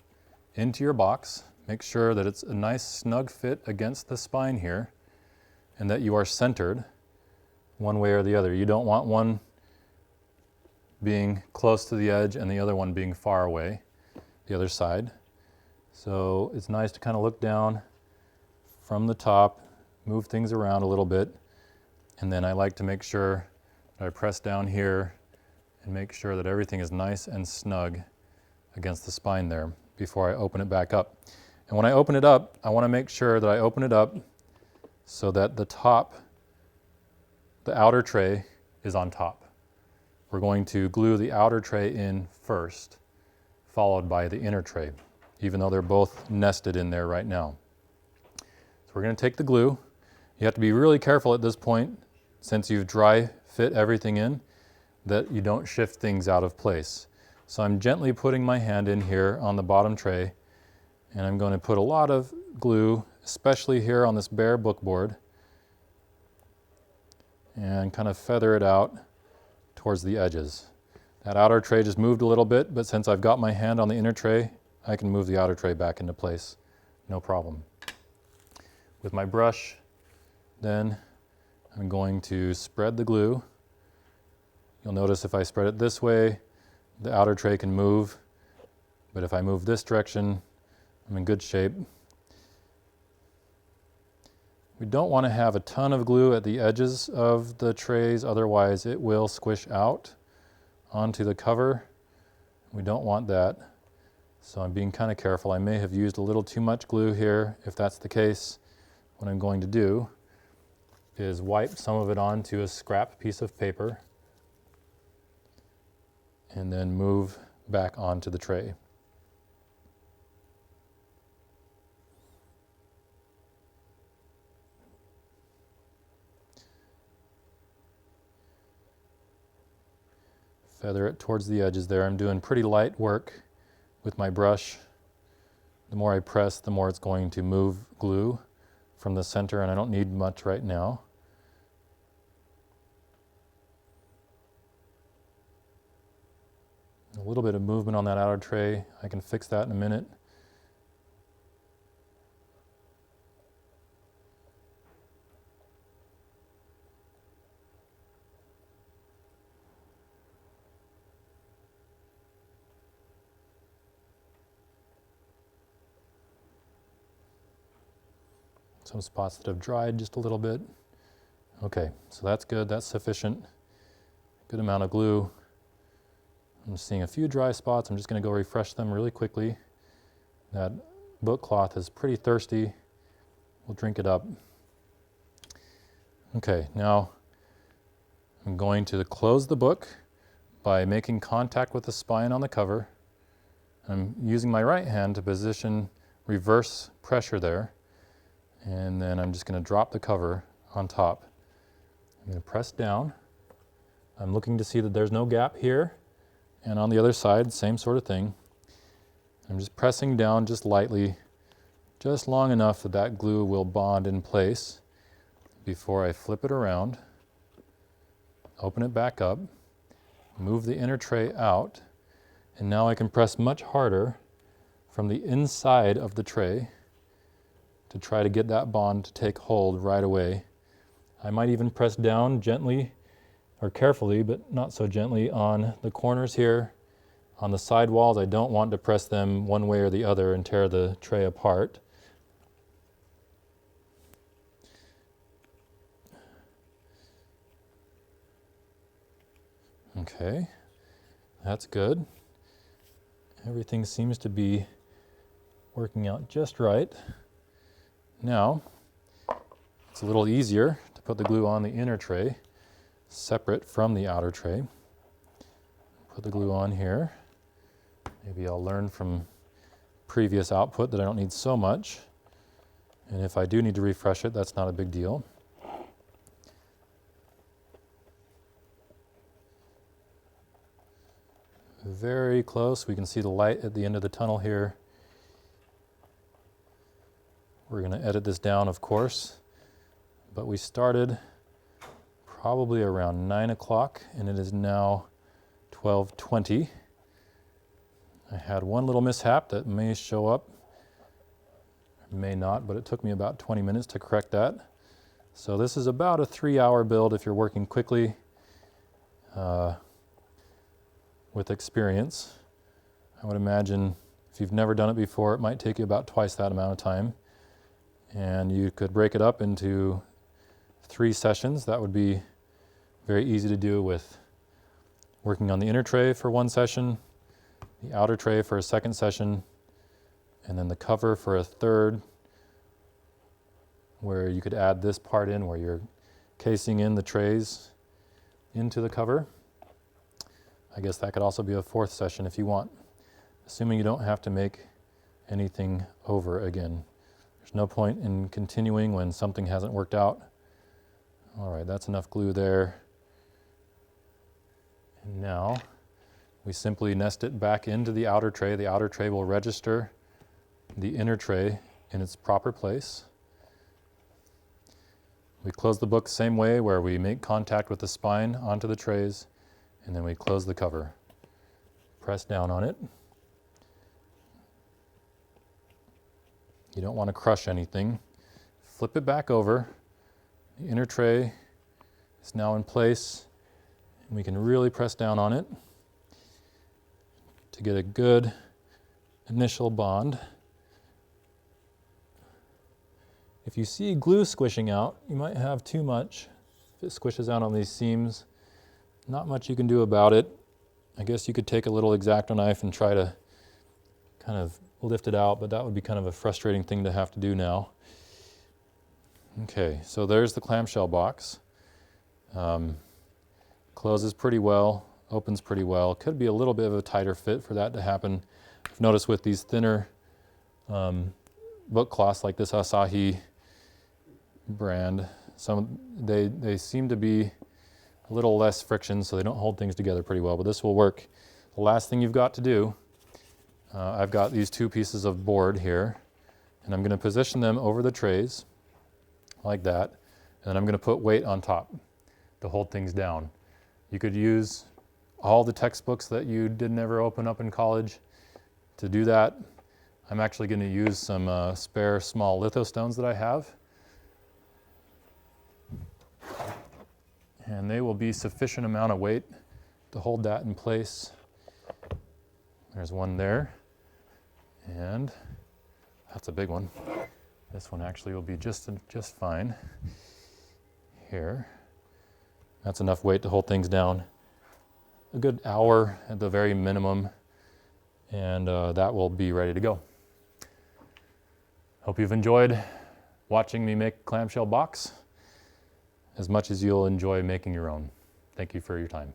into your box. Make sure that it's a nice snug fit against the spine here and that you are centered one way or the other. You don't want one being close to the edge and the other one being far away, the other side. So it's nice to kind of look down from the top, move things around a little bit, and then I like to make sure that I press down here and make sure that everything is nice and snug against the spine there before I open it back up. And when I open it up, I want to make sure that I open it up so that the top, the outer tray is on top. We're going to glue the outer tray in first, followed by the inner tray, even though they're both nested in there right now. So we're going to take the glue. You have to be really careful at this point, since you've dry fit everything in, that you don't shift things out of place. So I'm gently putting my hand in here on the bottom tray, and I'm going to put a lot of glue, especially here on this bare book board, and kind of feather it out towards the edges. That outer tray just moved a little bit, but since I've got my hand on the inner tray, I can move the outer tray back into place, no problem. With my brush, then I'm going to spread the glue. You'll notice if I spread it this way, the outer tray can move, but if I move this direction, I'm in good shape. We don't want to have a ton of glue at the edges of the trays, otherwise it will squish out onto the cover. We don't want that, so I'm being kind of careful. I may have used a little too much glue here. If that's the case, what I'm going to do is wipe some of it onto a scrap piece of paper and then move back onto the tray. feather it towards the edges there. I'm doing pretty light work with my brush. The more I press, the more it's going to move glue from the center, and I don't need much right now. A little bit of movement on that outer tray. I can fix that in a minute. Some spots that have dried just a little bit. Okay, so that's good, that's sufficient. Good amount of glue. I'm seeing a few dry spots. I'm just going to go refresh them really quickly. That book cloth is pretty thirsty. We'll drink it up. Okay, now I'm going to close the book by making contact with the spine on the cover. I'm using my right hand to position reverse pressure there. And then I'm just going to drop the cover on top. I'm going to press down. I'm looking to see that there's no gap here. And on the other side, same sort of thing. I'm just pressing down just lightly, just long enough that that glue will bond in place before I flip it around, open it back up, move the inner tray out, and now I can press much harder from the inside of the tray to try to get that bond to take hold right away. I might even press down gently or carefully, but not so gently, on the corners here. On the side walls, I don't want to press them one way or the other and tear the tray apart. Okay, that's good. Everything seems to be working out just right. Now, it's a little easier to put the glue on the inner tray, separate from the outer tray. Put the glue on here. Maybe I'll learn from previous output that I don't need so much. And if I do need to refresh it, that's not a big deal. Very close. We can see the light at the end of the tunnel here. We're going to edit this down, of course, but we started probably around 9 o'clock, and it is now 12:20. I had one little mishap that may show up, may not, but it took me about 20 minutes to correct that. So this is about a 3-hour build if you're working quickly with experience. I would imagine if you've never done it before, it might take you about twice that amount of time. And you could break it up into 3 sessions. That would be very easy to do, with working on the inner tray for 1 session, the outer tray for a 2nd session, and then the cover for a 3rd, where you could add this part in where you're casing in the trays into the cover. I guess that could also be a 4th session if you want, assuming you don't have to make anything over again. There's no point in continuing when something hasn't worked out. All right, that's enough glue there. And now we simply nest it back into the outer tray. The outer tray will register the inner tray in its proper place. We close the book the same way, where we make contact with the spine onto the trays, and then we close the cover. Press down on it. You don't want to crush anything. Flip it back over. The inner tray is now in place, and we can really press down on it to get a good initial bond. If you see glue squishing out, you might have too much. If it squishes out on these seams, not much you can do about it. I guess you could take a little X-Acto knife and try to kind of lift it out, but that would be kind of a frustrating thing to have to do now. Okay, so there's the clamshell box. Closes pretty well, opens pretty well. Could be a little bit of a tighter fit for that to happen. I've noticed with these thinner book cloths like this Asahi brand, they seem to be a little less friction so they don't hold things together pretty well, but this will work. The last thing you've got to do, I've got these 2 pieces of board here, and I'm going to position them over the trays like that, and then I'm going to put weight on top to hold things down. You could use all the textbooks that you didn't ever open up in college to do that. I'm actually going to use some spare small lithostones that I have, and they will be sufficient amount of weight to hold that in place. There's one there, and that's a big one. This one actually will be just fine here. That's enough weight to hold things down a good hour at the very minimum, and that will be ready to go. Hope you've enjoyed watching me make clamshell box as much as you'll enjoy making your own. Thank you for your time.